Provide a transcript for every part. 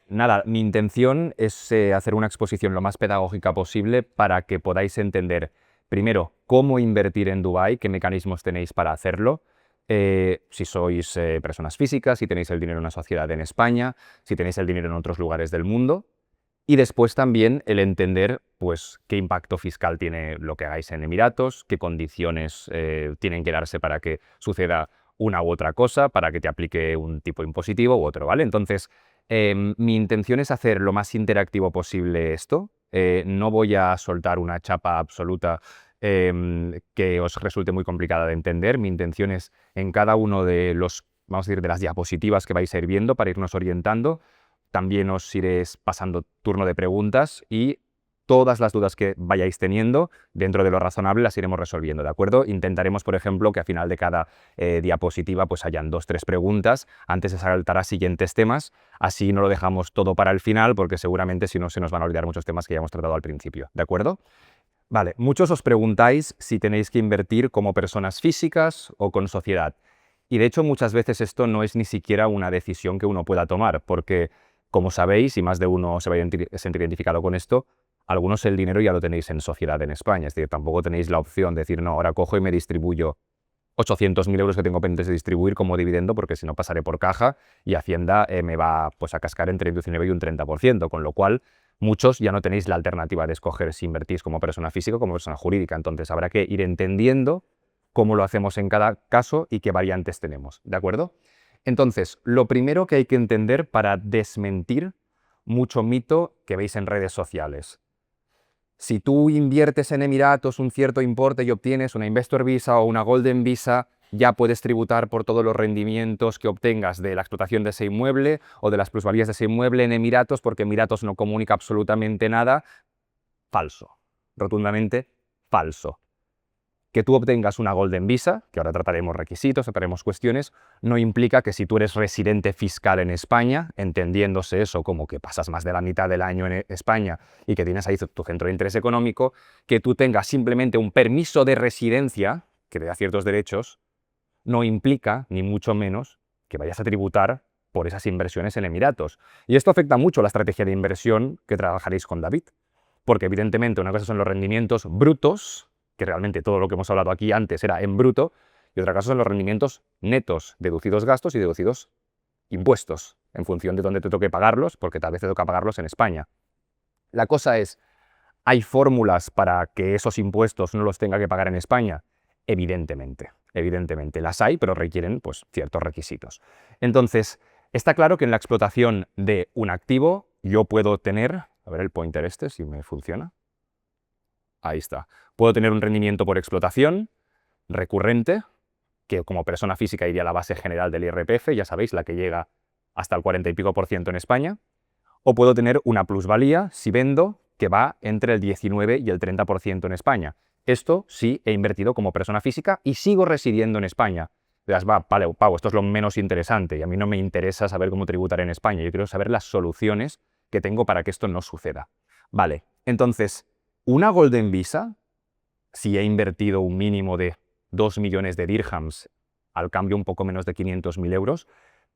Nada, mi intención es hacer una exposición lo más pedagógica posible para que podáis entender, primero, cómo invertir en Dubái, qué mecanismos tenéis para hacerlo, si sois personas físicas, si tenéis el dinero en una sociedad en España, si tenéis el dinero en otros lugares del mundo, y después también el entender pues, qué impacto fiscal tiene lo que hagáis en Emiratos, qué condiciones tienen que darse para que suceda una u otra cosa, para que te aplique un tipo impositivo u otro, ¿vale? Entonces, mi intención es hacer lo más interactivo posible esto. No voy a soltar una chapa absoluta que os resulte muy complicada de entender. Mi intención es en cada uno de los, vamos a decir, de las diapositivas que vais a ir viendo para irnos orientando. También os iré pasando turno de preguntas y todas las dudas que vayáis teniendo, dentro de lo razonable, las iremos resolviendo, ¿de acuerdo? Intentaremos, por ejemplo, que al final de cada diapositiva pues hayan 2 o 3 preguntas antes de saltar a siguientes temas. Así no lo dejamos todo para el final, porque seguramente si no se nos van a olvidar muchos temas que ya hemos tratado al principio, ¿de acuerdo? Vale, muchos os preguntáis si tenéis que invertir como personas físicas o con sociedad. Y de hecho muchas veces esto no es ni siquiera una decisión que uno pueda tomar, porque como sabéis, y más de uno se va a sentir identificado con esto, algunos el dinero ya lo tenéis en sociedad en España, es decir, tampoco tenéis la opción de decir, no, ahora cojo y me distribuyo 800.000 euros que tengo pendientes de distribuir como dividendo, porque si no pasaré por caja y Hacienda me va pues, a cascar entre un 19 y un 30%, con lo cual muchos ya no tenéis la alternativa de escoger si invertís como persona física o como persona jurídica. Entonces habrá que ir entendiendo cómo lo hacemos en cada caso y qué variantes tenemos, ¿de acuerdo? Entonces, lo primero que hay que entender para desmentir mucho mito que veis en redes sociales. Si tú inviertes en Emiratos un cierto importe y obtienes una Investor Visa o una Golden Visa, ya puedes tributar por todos los rendimientos que obtengas de la explotación de ese inmueble o de las plusvalías de ese inmueble en Emiratos, porque Emiratos no comunica absolutamente nada. Falso. Rotundamente falso. Que tú obtengas una Golden Visa, que ahora trataremos requisitos, trataremos cuestiones, no implica que si tú eres residente fiscal en España, entendiéndose eso como que pasas más de la mitad del año en España y que tienes ahí tu centro de interés económico, que tú tengas simplemente un permiso de residencia, que te da ciertos derechos, no implica, ni mucho menos, que vayas a tributar por esas inversiones en Emiratos. Y esto afecta mucho a la estrategia de inversión que trabajaréis con David, porque evidentemente una cosa son los rendimientos brutos, que realmente todo lo que hemos hablado aquí antes era en bruto, y otra cosa son los rendimientos netos, deducidos gastos y deducidos impuestos, en función de dónde te toque pagarlos, porque tal vez te toca pagarlos en España. La cosa es, ¿hay fórmulas para que esos impuestos no los tenga que pagar en España? Evidentemente, evidentemente las hay, pero requieren pues, ciertos requisitos. Entonces, está claro que en la explotación de un activo yo puedo tener, a ver el pointer este, si me funciona. Ahí está. Puedo tener un rendimiento por explotación recurrente, que como persona física iría a la base general del IRPF, ya sabéis, la que llega hasta el 40 y pico por ciento en España, o puedo tener una plusvalía, si vendo, que va entre el 19 y el 30% en España. Esto sí he invertido como persona física y sigo residiendo en España. Dirás, vale, Pau, esto es lo menos interesante y a mí no me interesa saber cómo tributar en España, yo quiero saber las soluciones que tengo para que esto no suceda. Vale, entonces, una Golden Visa, si he invertido un mínimo de 2 millones de dirhams, al cambio un poco menos de 500.000 euros,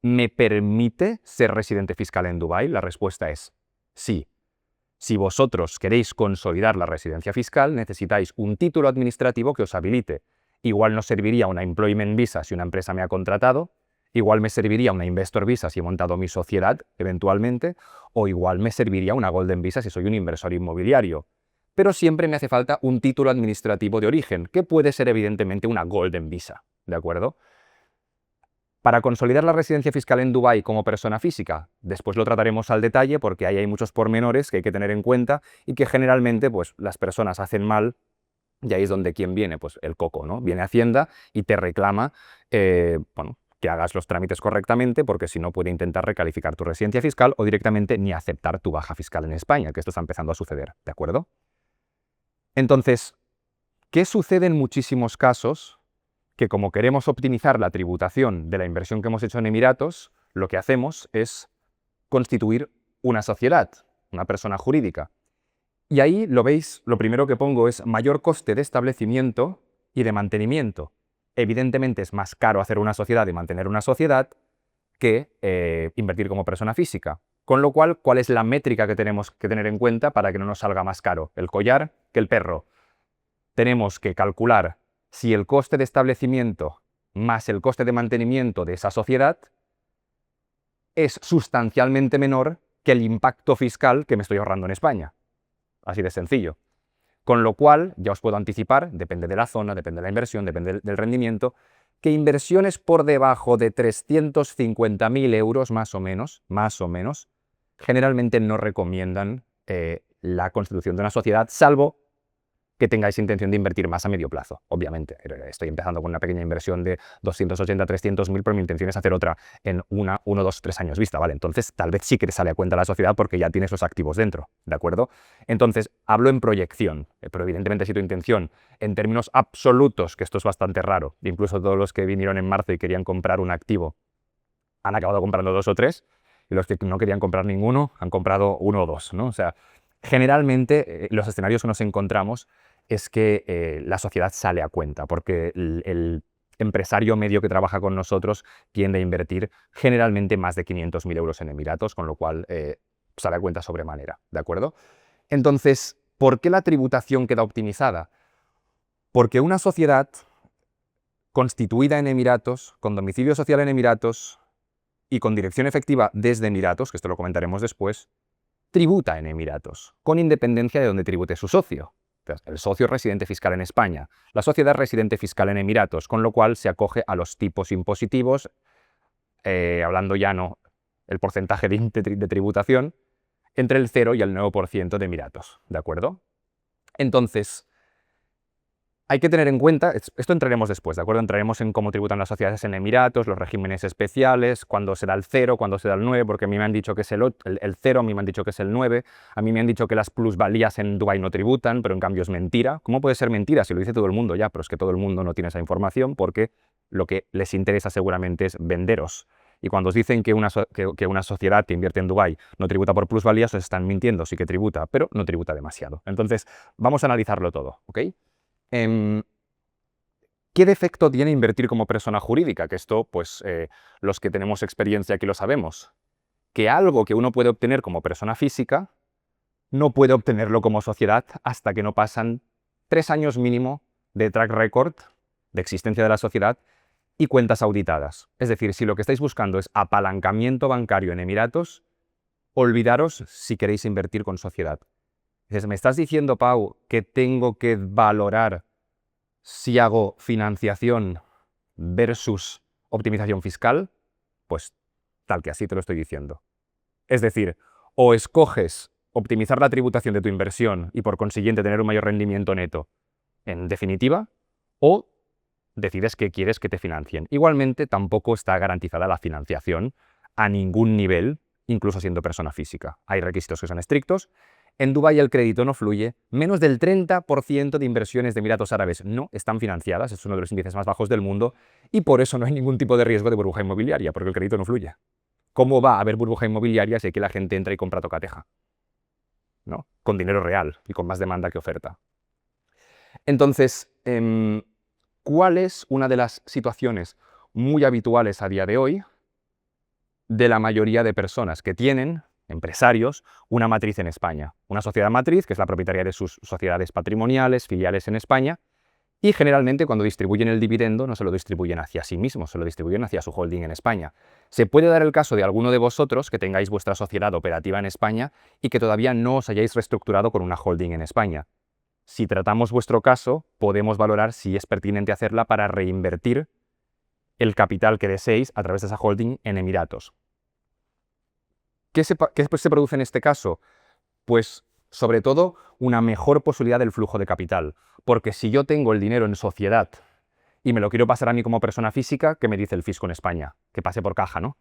¿me permite ser residente fiscal en Dubái? La respuesta es sí. Si vosotros queréis consolidar la residencia fiscal, necesitáis un título administrativo que os habilite. Igual nos serviría una Employment Visa si una empresa me ha contratado, igual me serviría una Investor Visa si he montado mi sociedad, eventualmente, o igual me serviría una Golden Visa si soy un inversor inmobiliario. Pero siempre me hace falta un título administrativo de origen, que puede ser evidentemente una Golden Visa, ¿de acuerdo? Para consolidar la residencia fiscal en Dubái como persona física, después lo trataremos al detalle porque ahí hay muchos pormenores que hay que tener en cuenta y que generalmente pues, las personas hacen mal, y ahí es donde quién viene, pues el coco, ¿no? Viene Hacienda y te reclama, bueno, que hagas los trámites correctamente, porque si no puede intentar recalificar tu residencia fiscal o directamente ni aceptar tu baja fiscal en España, que esto está empezando a suceder, ¿de acuerdo? Entonces, ¿qué sucede en muchísimos casos? Que como queremos optimizar la tributación de la inversión que hemos hecho en Emiratos, lo que hacemos es constituir una sociedad, una persona jurídica. Y ahí lo veis, lo primero que pongo es mayor coste de establecimiento y de mantenimiento. Evidentemente es más caro hacer una sociedad y mantener una sociedad que invertir como persona física. Con lo cual, ¿cuál es la métrica que tenemos que tener en cuenta para que no nos salga más caro el collar que el perro? Tenemos que calcular si el coste de establecimiento más el coste de mantenimiento de esa sociedad es sustancialmente menor que el impacto fiscal que me estoy ahorrando en España. Así de sencillo. Con lo cual, ya os puedo anticipar, depende de la zona, depende de la inversión, depende del rendimiento, que inversiones por debajo de 350.000 euros más o menos, generalmente no recomiendan la constitución de una sociedad, salvo que tengáis intención de invertir más a medio plazo, obviamente. Estoy empezando con una pequeña inversión de 280, 300.000, pero mi intención es hacer otra en 1, 2, 3 años vista, ¿vale? Entonces, tal vez sí que te sale a cuenta la sociedad porque ya tienes los activos dentro, ¿de acuerdo? Entonces, hablo en proyección, pero evidentemente si tu intención, en términos absolutos, que esto es bastante raro, incluso todos los que vinieron en marzo y querían comprar un activo, han acabado comprando 2 o 3, y los que no querían comprar ninguno, han comprado 1 o 2, ¿no? O sea, generalmente, los escenarios que nos encontramos es que la sociedad sale a cuenta, porque el empresario medio que trabaja con nosotros tiende a invertir generalmente más de 500.000 euros en Emiratos, con lo cual sale a cuenta sobremanera, ¿de acuerdo? Entonces, ¿por qué la tributación queda optimizada? Porque una sociedad constituida en Emiratos, con domicilio social en Emiratos y con dirección efectiva desde Emiratos, que esto lo comentaremos después, tributa en Emiratos, con independencia de donde tribute su socio. El socio es residente fiscal en España, la sociedad es residente fiscal en Emiratos, con lo cual se acoge a los tipos impositivos, hablando ya no el porcentaje de tributación, entre el 0 y el 9% de Emiratos, ¿de acuerdo? Entonces, hay que tener en cuenta, esto entraremos después, ¿de acuerdo? Entraremos en cómo tributan las sociedades en Emiratos, los regímenes especiales, cuándo se da el 0, cuándo se da el 9, porque a mí me han dicho que es el 0, a mí me han dicho que es el 9, a mí me han dicho que las plusvalías en Dubái no tributan, pero en cambio es mentira. ¿Cómo puede ser mentira? Si lo dice todo el mundo ya, pero es que todo el mundo no tiene esa información porque lo que les interesa seguramente es venderos. Y cuando os dicen que una sociedad que invierte en Dubái no tributa por plusvalías, os están mintiendo, sí que tributa, pero no tributa demasiado. Entonces, vamos a analizarlo todo, ¿ok? ¿Qué defecto tiene invertir como persona jurídica? Que esto, pues, los que tenemos experiencia aquí lo sabemos. Que algo que uno puede obtener como persona física, no puede obtenerlo como sociedad hasta que no pasan 3 años mínimo de track record de existencia de la sociedad y cuentas auditadas. Es decir, si lo que estáis buscando es apalancamiento bancario en Emiratos, olvidaros si queréis invertir con sociedad. Dices, ¿me estás diciendo, Pau, que tengo que valorar si hago financiación versus optimización fiscal? Pues tal que así te lo estoy diciendo. Es decir, o escoges optimizar la tributación de tu inversión y por consiguiente tener un mayor rendimiento neto, en definitiva, o decides que quieres que te financien. Igualmente, tampoco está garantizada la financiación a ningún nivel, incluso siendo persona física. Hay requisitos que son estrictos. En Dubái el crédito no fluye, menos del 30% de inversiones de Emiratos Árabes no están financiadas, es uno de los índices más bajos del mundo, y por eso no hay ningún tipo de riesgo de burbuja inmobiliaria, porque el crédito no fluye. ¿Cómo va a haber burbuja inmobiliaria si aquí la gente entra y compra tocateja? ¿No? Con dinero real y con más demanda que oferta. Entonces, ¿cuál es una de las situaciones muy habituales a día de hoy de la mayoría de personas que tienen, empresarios, una matriz en España? Una sociedad matriz, que es la propietaria de sus sociedades patrimoniales, filiales en España, y generalmente cuando distribuyen el dividendo no se lo distribuyen hacia sí mismos, se lo distribuyen hacia su holding en España. Se puede dar el caso de alguno de vosotros que tengáis vuestra sociedad operativa en España y que todavía no os hayáis reestructurado con una holding en España. Si tratamos vuestro caso, podemos valorar si es pertinente hacerla para reinvertir el capital que deseéis a través de esa holding en Emiratos. ¿Qué se produce en este caso? Pues, sobre todo, una mejor posibilidad del flujo de capital. Porque si yo tengo el dinero en sociedad y me lo quiero pasar a mí como persona física, ¿qué me dice el fisco en España? Que pase por caja, ¿no?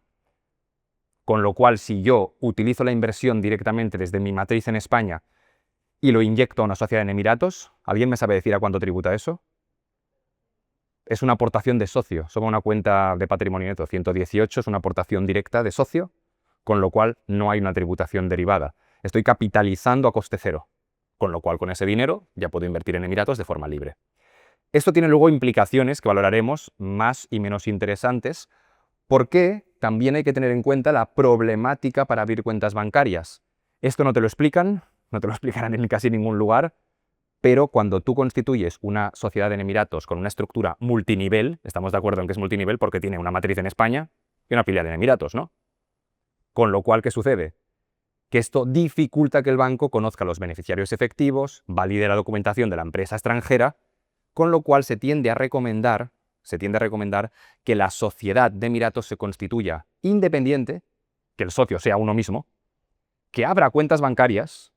Con lo cual, si yo utilizo la inversión directamente desde mi matriz en España y lo inyecto a una sociedad en Emiratos, ¿alguien me sabe decir a cuánto tributa eso? Es una aportación de socio. Sobre una cuenta de patrimonio neto 118 es una aportación directa de socio, con lo cual no hay una tributación derivada. Estoy capitalizando a coste cero, con lo cual con ese dinero ya puedo invertir en Emiratos de forma libre. Esto tiene luego implicaciones que valoraremos más y menos interesantes, porque también hay que tener en cuenta la problemática para abrir cuentas bancarias. Esto no te lo explican, no te lo explicarán en casi ningún lugar, pero cuando tú constituyes una sociedad en Emiratos con una estructura multinivel, estamos de acuerdo en que es multinivel porque tiene una matriz en España y una filial en Emiratos, ¿no? Con lo cual, ¿qué sucede? Que esto dificulta que el banco conozca a los beneficiarios efectivos, valide la documentación de la empresa extranjera, con lo cual se tiende a recomendar que la sociedad de Emiratos se constituya independiente, que el socio sea uno mismo, que abra cuentas bancarias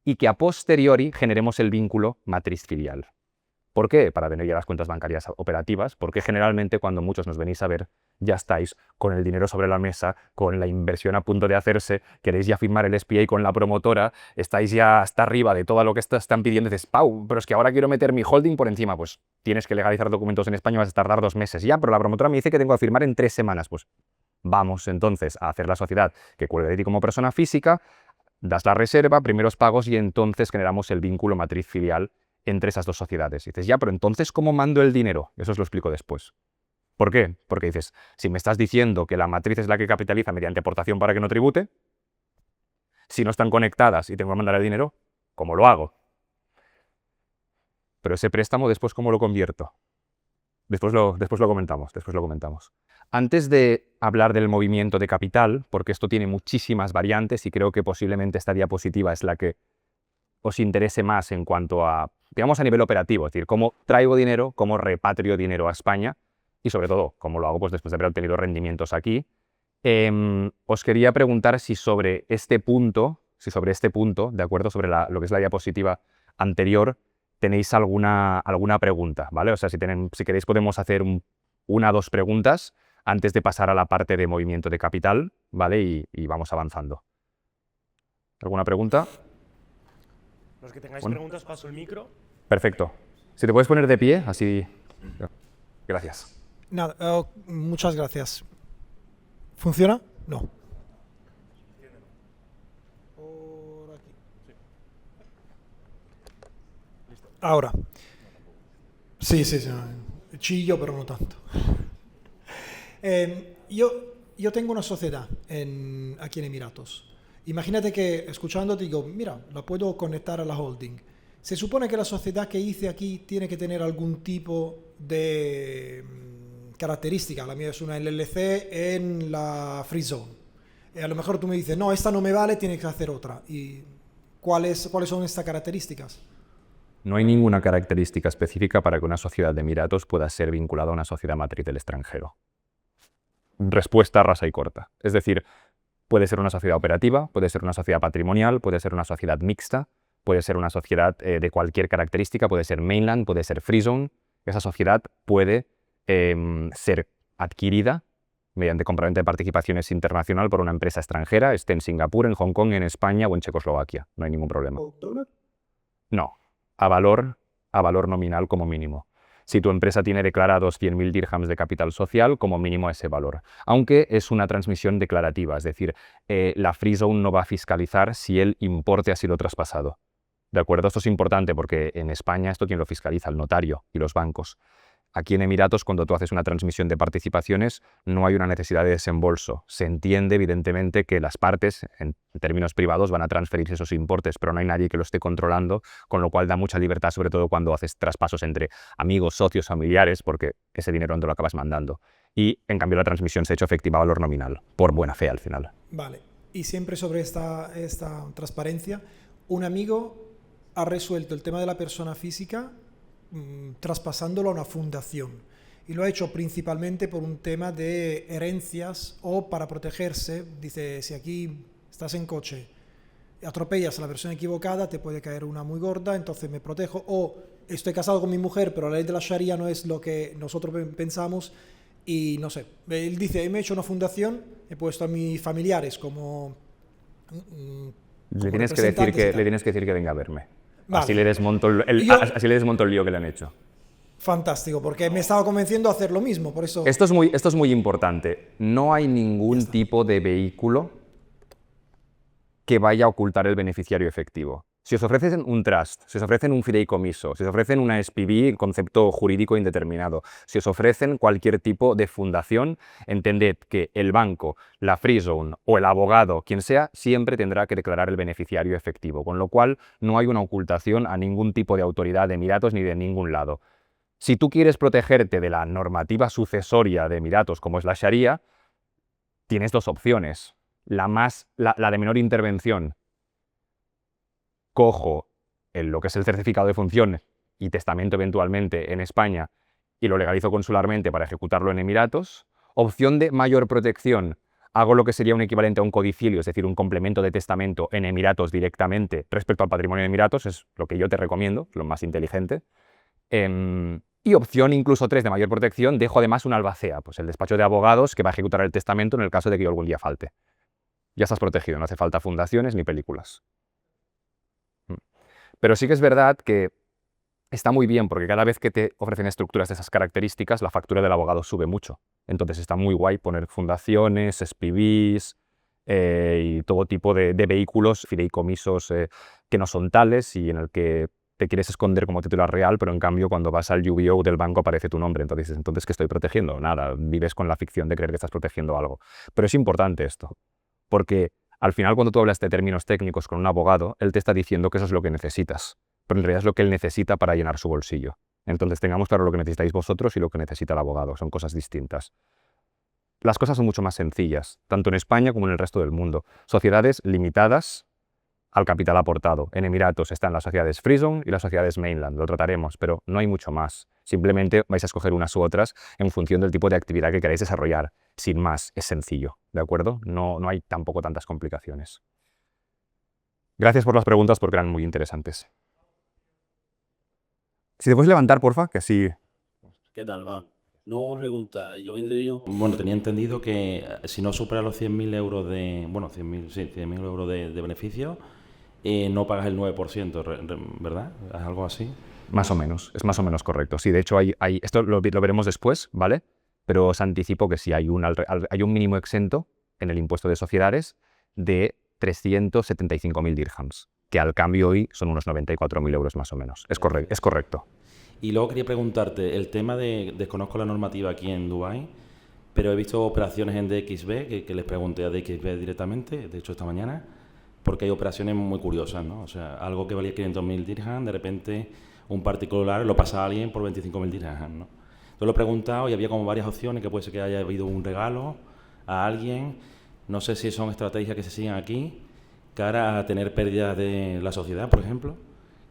y que a posteriori generemos el vínculo matriz-filial. ¿Por qué? Para tener ya las cuentas bancarias operativas, porque generalmente cuando muchos nos venís a ver, ya estáis con el dinero sobre la mesa, con la inversión a punto de hacerse, queréis ya firmar el SPA con la promotora, estáis ya hasta arriba de todo lo que están pidiendo, y dices, Pau, pero es que ahora quiero meter mi holding por encima, pues tienes que legalizar documentos en España, vas a tardar 2 meses ya, pero la promotora me dice que tengo que firmar en 3 semanas, pues vamos entonces a hacer la sociedad que cuelgue de ti como persona física, das la reserva, primeros pagos y entonces generamos el vínculo matriz-filial entre esas dos sociedades. Y dices, ya, pero entonces, ¿cómo mando el dinero? Eso os lo explico después. ¿Por qué? Porque dices, si me estás diciendo que la matriz es la que capitaliza mediante aportación para que no tribute, si no están conectadas y tengo que mandar el dinero, ¿cómo lo hago? Pero ese préstamo, después, ¿cómo lo convierto? Después lo comentamos. Antes de hablar del movimiento de capital, porque esto tiene muchísimas variantes y creo que posiblemente esta diapositiva es la que os interese más en cuanto a, digamos, a nivel operativo, es decir, cómo traigo dinero, cómo repatrio dinero a España y sobre todo, cómo lo hago pues, después de haber obtenido rendimientos aquí. Os quería preguntar si sobre este punto, ¿de acuerdo? Sobre lo que es la diapositiva anterior, tenéis alguna pregunta, ¿vale? O sea, si queréis podemos hacer una o dos preguntas antes de pasar a la parte de movimiento de capital, ¿vale? Y vamos avanzando. ¿Alguna pregunta? Los que tengáis preguntas, paso el micro. Perfecto. Si te puedes poner de pie, así... Gracias. Nada, muchas gracias. ¿Funciona? No. Por aquí. Ahora. Sí. Chillo, pero no tanto. Yo tengo una sociedad aquí en Emiratos. Imagínate que escuchándote digo, mira, la puedo conectar a la holding. Se supone que la sociedad que hice aquí tiene que tener algún tipo de característica. La mía es una LLC en la Free Zone. A lo mejor tú me dices, no, esta no me vale, tienes que hacer otra. ¿Y cuáles son estas características? No hay ninguna característica específica para que una sociedad de Emiratos pueda ser vinculada a una sociedad matriz del extranjero. Respuesta rasa y corta. Es decir, puede ser una sociedad operativa, puede ser una sociedad patrimonial, puede ser una sociedad mixta, puede ser una sociedad de cualquier característica, puede ser mainland, puede ser free zone. Esa sociedad puede ser adquirida mediante compraventa de participaciones internacional por una empresa extranjera, esté en Singapur, en Hong Kong, en España o en Checoslovaquia. No hay ningún problema. No, a valor nominal como mínimo. Si tu empresa tiene declarados 100.000 dirhams de capital social, como mínimo ese valor. Aunque es una transmisión declarativa, es decir, la Free Zone no va a fiscalizar si el importe ha sido traspasado. ¿De acuerdo? Esto es importante porque en España esto quien lo fiscaliza, el notario y los bancos. Aquí en Emiratos, cuando tú haces una transmisión de participaciones, no hay una necesidad de desembolso. Se entiende, evidentemente, que las partes, en términos privados, van a transferir esos importes, pero no hay nadie que lo esté controlando, con lo cual da mucha libertad, sobre todo cuando haces traspasos entre amigos, socios, familiares, porque ese dinero no lo acabas mandando. Y, en cambio, la transmisión se ha hecho efectiva a valor nominal, por buena fe al final. Vale. Y siempre sobre esta transparencia, un amigo ha resuelto el tema de la persona física traspasándolo a una fundación y lo ha hecho principalmente por un tema de herencias o para protegerse. Dice, si aquí estás en coche, atropellas a la persona equivocada, te puede caer una muy gorda, entonces me protejo, o estoy casado con mi mujer pero la ley de la Sharia no es lo que nosotros pensamos y no sé, él dice, me he hecho una fundación, he puesto a mis familiares como le tienes que decir que venga a verme. Vale. Así le desmonto el lío que le han hecho. Fantástico, porque me estaba convenciendo a hacer lo mismo, por eso... Esto es muy importante. No hay ningún tipo de vehículo que vaya a ocultar el beneficiario efectivo. Si os ofrecen un trust, si os ofrecen un fideicomiso, si os ofrecen una SPV, concepto jurídico indeterminado, si os ofrecen cualquier tipo de fundación, entended que el banco, la free zone o el abogado, quien sea, siempre tendrá que declarar el beneficiario efectivo, con lo cual no hay una ocultación a ningún tipo de autoridad de Emiratos ni de ningún lado. Si tú quieres protegerte de la normativa sucesoria de Emiratos, como es la Sharia, tienes dos opciones. La de menor intervención. Cojo lo que es el certificado de función y testamento eventualmente en España y lo legalizo consularmente para ejecutarlo en Emiratos. Opción de mayor protección. Hago lo que sería un equivalente a un codicilio, es decir, un complemento de testamento en Emiratos directamente respecto al patrimonio de Emiratos, es lo que yo te recomiendo, lo más inteligente. Y opción incluso 3 de mayor protección, dejo además un albacea, pues el despacho de abogados que va a ejecutar el testamento en el caso de que yo algún día falte. Ya estás protegido, no hace falta fundaciones ni películas. Pero sí que es verdad que está muy bien porque cada vez que te ofrecen estructuras de esas características, la factura del abogado sube mucho. Entonces está muy guay poner fundaciones, SPVs y todo tipo de vehículos, fideicomisos que no son tales y en el que te quieres esconder como titular real, pero en cambio cuando vas al UBO del banco aparece tu nombre. Entonces, ¿qué estoy protegiendo? Nada, vives con la ficción de creer que estás protegiendo algo. Pero es importante esto, porque al final cuando tú hablas de términos técnicos con un abogado, él te está diciendo que eso es lo que necesitas, pero en realidad es lo que él necesita para llenar su bolsillo. Entonces tengamos claro lo que necesitáis vosotros y lo que necesita el abogado, son cosas distintas. Las cosas son mucho más sencillas, tanto en España como en el resto del mundo. Sociedades limitadas al capital aportado. En Emiratos están las sociedades Free Zone y las sociedades Mainland, lo trataremos, pero no hay mucho más. Simplemente vais a escoger unas u otras en función del tipo de actividad que queráis desarrollar. Sin más, es sencillo, ¿de acuerdo? No hay tampoco tantas complicaciones. Gracias por las preguntas porque eran muy interesantes. Si te puedes levantar, porfa, que así... ¿Qué tal, va? No pregunta, bueno, tenía entendido que si no supera los 100.000 euros de... Bueno, 100.000 euros de beneficio, no pagas el 9%, ¿verdad? ¿Es algo así? Más o menos, es más o menos correcto. Sí, de hecho, esto lo veremos después, ¿vale? Pero os anticipo que sí, hay un mínimo exento en el impuesto de sociedades de 375.000 dirhams, que al cambio hoy son unos 94.000 euros más o menos. Es correcto. Y luego quería preguntarte, el tema desconozco la normativa aquí en Dubái, pero he visto operaciones en DXB, que les pregunté a DXB directamente, de hecho esta mañana, porque hay operaciones muy curiosas, ¿no? O sea, algo que valía 500.000 dirhams, de repente un particular lo pasa a alguien por 25.000 dirhams, ¿no? Entonces lo he preguntado y había como varias opciones, que puede ser que haya habido un regalo a alguien. No sé si son estrategias que se siguen aquí, cara a tener pérdidas de la sociedad, por ejemplo.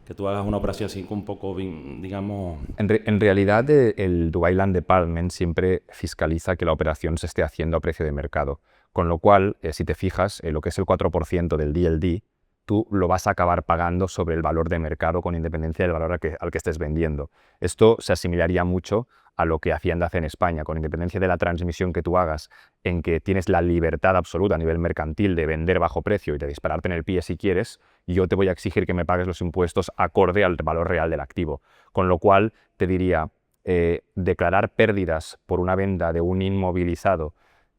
Que tú hagas una operación así un poco, digamos... En realidad, el Dubai Land Department siempre fiscaliza que la operación se esté haciendo a precio de mercado. Con lo cual, si te fijas, lo que es el 4% del DLD, tú lo vas a acabar pagando sobre el valor de mercado con independencia del valor al que estés vendiendo. Esto se asimilaría mucho a lo que Hacienda hace en España, con independencia de la transmisión que tú hagas, en que tienes la libertad absoluta a nivel mercantil de vender bajo precio y de dispararte en el pie si quieres, yo te voy a exigir que me pagues los impuestos acorde al valor real del activo. Con lo cual, te diría, declarar pérdidas por una venta de un inmovilizado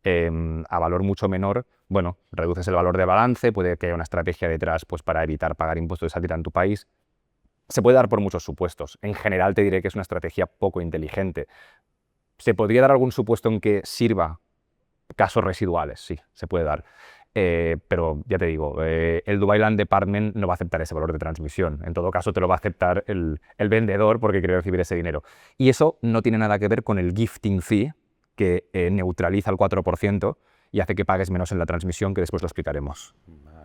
a valor mucho menor, bueno, reduces el valor de balance, puede que haya una estrategia detrás pues, para evitar pagar impuestos de salida en tu país. Se puede dar por muchos supuestos. En general te diré que es una estrategia poco inteligente. ¿Se podría dar algún supuesto en que sirva? Casos residuales, sí, se puede dar. Pero ya te digo, el Dubai Land Department no va a aceptar ese valor de transmisión. En todo caso, te lo va a aceptar el vendedor porque quiere recibir ese dinero. Y eso no tiene nada que ver con el gifting fee, que neutraliza el 4% y hace que pagues menos en la transmisión, que después lo explicaremos. Vale.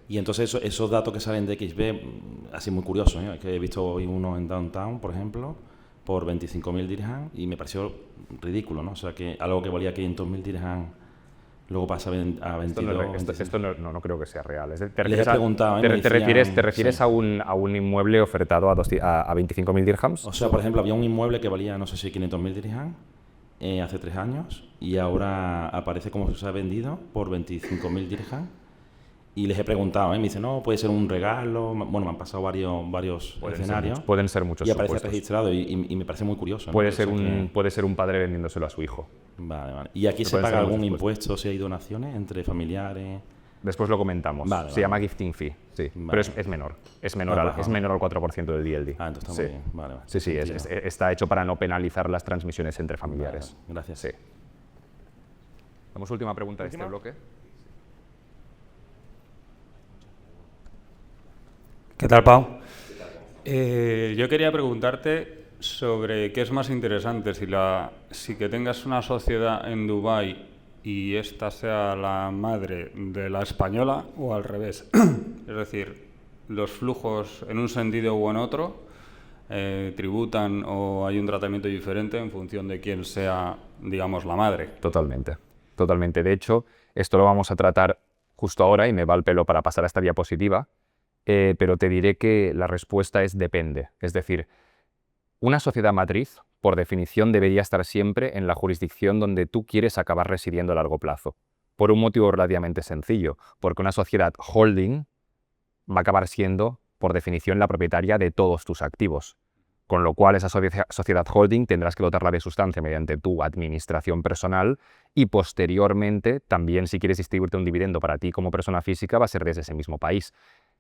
Y entonces esos datos que salen de XB, así muy curiosos, ¿eh? Que he visto hoy uno en Downtown, por ejemplo, por 25.000 dirhams y me pareció ridículo, ¿no? O sea, que algo que valía 500.000 dirhams luego pasa a 22. Esto no creo que sea real. ¿Te refieres sí. a un inmueble ofertado a 25.000 dirhams? O sea, por ejemplo, había un inmueble que valía, no sé si 500.000 dirhams hace 3 años y ahora aparece como se ha vendido por 25.000 dirhams. Y les he preguntado, me dice, no, puede ser un regalo. Bueno, me han pasado varios escenarios. Pueden ser muchos y aparece supuestos. registrado y me parece muy curioso, ¿no? Puede ser un padre vendiéndoselo a su hijo. Vale. ¿Y aquí se paga algún impuesto si hay donaciones entre familiares? Después lo comentamos. Se llama gifting fee. Sí, Vale. pero es menor. Es menor, Ajá. es menor al 4% del DLD. Ah, entonces está Sí. muy bien. Vale, vale. Sí, sí, Entiendo. está hecho para no penalizar las transmisiones entre familiares. Vale, gracias. Sí. Damos última pregunta de este ¿Última? bloque. ¿Qué tal, Pau? Yo quería preguntarte sobre qué es más interesante, si que tengas una sociedad en Dubái y esta sea la madre de la española o al revés. Es decir, los flujos en un sentido u en otro tributan o hay un tratamiento diferente en función de quién sea, digamos, la madre. Totalmente, totalmente. De hecho, esto lo vamos a tratar justo ahora y me va el pelo para pasar a esta diapositiva, pero te diré que la respuesta es depende. Es decir, una sociedad matriz, por definición, debería estar siempre en la jurisdicción donde tú quieres acabar residiendo a largo plazo, por un motivo relativamente sencillo, porque una sociedad holding va a acabar siendo, por definición, la propietaria de todos tus activos. Con lo cual, esa sociedad holding tendrás que dotarla de sustancia mediante tu administración personal y, posteriormente, también si quieres distribuirte un dividendo para ti como persona física, va a ser desde ese mismo país.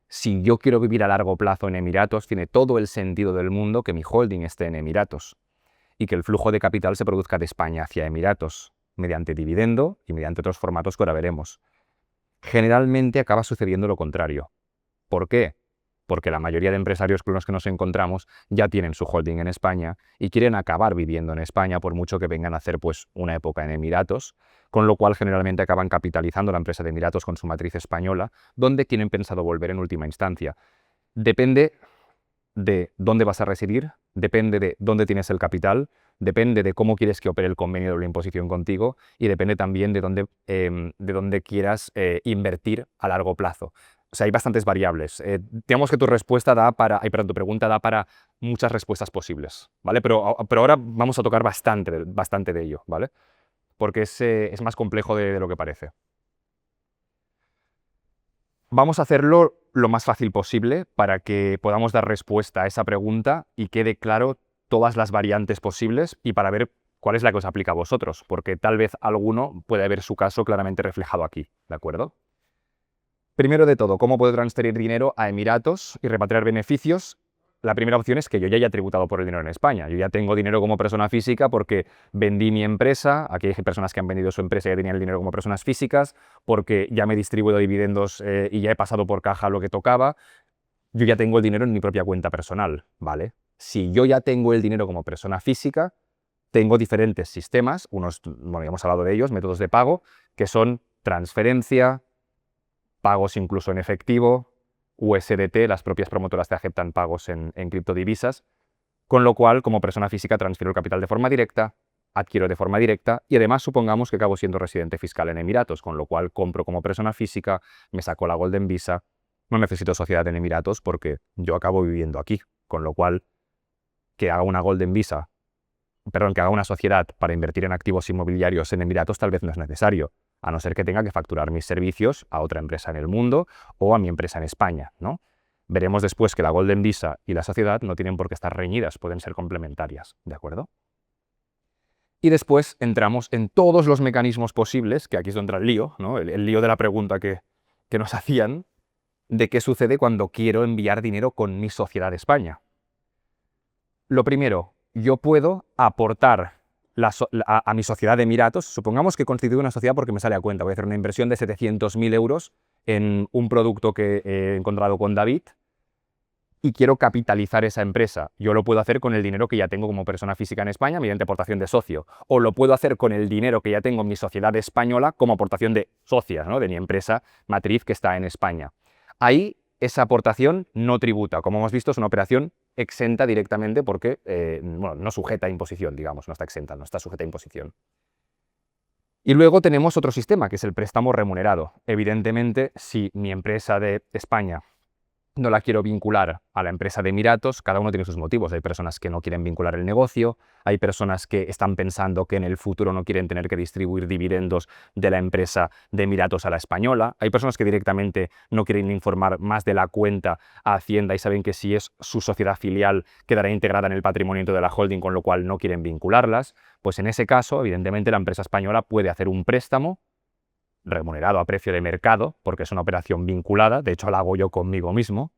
Si yo quiero vivir a largo plazo en Emiratos, tiene todo el sentido del mundo que mi holding esté en Emiratos y que el flujo de capital se produzca de España hacia Emiratos, mediante dividendo y mediante otros formatos que ahora veremos. Generalmente acaba sucediendo lo contrario. ¿Por qué? Porque la mayoría de empresarios con los que nos encontramos ya tienen su holding en España y quieren acabar viviendo en España por mucho que vengan a hacer pues una época en Emiratos, con lo cual generalmente acaban capitalizando la empresa de Emiratos con su matriz española, donde tienen pensado volver en última instancia. Depende de dónde vas a residir, depende de dónde tienes el capital, depende de cómo quieres que opere el convenio de la imposición contigo y depende también de dónde quieras invertir a largo plazo. O sea, hay bastantes variables. Digamos que tu respuesta da para, tu pregunta da para muchas respuestas posibles, ¿vale? Pero ahora vamos a tocar bastante de ello, ¿vale? Porque es más complejo de lo que parece. Vamos a hacerlo lo más fácil posible para que podamos dar respuesta a esa pregunta y quede claro todas las variantes posibles y para ver cuál es la que os aplica a vosotros, porque tal vez alguno puede ver su caso claramente reflejado aquí, ¿de acuerdo? Primero de todo, ¿cómo puedo transferir dinero a Emiratos y repatriar beneficios? La primera opción es que yo ya haya tributado por el dinero en España. Yo ya tengo dinero como persona física porque vendí mi empresa, aquí hay personas que han vendido su empresa y ya tenían el dinero como personas físicas, porque ya me he distribuido dividendos y ya he pasado por caja lo que tocaba. Yo ya tengo el dinero en mi propia cuenta personal, ¿vale? Si yo ya tengo el dinero como persona física, tengo diferentes sistemas, bueno, ya hemos hablado de ellos, métodos de pago, que son transferencia, pagos incluso en efectivo, USDT, las propias promotoras te aceptan pagos en criptodivisas, con lo cual, como persona física, transfiero el capital de forma directa, adquiero de forma directa y además supongamos que acabo siendo residente fiscal en Emiratos, con lo cual compro como persona física, me saco la Golden Visa, no necesito sociedad en Emiratos porque yo acabo viviendo aquí, con lo cual que haga una Golden Visa, que haga una sociedad para invertir en activos inmobiliarios en Emiratos tal vez no es necesario, a no ser que tenga que facturar mis servicios a otra empresa en el mundo o a mi empresa en España, ¿no? Veremos después que la Golden Visa y la sociedad no tienen por qué estar reñidas, pueden ser complementarias, ¿de acuerdo? Y después entramos en todos los mecanismos posibles, que aquí es donde entra el lío, ¿no? El lío de la pregunta que nos hacían, de qué sucede cuando quiero enviar dinero con mi sociedad de España. Lo primero, yo puedo aportar a mi sociedad de Emiratos, supongamos que constituyo una sociedad porque me sale a cuenta, voy a hacer una inversión de 700.000 euros en un producto que he encontrado con David y quiero capitalizar esa empresa. Yo lo puedo hacer con el dinero que ya tengo como persona física en España mediante aportación de socio, o lo puedo hacer con el dinero que ya tengo en mi sociedad española como aportación de socias, ¿no? De mi empresa matriz que está en España. Ahí esa aportación no tributa, como hemos visto es una operación exenta directamente porque no sujeta a imposición, digamos, no está exenta, no está sujeta a imposición. Y luego tenemos otro sistema, que es el préstamo remunerado. Evidentemente, si mi empresa de España no la quiero vincular a la empresa de Emiratos, cada uno tiene sus motivos. Hay personas que no quieren vincular el negocio, hay personas que están pensando que en el futuro no quieren tener que distribuir dividendos de la empresa de Emiratos a la española, hay personas que directamente no quieren informar más de la cuenta a Hacienda y saben que si es su sociedad filial quedará integrada en el patrimonio de la holding, con lo cual no quieren vincularlas. Pues en ese caso, evidentemente, la empresa española puede hacer un préstamo remunerado a precio de mercado, porque es una operación vinculada, de hecho la hago yo conmigo mismo,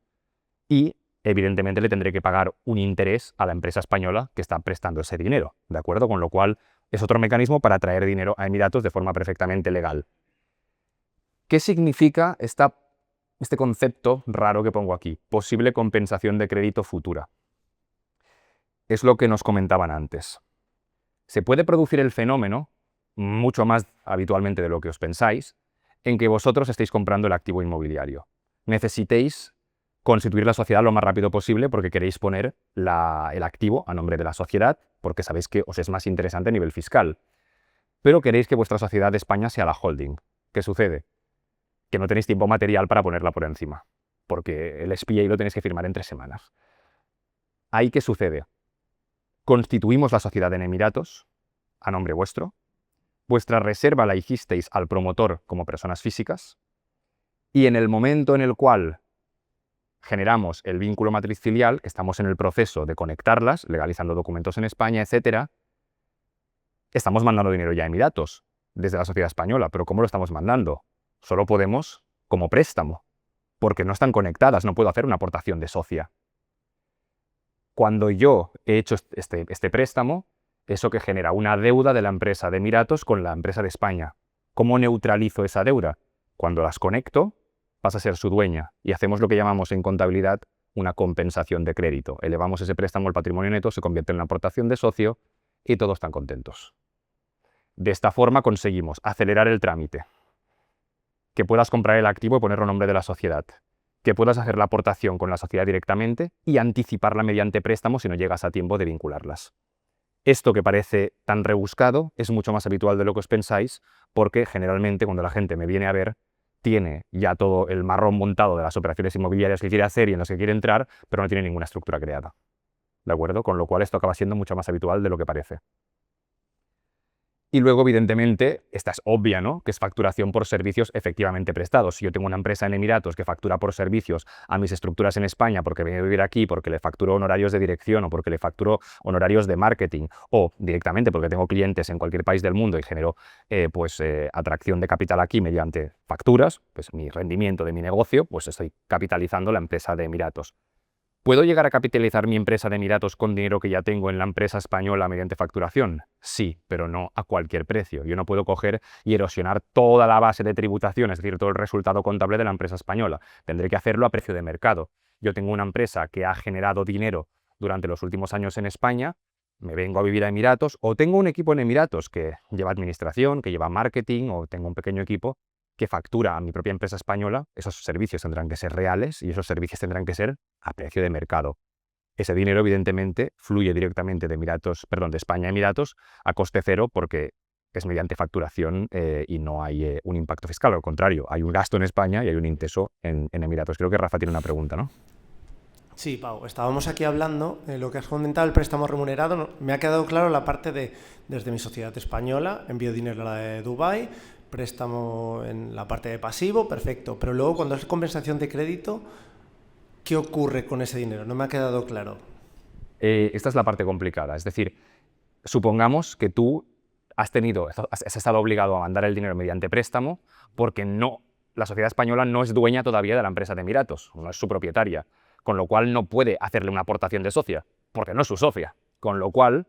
y evidentemente le tendré que pagar un interés a la empresa española que está prestando ese dinero, ¿de acuerdo? Con lo cual es otro mecanismo para traer dinero a Emiratos de forma perfectamente legal. ¿Qué significa este concepto raro que pongo aquí? Posible compensación de crédito futura. Es lo que nos comentaban antes. Se puede producir el fenómeno, mucho más habitualmente de lo que os pensáis, en que vosotros estéis comprando el activo inmobiliario. Necesitéis constituir la sociedad lo más rápido posible porque queréis poner el activo a nombre de la sociedad porque sabéis que os es más interesante a nivel fiscal. Pero queréis que vuestra sociedad de España sea la holding. ¿Qué sucede? Que no tenéis tiempo material para ponerla por encima, porque el SPA lo tenéis que firmar en 3 semanas. ¿Ahí qué sucede? Constituimos la sociedad en Emiratos, a nombre vuestro, vuestra reserva la hicisteis al promotor como personas físicas, y en el momento en el cual generamos el vínculo matriz filial, que estamos en el proceso de conectarlas, legalizando documentos en España, etc., estamos mandando dinero ya a Emiratos, desde la sociedad española. ¿Pero cómo lo estamos mandando? Solo podemos como préstamo, porque no están conectadas, no puedo hacer una aportación de socia. Cuando yo he hecho este préstamo, eso que genera una deuda de la empresa de Emiratos con la empresa de España. ¿Cómo neutralizo esa deuda? Cuando las conecto, pasa a ser su dueña y hacemos lo que llamamos en contabilidad una compensación de crédito. Elevamos ese préstamo al patrimonio neto, se convierte en una aportación de socio y todos están contentos. De esta forma conseguimos acelerar el trámite, que puedas comprar el activo y ponerlo a nombre de la sociedad, que puedas hacer la aportación con la sociedad directamente y anticiparla mediante préstamo si no llegas a tiempo de vincularlas. Esto que parece tan rebuscado es mucho más habitual de lo que os pensáis, porque generalmente cuando la gente me viene a ver, tiene ya todo el marrón montado de las operaciones inmobiliarias que quiere hacer y en las que quiere entrar, pero no tiene ninguna estructura creada. ¿De acuerdo? Con lo cual esto acaba siendo mucho más habitual de lo que parece. Y luego, evidentemente, esta es obvia, ¿no? Que es facturación por servicios efectivamente prestados. Si yo tengo una empresa en Emiratos que factura por servicios a mis estructuras en España porque viene a vivir aquí, porque le facturo honorarios de dirección o porque le facturo honorarios de marketing o directamente porque tengo clientes en cualquier país del mundo y genero atracción de capital aquí mediante facturas, pues mi rendimiento de mi negocio, pues estoy capitalizando la empresa de Emiratos. ¿Puedo llegar a capitalizar mi empresa de Emiratos con dinero que ya tengo en la empresa española mediante facturación? Sí, pero no a cualquier precio. Yo no puedo coger y erosionar toda la base de tributación, es decir, todo el resultado contable de la empresa española. Tendré que hacerlo a precio de mercado. Yo tengo una empresa que ha generado dinero durante los últimos años en España, me vengo a vivir a Emiratos, o tengo un equipo en Emiratos que lleva administración, que lleva marketing, o tengo un pequeño equipo que factura a mi propia empresa española. Esos servicios tendrán que ser reales y esos servicios tendrán que ser a precio de mercado. Ese dinero, evidentemente, fluye directamente de España a Emiratos a coste cero porque es mediante facturación y no hay un impacto fiscal. Al contrario, hay un gasto en España y hay un inteso en Emiratos. Creo que Rafa tiene una pregunta, ¿no? Sí, Pau, estábamos aquí hablando, lo que has comentado, el préstamo remunerado, me ha quedado claro la parte de, desde mi sociedad española, envío dinero a la de Dubái, préstamo en la parte de pasivo, perfecto, pero luego cuando es compensación de crédito, ¿qué ocurre con ese dinero? No me ha quedado claro. Esta es la parte complicada, es decir, supongamos que tú has estado obligado a mandar el dinero mediante préstamo porque la sociedad española no es dueña todavía de la empresa de Emiratos, no es su propietaria, con lo cual no puede hacerle una aportación de socia, porque no es su socia, con lo cual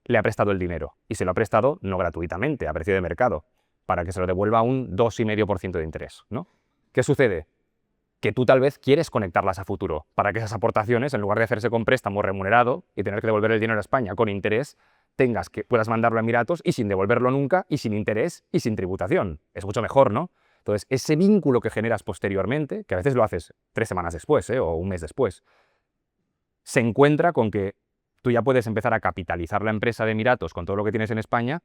le ha prestado el dinero, y se lo ha prestado no gratuitamente, a precio de mercado, para que se lo devuelva un 2,5% de interés, ¿no? ¿Qué sucede? Que tú tal vez quieres conectarlas a futuro, para que esas aportaciones, en lugar de hacerse con préstamo remunerado y tener que devolver el dinero a España con interés, puedas mandarlo a Emiratos y sin devolverlo nunca, y sin interés y sin tributación. Es mucho mejor, ¿no? Entonces, ese vínculo que generas posteriormente, que a veces lo haces 3 semanas después, o un mes después, se encuentra con que tú ya puedes empezar a capitalizar la empresa de Emiratos con todo lo que tienes en España,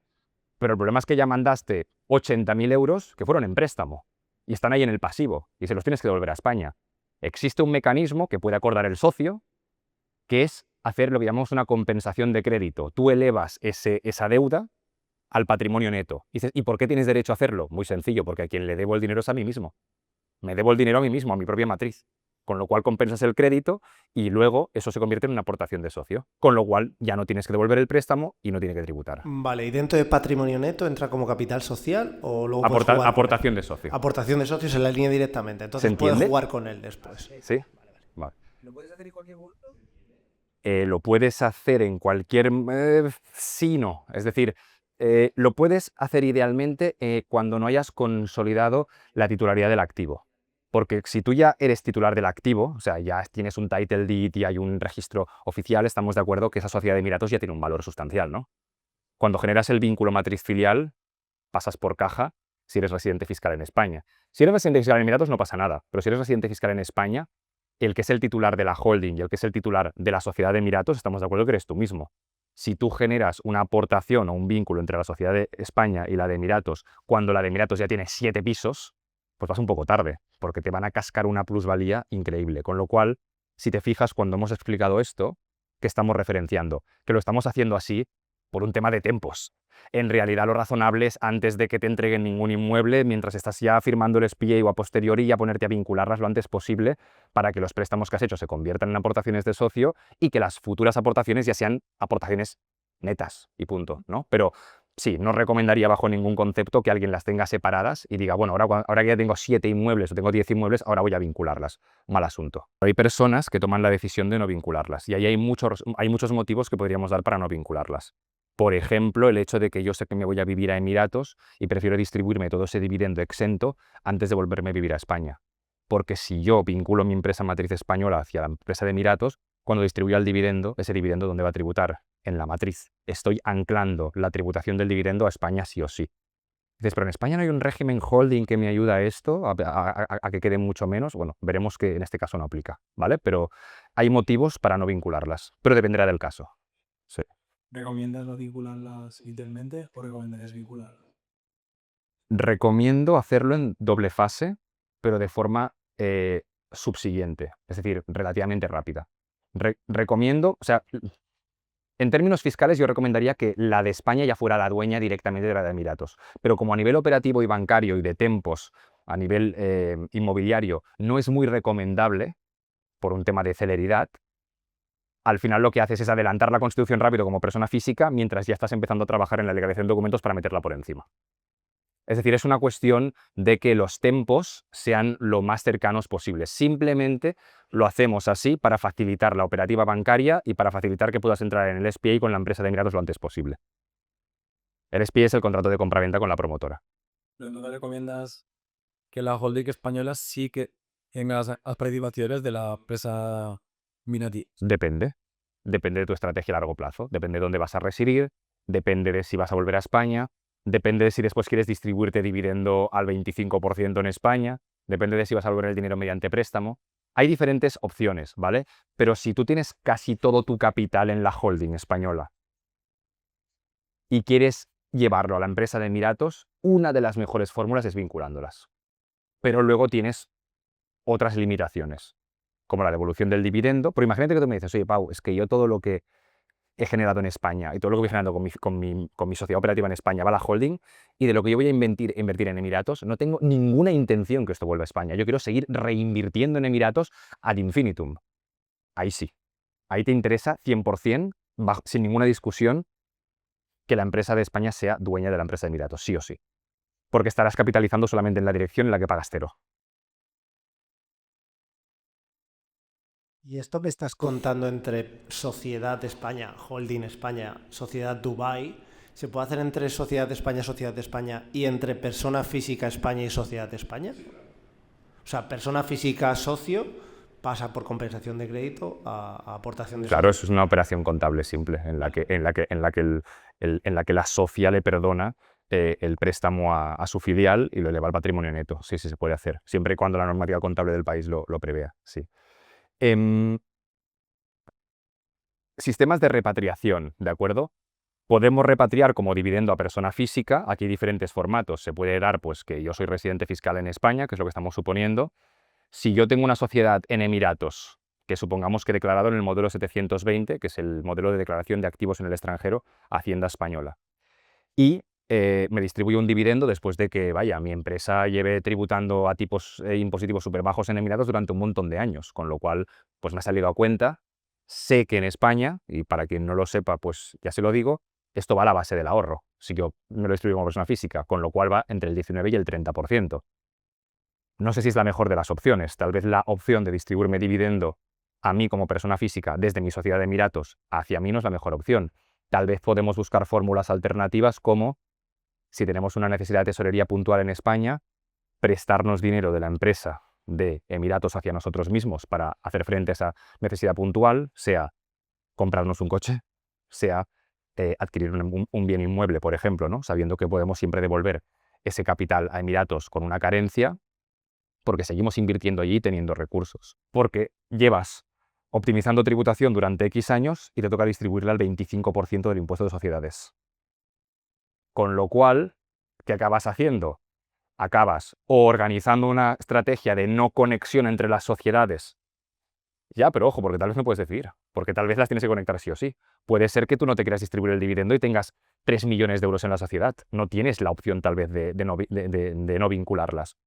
pero el problema es que ya mandaste 80.000 euros que fueron en préstamo y están ahí en el pasivo y se los tienes que devolver a España. Existe un mecanismo que puede acordar el socio, que es hacer lo que llamamos una compensación de crédito. Tú elevas esa deuda al patrimonio neto. Y dices, ¿y por qué tienes derecho a hacerlo? Muy sencillo, porque a quien le debo el dinero es a mí mismo. Me debo el dinero a mí mismo, a mi propia matriz. con lo cual compensas el crédito y luego eso se convierte en una aportación de socio, con lo cual ya no tienes que devolver el préstamo y no tienes que tributar. Vale, ¿y dentro de patrimonio neto entra como capital social o luego puedes jugar con Aportación él? de socio. Aportación de socios en la línea directamente, entonces ¿Se puedes entiende? jugar con él después. ¿Sí? Vale. ¿Lo puedes hacer en cualquier momento? Lo puedes hacer en cualquier... sí, no. Es decir, lo puedes hacer idealmente cuando no hayas consolidado la titularidad del activo. Porque si tú ya eres titular del activo, o sea, ya tienes un title deed y hay un registro oficial, estamos de acuerdo que esa sociedad de Emiratos ya tiene un valor sustancial, ¿no? Cuando generas el vínculo matriz-filial, pasas por caja si eres residente fiscal en España. Si eres residente fiscal en Emiratos no pasa nada, pero si eres residente fiscal en España, el que es el titular de la holding y el que es el titular de la sociedad de Emiratos, estamos de acuerdo que eres tú mismo. Si tú generas una aportación o un vínculo entre la sociedad de España y la de Emiratos, cuando la de Emiratos ya tiene 7 pisos, pues vas un poco tarde, porque te van a cascar una plusvalía increíble. Con lo cual, si te fijas, cuando hemos explicado esto, ¿qué estamos referenciando? Que lo estamos haciendo así por un tema de tiempos. En realidad, lo razonable es antes de que te entreguen ningún inmueble, mientras estás ya firmando el SPA o a posteriori, ya ponerte a vincularlas lo antes posible para que los préstamos que has hecho se conviertan en aportaciones de socio y que las futuras aportaciones ya sean aportaciones netas y punto, ¿no? Pero sí, no recomendaría bajo ningún concepto que alguien las tenga separadas y diga, bueno, ahora que ya tengo 7 inmuebles o tengo 10 inmuebles, ahora voy a vincularlas. Mal asunto. Hay personas que toman la decisión de no vincularlas y ahí hay muchos motivos que podríamos dar para no vincularlas. Por ejemplo, el hecho de que yo sé que me voy a vivir a Emiratos y prefiero distribuirme todo ese dividendo exento antes de volverme a vivir a España. Porque si yo vinculo mi empresa matriz española hacia la empresa de Emiratos, cuando distribuya el dividendo, ese dividendo ¿dónde va a tributar? En la matriz. Estoy anclando la tributación del dividendo a España sí o sí. Dices, pero en España no hay un régimen holding que me ayuda a esto, a que quede mucho menos. Bueno, veremos que en este caso no aplica, ¿vale? Pero hay motivos para no vincularlas, pero dependerá del caso. Sí. ¿Recomiendas no vincularlas idealmente o recomendarías vincularlas? Recomiendo hacerlo en doble fase, pero de forma subsiguiente, es decir, relativamente rápida. Recomiendo, o sea, en términos fiscales yo recomendaría que la de España ya fuera la dueña directamente de la de Emiratos, pero como a nivel operativo y bancario y de tempos, a nivel inmobiliario, no es muy recomendable, por un tema de celeridad, al final lo que haces es adelantar la constitución rápido como persona física mientras ya estás empezando a trabajar en la legalización de documentos para meterla por encima. Es decir, es una cuestión de que los tempos sean lo más cercanos posibles. Simplemente lo hacemos así para facilitar la operativa bancaria y para facilitar que puedas entrar en el SPA con la empresa de Emiratos lo antes posible. El SPA es el contrato de compraventa con la promotora. Pero no recomiendas que la holding española sí que tenga las participaciones de la empresa Minati. Depende. Depende de tu estrategia a largo plazo. Depende de dónde vas a residir. Depende de si vas a volver a España. Depende de si después quieres distribuirte dividendo al 25% en España. Depende de si vas a volver el dinero mediante préstamo. Hay diferentes opciones, ¿vale? Pero si tú tienes casi todo tu capital en la holding española y quieres llevarlo a la empresa de Emiratos, una de las mejores fórmulas es vinculándolas. Pero luego tienes otras limitaciones, como la devolución del dividendo. Pero imagínate que tú me dices, oye, Pau, es que yo todo lo que he generado en España y todo lo que voy generando con mi sociedad operativa en España va a la holding y de lo que yo voy a invertir en Emiratos no tengo ninguna intención que esto vuelva a España. Yo quiero seguir reinvirtiendo en Emiratos ad infinitum. Ahí sí. Ahí te interesa 100%, sin ninguna discusión, que la empresa de España sea dueña de la empresa de Emiratos, sí o sí. Porque estarás capitalizando solamente en la dirección en la que pagas cero. Y esto que estás contando entre Sociedad España, Holding España, Sociedad Dubai, ¿se puede hacer entre Sociedad España y entre persona física España y Sociedad España? O sea, persona física socio pasa por compensación de crédito a aportación de Claro, socio. eso es una operación contable simple en la que la socia le perdona el préstamo a su filial y lo eleva al patrimonio neto. Sí, sí se puede hacer, siempre y cuando la normativa contable del país lo prevea, sí. Sistemas de repatriación, ¿de acuerdo? Podemos repatriar como dividendo a persona física. Aquí hay diferentes formatos. Se puede dar, pues, que yo soy residente fiscal en España, que es lo que estamos suponiendo. Si yo tengo una sociedad en Emiratos, que supongamos que he declarado en el modelo 720, que es el modelo de declaración de activos en el extranjero, Hacienda Española, y me distribuyo un dividendo después de que, vaya, mi empresa lleve tributando a tipos impositivos súper bajos en Emiratos durante un montón de años, con lo cual, pues me ha salido a cuenta. Sé que en España, y para quien no lo sepa, pues ya se lo digo, esto va a la base del ahorro, si yo me lo distribuyo como persona física, con lo cual va entre el 19 y el 30%. No sé si es la mejor de las opciones, tal vez la opción de distribuirme dividendo a mí como persona física desde mi sociedad de Emiratos hacia mí no es la mejor opción. Tal vez podemos buscar fórmulas alternativas como, si tenemos una necesidad de tesorería puntual en España, prestarnos dinero de la empresa de Emiratos hacia nosotros mismos para hacer frente a esa necesidad puntual, sea comprarnos un coche, sea adquirir un bien inmueble, por ejemplo, ¿no? Sabiendo que podemos siempre devolver ese capital a Emiratos con una carencia, porque seguimos invirtiendo allí teniendo recursos. Porque llevas optimizando tributación durante X años y te toca distribuirla al 25% del impuesto de sociedades. Con lo cual, ¿qué acabas haciendo? Acabas o organizando una estrategia de no conexión entre las sociedades. Ya, pero ojo, porque tal vez no puedes decidir, porque tal vez las tienes que conectar sí o sí. Puede ser que tú no te quieras distribuir el dividendo y tengas 3 millones de euros en la sociedad. No tienes la opción tal vez de no vincularlas.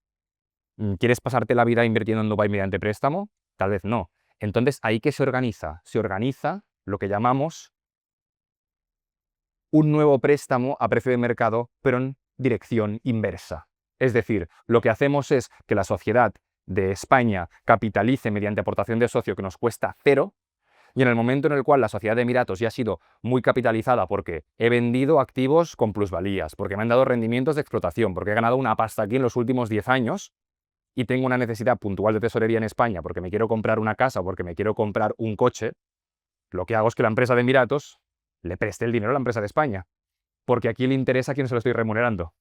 ¿Quieres pasarte la vida invirtiendo en Dubái mediante préstamo? Tal vez no. Entonces, ¿ahí qué se organiza? Se organiza lo que llamamos un nuevo préstamo a precio de mercado, pero en dirección inversa. Es decir, lo que hacemos es que la sociedad de España capitalice mediante aportación de socio que nos cuesta 0, y en el momento en el cual la sociedad de Emiratos ya ha sido muy capitalizada porque he vendido activos con plusvalías, porque me han dado rendimientos de explotación, porque he ganado una pasta aquí en los últimos 10 años, y tengo una necesidad puntual de tesorería en España porque me quiero comprar una casa o porque me quiero comprar un coche, lo que hago es que la empresa de Emiratos le preste el dinero a la empresa de España, porque aquí le interesa a quién se lo estoy remunerando.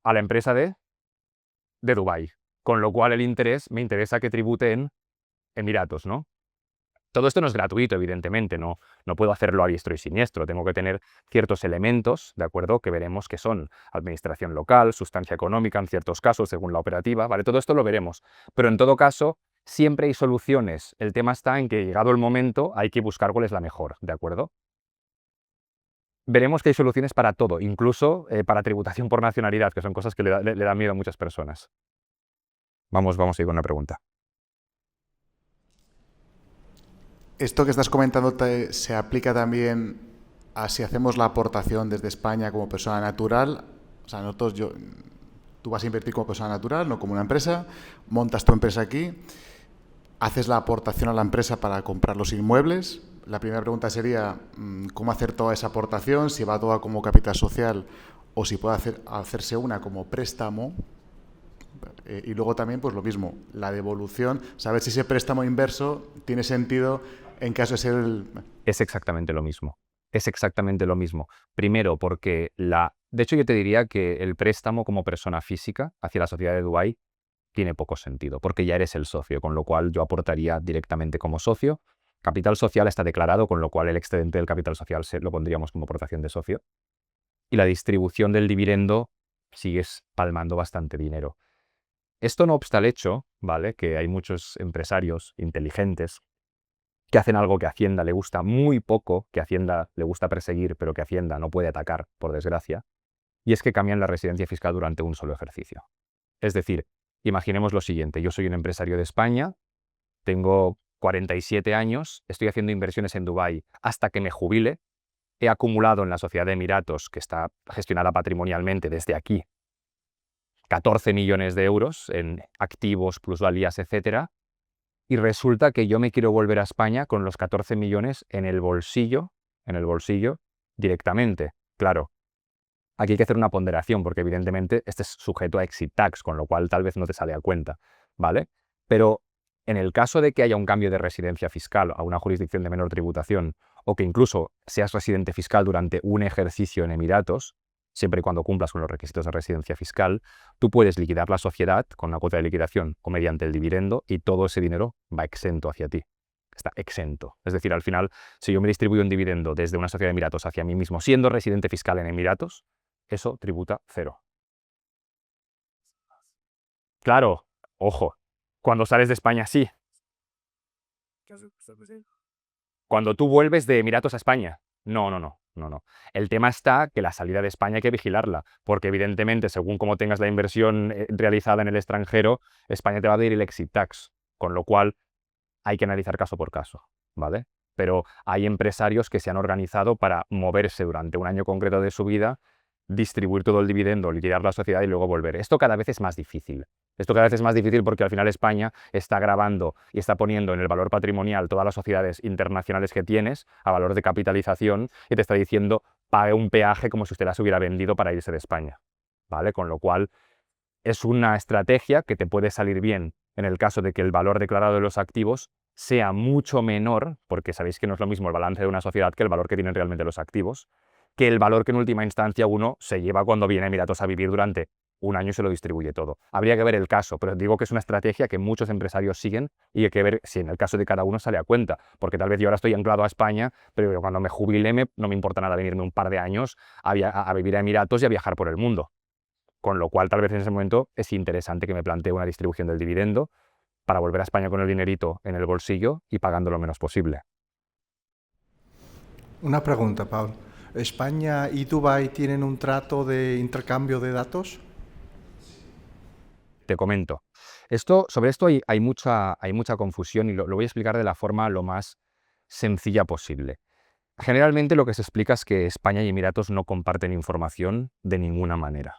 A la empresa de Dubái. Con lo cual el interés me interesa que tribute en Emiratos, ¿no? Todo esto no es gratuito, evidentemente, no puedo hacerlo a diestro y siniestro. Tengo que tener ciertos elementos, ¿de acuerdo?, que veremos que son administración local, sustancia económica en ciertos casos, según la operativa, ¿vale? Todo esto lo veremos. Pero en todo caso, siempre hay soluciones. El tema está en que, llegado el momento, hay que buscar cuál es la mejor, ¿de acuerdo? Veremos que hay soluciones para todo, incluso para tributación por nacionalidad, que son cosas que le dan miedo a muchas personas. Vamos a ir con una pregunta. Esto que estás comentando se aplica también a si hacemos la aportación desde España como persona natural. O sea, tú vas a invertir como persona natural, no como una empresa, montas tu empresa aquí, haces la aportación a la empresa para comprar los inmuebles. La primera pregunta sería cómo hacer toda esa aportación, si va toda como capital social o si puede hacerse una como préstamo. Y luego también, pues lo mismo, la devolución, saber si ese préstamo inverso tiene sentido en caso de ser Es exactamente lo mismo. Es exactamente lo mismo. Primero, porque de hecho, yo te diría que el préstamo como persona física hacia la sociedad de Dubái tiene poco sentido, porque ya eres el socio, con lo cual yo aportaría directamente como socio. Capital social está declarado, con lo cual el excedente del capital social lo pondríamos como aportación de socio. Y la distribución del dividendo sigues palmando bastante dinero. Esto no obsta el hecho, ¿vale?, que hay muchos empresarios inteligentes que hacen algo que a Hacienda le gusta muy poco, que a Hacienda le gusta perseguir, pero que Hacienda no puede atacar, por desgracia, y es que cambian la residencia fiscal durante un solo ejercicio. Es decir, imaginemos lo siguiente: yo soy un empresario de España, tengo 47 años, estoy haciendo inversiones en Dubái hasta que me jubile, he acumulado en la sociedad de Emiratos, que está gestionada patrimonialmente desde aquí, 14 millones de euros en activos, plusvalías, etcétera, y resulta que yo me quiero volver a España con los 14 millones en el bolsillo directamente. Claro, aquí hay que hacer una ponderación, porque evidentemente este es sujeto a exit tax, con lo cual tal vez no te sale a cuenta, ¿vale? Pero en el caso de que haya un cambio de residencia fiscal a una jurisdicción de menor tributación, o que incluso seas residente fiscal durante un ejercicio en Emiratos, siempre y cuando cumplas con los requisitos de residencia fiscal, tú puedes liquidar la sociedad con una cuota de liquidación o mediante el dividendo, y todo ese dinero va exento hacia ti. Está exento. Es decir, al final, si yo me distribuyo un dividendo desde una sociedad de Emiratos hacia mí mismo, siendo residente fiscal en Emiratos, eso tributa 0. Claro, ojo, cuando sales de España sí. Cuando tú vuelves de Emiratos a España, no. no, no. El tema está que la salida de España hay que vigilarla, porque evidentemente, según cómo tengas la inversión realizada en el extranjero, España te va a pedir el exit tax, con lo cual hay que analizar caso por caso, ¿vale? Pero hay empresarios que se han organizado para moverse durante un año concreto de su vida, distribuir todo el dividendo, liquidar la sociedad y luego volver. Esto cada vez es más difícil. Esto cada vez es más difícil porque al final España está grabando y está poniendo en el valor patrimonial todas las sociedades internacionales que tienes a valor de capitalización y te está diciendo pague un peaje como si usted las hubiera vendido para irse de España, ¿vale? Con lo cual es una estrategia que te puede salir bien en el caso de que el valor declarado de los activos sea mucho menor, porque sabéis que no es lo mismo el balance de una sociedad que el valor que tienen realmente los activos, que el valor que en última instancia uno se lleva cuando viene a Emiratos a vivir durante un año y se lo distribuye todo. Habría que ver el caso, pero digo que es una estrategia que muchos empresarios siguen y hay que ver si en el caso de cada uno sale a cuenta, porque tal vez yo ahora estoy anclado a España, pero cuando me jubile no me importa nada venirme un par de años a vivir a Emiratos y a viajar por el mundo. Con lo cual, tal vez en ese momento es interesante que me plantee una distribución del dividendo para volver a España con el dinerito en el bolsillo y pagando lo menos posible. Una pregunta, Paul. ¿España y Dubái tienen un trato de intercambio de datos? Te comento. Sobre esto hay mucha confusión y lo voy a explicar de la forma lo más sencilla posible. Generalmente lo que se explica es que España y Emiratos no comparten información de ninguna manera,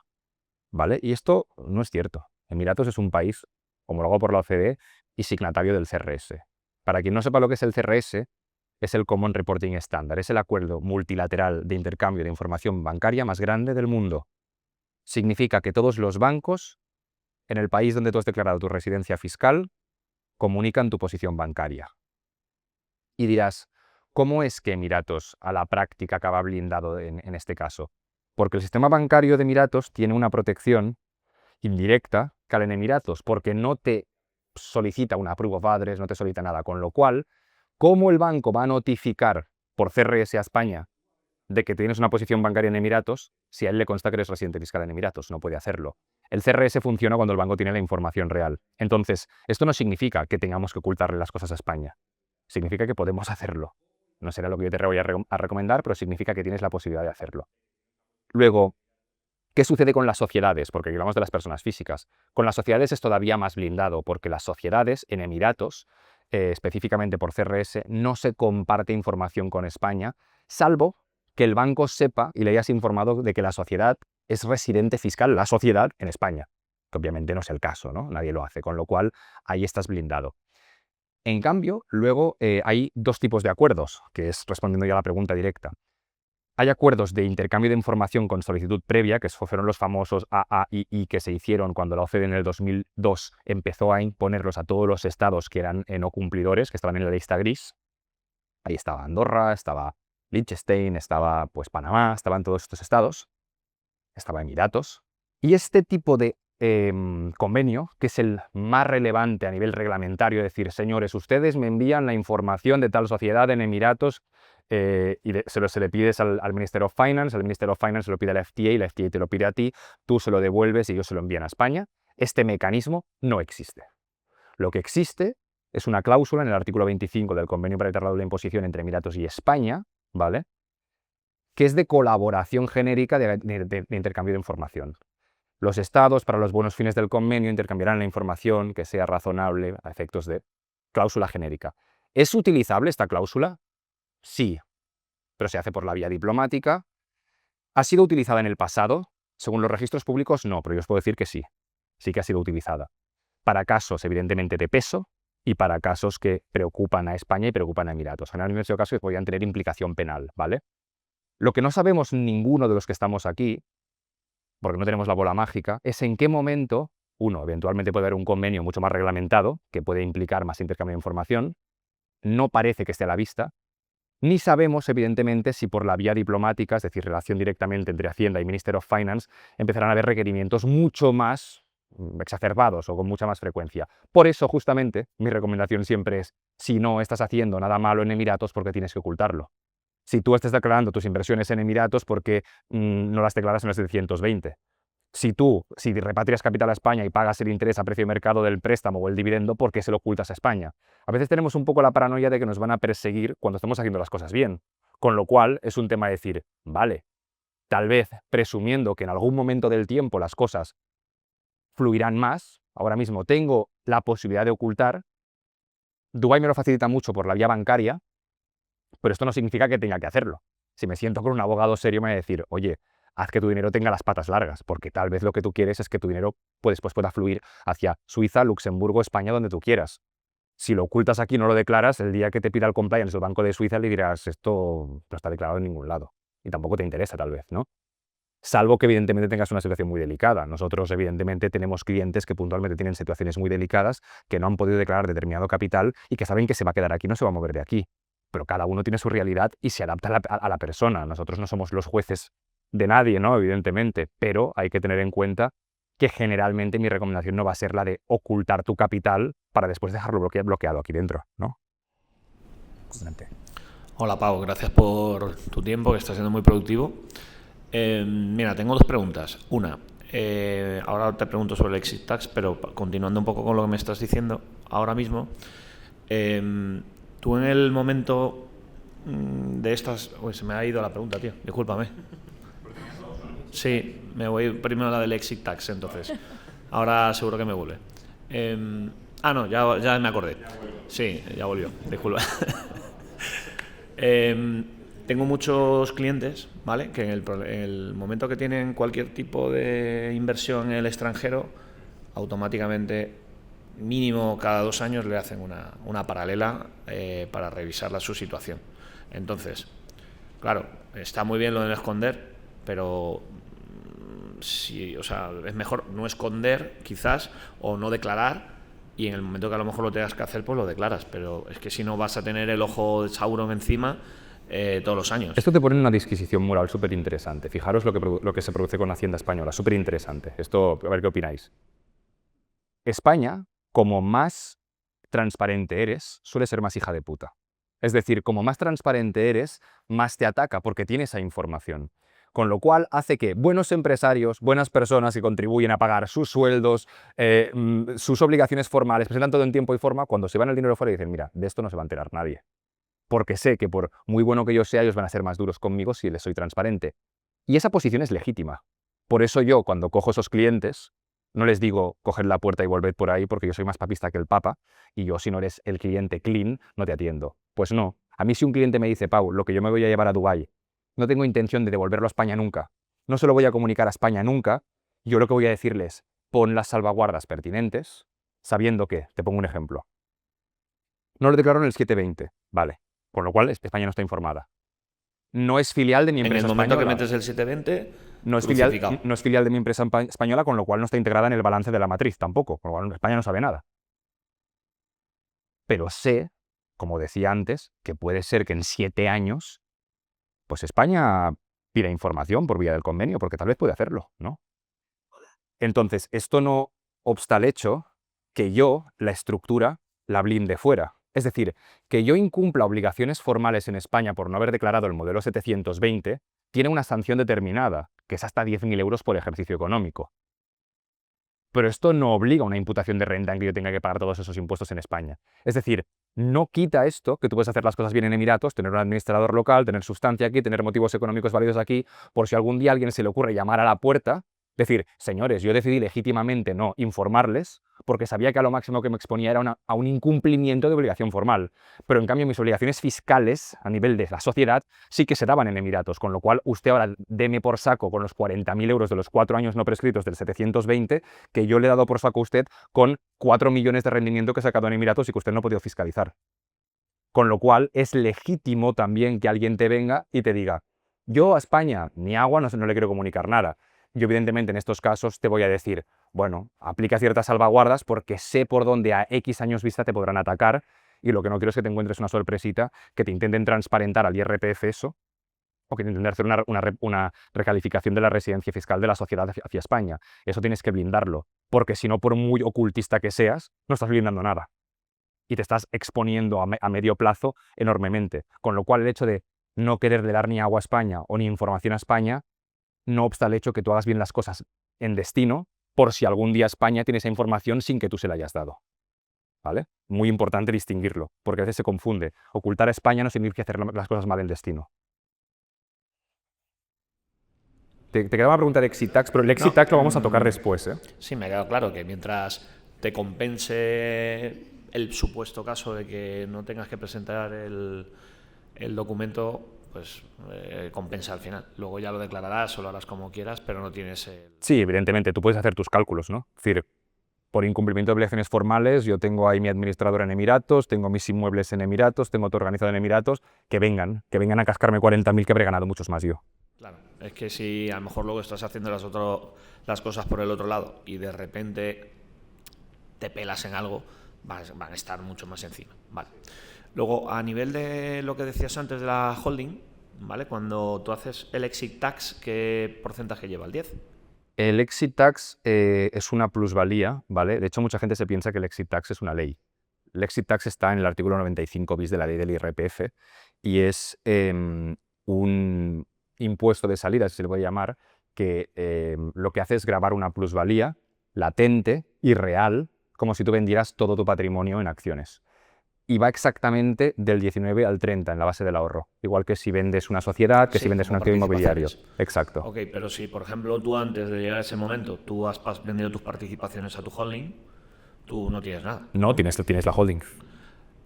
¿vale? Y esto no es cierto. Emiratos es un país homologado por la OCDE y signatario del CRS. Para quien no sepa lo que es el CRS, es el Common Reporting Standard, es el acuerdo multilateral de intercambio de información bancaria más grande del mundo. Significa que todos los bancos en el país donde tú has declarado tu residencia fiscal comunican tu posición bancaria. Y dirás, ¿cómo es que Emiratos a la práctica acaba blindado en este caso? Porque el sistema bancario de Emiratos tiene una protección indirecta que en Emiratos, porque no te solicita una proof of address, no te solicita nada, con lo cual, ¿cómo el banco va a notificar por CRS a España de que tienes una posición bancaria en Emiratos si a él le consta que eres residente fiscal en Emiratos? No puede hacerlo. El CRS funciona cuando el banco tiene la información real. Entonces, esto no significa que tengamos que ocultarle las cosas a España. Significa que podemos hacerlo. No será lo que yo te voy a recomendar, pero significa que tienes la posibilidad de hacerlo. Luego, ¿qué sucede con las sociedades? Porque hablamos de las personas físicas. Con las sociedades es todavía más blindado, porque las sociedades en Emiratos, específicamente por CRS, no se comparte información con España, salvo que el banco sepa y le hayas informado de que la sociedad es residente fiscal, la sociedad, en España. Que obviamente no es el caso, ¿no? Nadie lo hace, con lo cual ahí estás blindado. En cambio, luego hay dos tipos de acuerdos, que es respondiendo ya a la pregunta directa. Hay acuerdos de intercambio de información con solicitud previa, que fueron los famosos AAII que se hicieron cuando la OCDE en el 2002 empezó a imponerlos a todos los estados que eran no cumplidores, que estaban en la lista gris. Ahí estaba Andorra, estaba Liechtenstein, estaba pues Panamá, estaban todos estos estados, estaba Emiratos. Y este tipo de convenio, que es el más relevante a nivel reglamentario, es decir, señores, ustedes me envían la información de tal sociedad en Emiratos y se le pides al Minister of Finance, el Minister of Finance se lo pide a la FTA y la FTA te lo pide a ti, tú se lo devuelves y ellos se lo envían a España. Este mecanismo no existe. Lo que existe es una cláusula en el artículo 25 del Convenio para evitar la doble imposición entre Emiratos y España, ¿vale?, que es de colaboración genérica de intercambio de información. Los estados, para los buenos fines del convenio, intercambiarán la información que sea razonable a efectos de cláusula genérica. ¿Es utilizable esta cláusula? Sí, pero se hace por la vía diplomática. ¿Ha sido utilizada en el pasado? Según los registros públicos, no, pero yo os puedo decir que sí. Sí que ha sido utilizada. Para casos, evidentemente, de peso y para casos que preocupan a España y preocupan a Emiratos. Generalmente, en esos casos, podrían tener implicación penal, ¿vale? Lo que no sabemos ninguno de los que estamos aquí, porque no tenemos la bola mágica, es en qué momento, uno, eventualmente puede haber un convenio mucho más reglamentado, que puede implicar más intercambio de información, no parece que esté a la vista, ni sabemos, evidentemente, si por la vía diplomática, es decir, relación directamente entre Hacienda y Minister of Finance, empezarán a haber requerimientos mucho más exacerbados o con mucha más frecuencia. Por eso, justamente, mi recomendación siempre es, si no estás haciendo nada malo en Emiratos, ¿por qué tienes que ocultarlo? Si tú estás declarando tus inversiones en Emiratos, ¿por qué no las declaras en los 720? Si repatrias capital a España y pagas el interés a precio de mercado del préstamo o el dividendo, ¿por qué se lo ocultas a España? A veces tenemos un poco la paranoia de que nos van a perseguir cuando estamos haciendo las cosas bien. Con lo cual es un tema de decir, vale, tal vez presumiendo que en algún momento del tiempo las cosas fluirán más, ahora mismo tengo la posibilidad de ocultar. Dubái me lo facilita mucho por la vía bancaria, pero esto no significa que tenga que hacerlo. Si me siento con un abogado serio me va a decir, oye, haz que tu dinero tenga las patas largas, porque tal vez lo que tú quieres es que tu dinero después pueda fluir hacia Suiza, Luxemburgo, España, donde tú quieras. Si lo ocultas aquí, no lo declaras, el día que te pida el compliance del Banco de Suiza le dirás, esto no está declarado en ningún lado. Y tampoco te interesa, tal vez, ¿no? Salvo que evidentemente tengas una situación muy delicada. Nosotros evidentemente tenemos clientes que puntualmente tienen situaciones muy delicadas, que no han podido declarar determinado capital y que saben que se va a quedar aquí, no se va a mover de aquí. Pero cada uno tiene su realidad y se adapta a la persona. Nosotros no somos los jueces de nadie, ¿no? Evidentemente, pero hay que tener en cuenta que generalmente mi recomendación no va a ser la de ocultar tu capital para después dejarlo bloqueado aquí dentro, ¿no? Adelante. Hola Pau, gracias por tu tiempo, que está siendo muy productivo. Mira, tengo dos preguntas. Una, ahora te pregunto sobre el exit tax, pero continuando un poco con lo que me estás diciendo ahora mismo, tú en el momento de estas... Uy, se me ha ido la pregunta, tío, discúlpame. Sí, me voy primero a la del exit tax, entonces. Ahora seguro que me vuelve. No, ya me acordé. Sí, ya volvió, disculpa. Tengo muchos clientes, ¿vale? Que en el momento que tienen cualquier tipo de inversión en el extranjero, automáticamente, mínimo cada 2 años, le hacen una paralela para revisar su situación. Entonces, claro, está muy bien lo de no esconder, pero sí, o sea, es mejor no esconder, quizás, o no declarar, y en el momento que a lo mejor lo tengas que hacer, pues lo declaras. Pero es que si no vas a tener el ojo de Sauron encima todos los años. Esto te pone en una disquisición moral súper interesante. Fijaros lo que se produce con Hacienda Española, súper interesante. Esto, a ver qué opináis. España, como más transparente eres, suele ser más hija de puta. Es decir, como más transparente eres, más te ataca porque tiene esa información. Con lo cual hace que buenos empresarios, buenas personas que contribuyen a pagar sus sueldos, sus obligaciones formales, presentan todo en tiempo y forma, cuando se van el dinero fuera y dicen, mira, de esto no se va a enterar nadie. Porque sé que por muy bueno que yo sea, ellos van a ser más duros conmigo si les soy transparente. Y esa posición es legítima. Por eso yo, cuando cojo esos clientes, no les digo, coged la puerta y volved por ahí, porque yo soy más papista que el Papa, y yo, si no eres el cliente clean, no te atiendo. Pues no. A mí si un cliente me dice, Pau, lo que yo me voy a llevar a Dubái, no tengo intención de devolverlo a España nunca, no se lo voy a comunicar a España nunca, yo lo que voy a decirles, pon las salvaguardas pertinentes, sabiendo que, te pongo un ejemplo, no lo declaro en el 720, vale, con lo cual España no está informada. No es filial de mi empresa española. En el momento que metes el 720, no es filial de mi empresa española, con lo cual no está integrada en el balance de la matriz tampoco, con lo cual España no sabe nada. Pero sé, como decía antes, que puede ser que en 7 años, pues España pida información por vía del convenio, porque tal vez puede hacerlo, ¿no? Entonces, esto no obsta el hecho que yo, la estructura, la blinde fuera. Es decir, que yo incumpla obligaciones formales en España por no haber declarado el modelo 720, tiene una sanción determinada, que es hasta 10.000 euros por ejercicio económico. Pero esto no obliga a una imputación de renta en que yo tenga que pagar todos esos impuestos en España. Es decir, no quita esto, que tú puedes hacer las cosas bien en Emiratos, tener un administrador local, tener sustancia aquí, tener motivos económicos válidos aquí, por si algún día a alguien se le ocurre llamar a la puerta, decir, señores, yo decidí legítimamente no informarles porque sabía que a lo máximo que me exponía era a un incumplimiento de obligación formal. Pero en cambio mis obligaciones fiscales a nivel de la sociedad sí que se daban en Emiratos, con lo cual usted ahora deme por saco con los 40.000 euros de los 4 años no prescritos del 720 que yo le he dado por saco a usted con 4 millones de rendimiento que he sacado en Emiratos y que usted no ha podido fiscalizar. Con lo cual es legítimo también que alguien te venga y te diga, yo a España ni agua no le quiero comunicar nada. Yo evidentemente en estos casos te voy a decir, bueno, aplica ciertas salvaguardas porque sé por dónde a X años vista te podrán atacar y lo que no quiero es que te encuentres una sorpresita, que te intenten transparentar al IRPF eso, o que te intenten hacer una recalificación de la residencia fiscal de la sociedad hacia España. Eso tienes que blindarlo, porque si no, por muy ocultista que seas, no estás blindando nada. Y te estás exponiendo a medio plazo enormemente. Con lo cual el hecho de no quererle dar ni agua a España o ni información a España, no obsta el hecho que tú hagas bien las cosas en destino por si algún día España tiene esa información sin que tú se la hayas dado. ¿Vale? Muy importante distinguirlo, porque a veces se confunde. Ocultar a España no significa hacer las cosas mal en destino. Te quedaba una pregunta de exit tax, pero el exit tax lo vamos a tocar después, ¿eh? Sí, me ha quedado claro que mientras te compense el supuesto caso de que no tengas que presentar el documento, pues compensa al final. Luego ya lo declararás o lo harás como quieras, pero no tienes el... Sí, evidentemente, tú puedes hacer tus cálculos, ¿no? Es decir, por incumplimiento de obligaciones formales, yo tengo ahí mi administrador en Emiratos, tengo mis inmuebles en Emiratos, tengo todo organizado en Emiratos, que vengan a cascarme 40.000 que habré ganado muchos más yo. Claro, es que si a lo mejor luego estás haciendo las cosas por el otro lado y de repente te pelas en algo, van a estar mucho más encima. Vale. Luego, a nivel de lo que decías antes de la holding, ¿vale? Cuando tú haces el exit tax, ¿qué porcentaje lleva? ¿El 10? El exit tax es una plusvalía, ¿vale? De hecho, mucha gente se piensa que el exit tax es una ley. El exit tax está en el artículo 95 bis de la ley del IRPF y es un impuesto de salida, si se le puede llamar, que lo que hace es gravar una plusvalía latente y real, como si tú vendieras todo tu patrimonio en acciones. Y va exactamente del 19 al 30 en la base del ahorro. Igual que si vendes una sociedad, que Sí, si vendes un como activo inmobiliario. participaciones. Exacto. Ok, pero si, por ejemplo, tú antes de llegar a ese momento, tú has vendido tus participaciones a tu holding, tú no tienes nada. No, tienes la holding.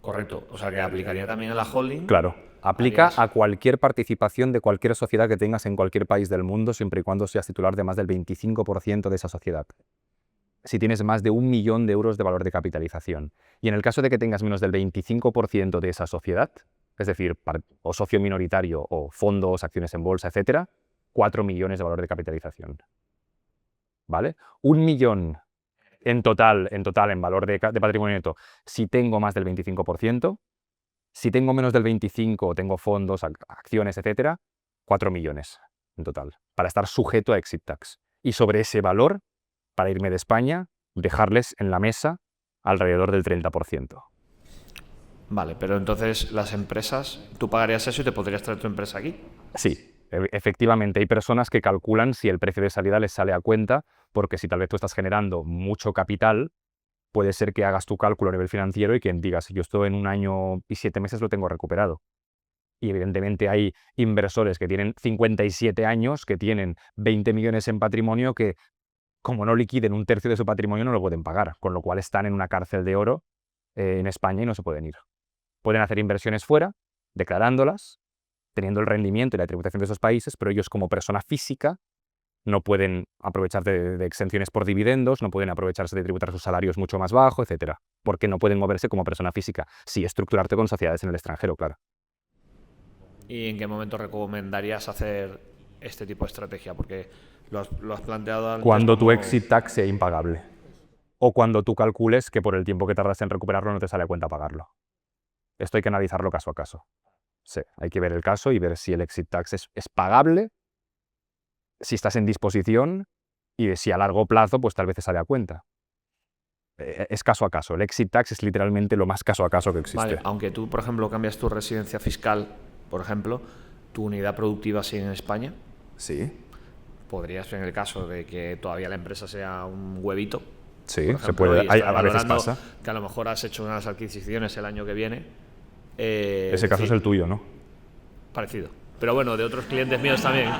Correcto. O sea, que aplicaría también a la holding. Claro. Aplica Harías- a cualquier participación de cualquier sociedad que tengas en cualquier país del mundo, siempre y cuando seas titular de más del 25% de esa sociedad. Si tienes más de 1 millón de euros de valor de capitalización. Y en el caso de que tengas menos del 25% de esa sociedad, es decir, o socio minoritario, o fondos, acciones en bolsa, etcétera, 4 millones de valor de capitalización. ¿Vale? 1 millón en total en valor de patrimonio neto, si tengo más del 25%. Si tengo menos del 25%, tengo fondos, acciones, etcétera, 4 millones en total, para estar sujeto a exit tax. Y sobre ese valor, para irme de España, dejarles en la mesa alrededor del 30%. Vale, pero entonces las empresas, tú pagarías eso y te podrías traer tu empresa aquí. Sí, efectivamente, hay personas que calculan si el precio de salida les sale a cuenta, porque si tal vez tú estás generando mucho capital, puede ser que hagas tu cálculo a nivel financiero y que digas, yo esto en 1 año y 7 meses lo tengo recuperado. Y evidentemente hay inversores que tienen 57 años, que tienen 20 millones en patrimonio, que como no liquiden 1/3 de su patrimonio no lo pueden pagar, con lo cual están en una cárcel de oro en España y no se pueden ir. Pueden hacer inversiones fuera, declarándolas, teniendo el rendimiento y la tributación de esos países, pero ellos como persona física no pueden aprovechar de exenciones por dividendos, no pueden aprovecharse de tributar sus salarios mucho más bajo, etcétera, porque no pueden moverse como persona física. Sí, estructurarte con sociedades en el extranjero, claro. ¿Y en qué momento recomendarías hacer este tipo de estrategia? Porque lo has planteado antes Cuando tu como- exit tax sea impagable. O cuando tú calcules que por el tiempo que tardas en recuperarlo no te sale a cuenta pagarlo. Esto hay que analizarlo caso a caso. Sí, hay que ver el caso y ver si el exit tax es pagable, si estás en disposición y de si a largo plazo pues tal vez te sale a cuenta. Es caso a caso. El exit tax es literalmente lo más caso a caso que existe. Vale, aunque tú, por ejemplo, cambias tu residencia fiscal, por ejemplo, tu unidad productiva sigue en España, Sí, podrías, en el caso de que todavía la empresa sea un huevito, sí, por se ejemplo, puede. y A estás veces valorando pasa. que a lo mejor has hecho unas adquisiciones el año que viene. Ese caso es el tuyo, ¿no? Parecido. Pero bueno, de otros clientes míos también.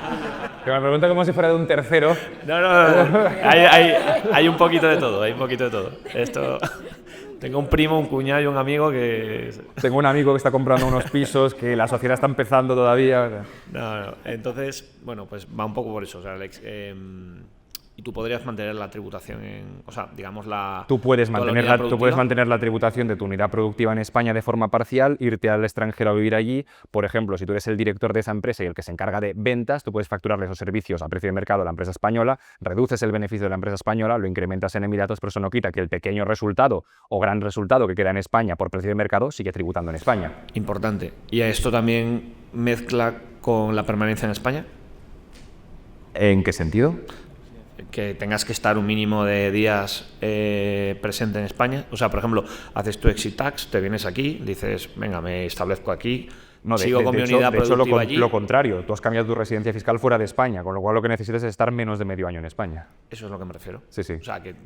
Que me pregunta como si fuera de un tercero. No. Hay un poquito de todo, Esto... Tengo un primo, un cuñado y un amigo que... Tengo un amigo que está comprando unos pisos, que la sociedad está empezando todavía. No. Entonces, bueno, pues va un poco por eso. O sea, Alex, y tú podrías mantener la tributación o sea, digamos Tú puedes toda mantener unidad tú puedes productiva. mantener la tributación de tu unidad productiva en España de forma parcial, irte al extranjero a vivir allí. Por ejemplo, si tú eres el director de esa empresa y el que se encarga de ventas, tú puedes facturarle esos servicios a precio de mercado a la empresa española, reduces el beneficio de la empresa española, lo incrementas en Emiratos, pero eso no quita que el pequeño resultado o gran resultado que queda en España por precio de mercado sigue tributando en España. Importante. ¿Y esto también mezcla con la permanencia en España? ¿En qué sentido? Que tengas que estar un mínimo de días presente en España. O sea, por ejemplo, haces tu exit tax, te vienes aquí, dices, venga, me establezco aquí. No, sigo con mi unidad de hecho, productiva allí. lo contrario, tú has cambiado tu residencia fiscal fuera de España, con lo cual lo que necesitas es estar menos de medio año en España. Eso es lo que me refiero. Sí, sí. O sea, que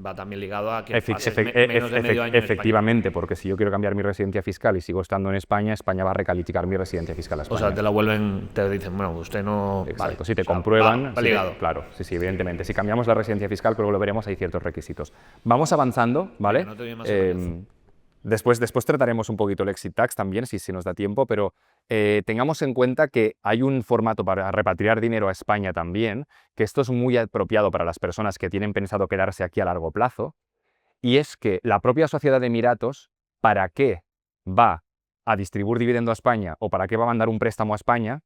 va también ligado a que Efe- pases efe- menos de medio año en efectivamente, porque si yo quiero cambiar mi residencia fiscal y sigo estando en España, España va a recalificar mi residencia fiscal a España. España. O sea, te la vuelven, te dicen, bueno, usted no... Exacto, vale. si te O sea, comprueban... va ligado. Claro, sí, evidentemente. Si cambiamos la residencia fiscal, creo que lo veremos, hay ciertos requisitos. Vamos avanzando, ¿vale? Venga, no te doy más el Después trataremos un poquito el exit tax también, si nos da tiempo, pero tengamos en cuenta que hay un formato para repatriar dinero a España también, que esto es muy apropiado para las personas que tienen pensado quedarse aquí a largo plazo, y es que la propia sociedad de Emiratos, ¿para qué va a distribuir dividendo a España o para qué va a mandar un préstamo a España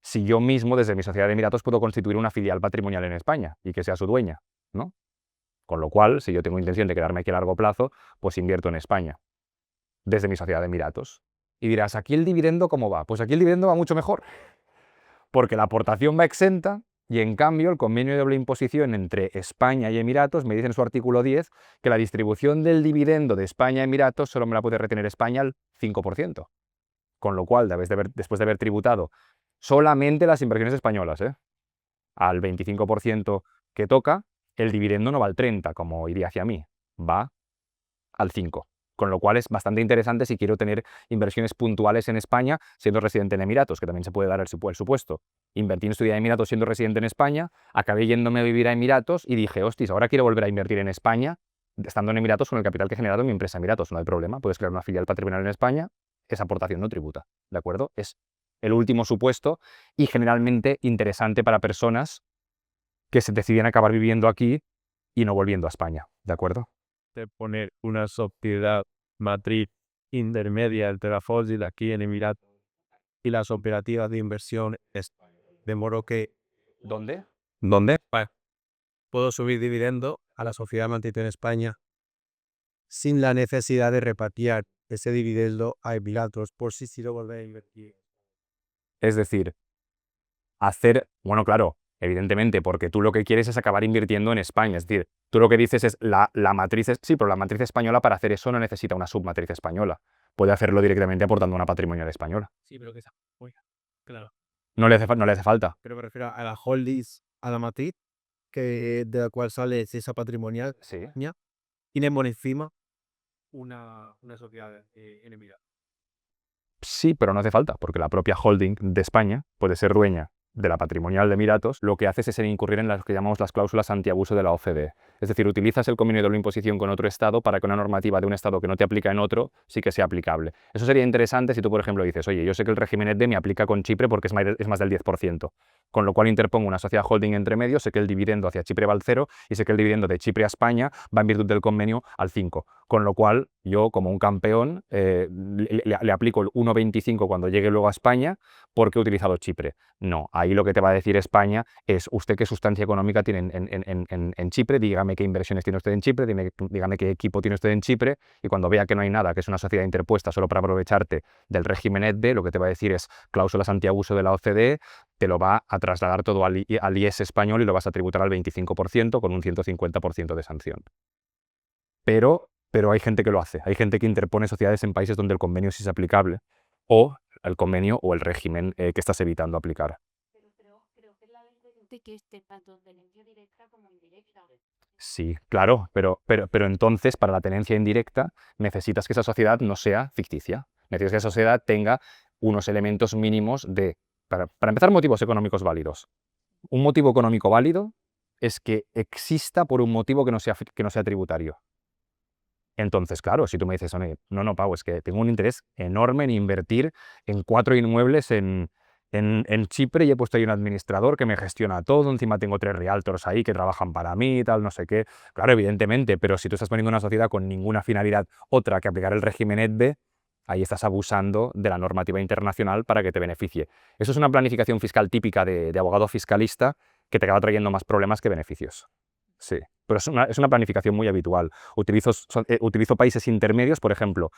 si yo mismo desde mi sociedad de Emiratos puedo constituir una filial patrimonial en España y que sea su dueña, ¿no? Con lo cual, si yo tengo intención de quedarme aquí a largo plazo, pues invierto en España, desde mi sociedad de Emiratos. Y dirás, ¿aquí el dividendo cómo va? Pues aquí el dividendo va mucho mejor, porque la aportación va exenta y en cambio el convenio de doble imposición entre España y Emiratos me dice en su artículo 10 que la distribución del dividendo de España a Emiratos solo me la puede retener España al 5%. Con lo cual, después de haber tributado solamente las inversiones españolas, al 25% que toca, el dividendo no va al 30%, como iría hacia mí, va al 5%. Con lo cual es bastante interesante si quiero tener inversiones puntuales en España siendo residente en Emiratos, que también se puede dar el supuesto. Invertí en estudiar en Emiratos siendo residente en España, acabé yéndome a vivir a Emiratos y dije, hostis, ahora quiero volver a invertir en España, estando en Emiratos con el capital que he generado en mi empresa Emiratos. No hay problema, puedes crear una filial patrimonial en España, esa aportación no tributa, ¿de acuerdo? Es el último supuesto y generalmente interesante para personas que se deciden acabar viviendo aquí y no volviendo a España, ¿de acuerdo? De poner una sociedad matriz intermedia entre la FOSI de aquí en Emiratos y las operativas de inversión en España. De modo que... ¿Dónde? ¿Dónde? Pues, puedo subir dividendo a la sociedad matriz en España sin la necesidad de repatriar ese dividendo a Emiratos por si quiero volver a invertir. Es decir, bueno, claro, evidentemente, porque tú lo que quieres es acabar invirtiendo en España. Es decir, tú lo que dices es la matriz, sí, pero la matriz española para hacer eso no necesita una submatriz española. Puede hacerlo directamente aportando una patrimonial española. Sí, pero que esa... Claro. No le hace falta. Pero me refiero a la holdings, a la matriz, de la cual sale esa patrimonial. Sí. Tiene por encima una sociedad en Emiratos. Sí, pero no hace falta, porque la propia holding de España puede ser dueña de la patrimonial de Emiratos. Lo que haces es incurrir en las que llamamos las cláusulas antiabuso de la OCDE. Es decir, utilizas el convenio de doble imposición con otro Estado para que una normativa de un Estado que no te aplica en otro sí que sea aplicable. Eso sería interesante si tú, por ejemplo, dices, oye, yo sé que el régimen EDB me aplica con Chipre porque es más del 10%, con lo cual interpongo una sociedad holding entre medio, sé que el dividendo hacia Chipre va al 0 y sé que el dividendo de Chipre a España va en virtud del convenio al 5%, con lo cual yo, como un campeón, le aplico el 1,25 cuando llegue luego a España porque he utilizado Chipre. No, ahí lo que te va a decir España es, ¿usted qué sustancia económica tiene en Chipre? Dígame qué inversiones tiene usted en Chipre, dígame qué equipo tiene usted en Chipre, y cuando vea que no hay nada, que es una sociedad interpuesta solo para aprovecharte del régimen EDB, lo que te va a decir es cláusulas antiabuso de la OCDE, te lo va a trasladar todo al IES español y lo vas a tributar al 25% con un 150% de sanción. Pero hay gente que lo hace, hay gente que interpone sociedades en países donde el convenio sí es aplicable, o el convenio o el régimen que estás evitando aplicar. Creo que la ley de que esté tanto tenencia directa como indirecta. Sí, claro, pero entonces para la tenencia indirecta necesitas que esa sociedad no sea ficticia. Necesitas que esa sociedad tenga unos elementos mínimos para empezar, motivos económicos válidos. Un motivo económico válido es que exista por un motivo que no sea tributario. Entonces, claro, si tú me dices, no, Pau, es que tengo un interés enorme en invertir en 4 inmuebles en Chipre y he puesto ahí un administrador que me gestiona todo, encima tengo 3 realtors ahí que trabajan para mí y tal, no sé qué. Claro, evidentemente, pero si tú estás poniendo una sociedad con ninguna finalidad otra que aplicar el régimen EDB, ahí estás abusando de la normativa internacional para que te beneficie. Eso es una planificación fiscal típica de abogado fiscalista que te acaba trayendo más problemas que beneficios. Sí, pero es una planificación muy habitual. Utilizo países intermedios, por ejemplo,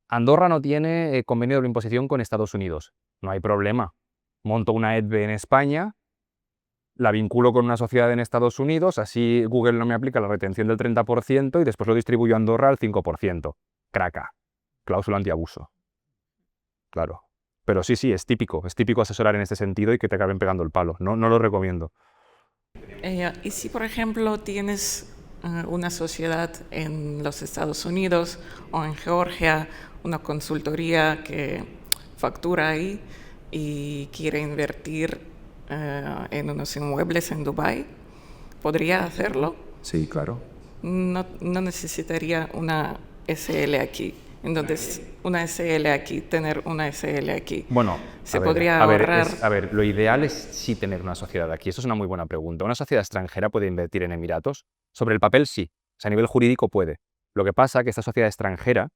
Andorra no tiene convenio de doble imposición con Estados Unidos. No hay problema. Monto una EDB en España, la vinculo con una sociedad en Estados Unidos, así Google no me aplica la retención del 30% y después lo distribuyo a Andorra al 5%. Craca. Cláusula antiabuso. claro. Pero sí, es típico asesorar en este sentido y que te acaben pegando el palo. No lo recomiendo. Y si, por ejemplo, tienes una sociedad en los Estados Unidos o en Georgia, una consultoría que factura ahí y quiere invertir en unos inmuebles en Dubái, ¿podría hacerlo? Sí, claro. No necesitaría una SL aquí. Entonces, una SL aquí, tener una SL aquí. Bueno, se podría ahorrar. A ver, lo ideal es sí tener una sociedad aquí. Eso es una muy buena pregunta. ¿Una sociedad extranjera puede invertir en Emiratos? Sobre el papel sí. O sea, a nivel jurídico puede. Lo que pasa es que esta sociedad extranjera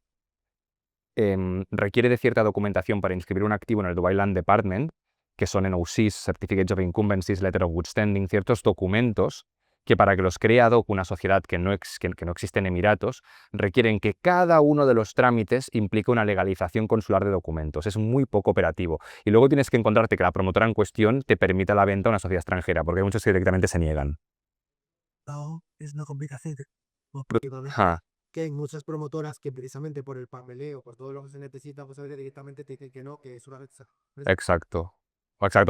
requiere de cierta documentación para inscribir un activo en el Dubai Land Department, que son NOCs, Certificates of Incumbencies, Letter of Good Standing, ciertos documentos que para que los cree ad hoc una sociedad que no existe en Emiratos, requieren que cada uno de los trámites implique una legalización consular de documentos. Es muy poco operativo. Y luego tienes que encontrarte que la promotora en cuestión te permita la venta a una sociedad extranjera, porque hay muchos que directamente se niegan. No, es una complicación. Que hay muchas promotoras que precisamente por el papeleo, por todo lo que se necesita, pues a veces directamente te dicen que no, que es una... Exacto.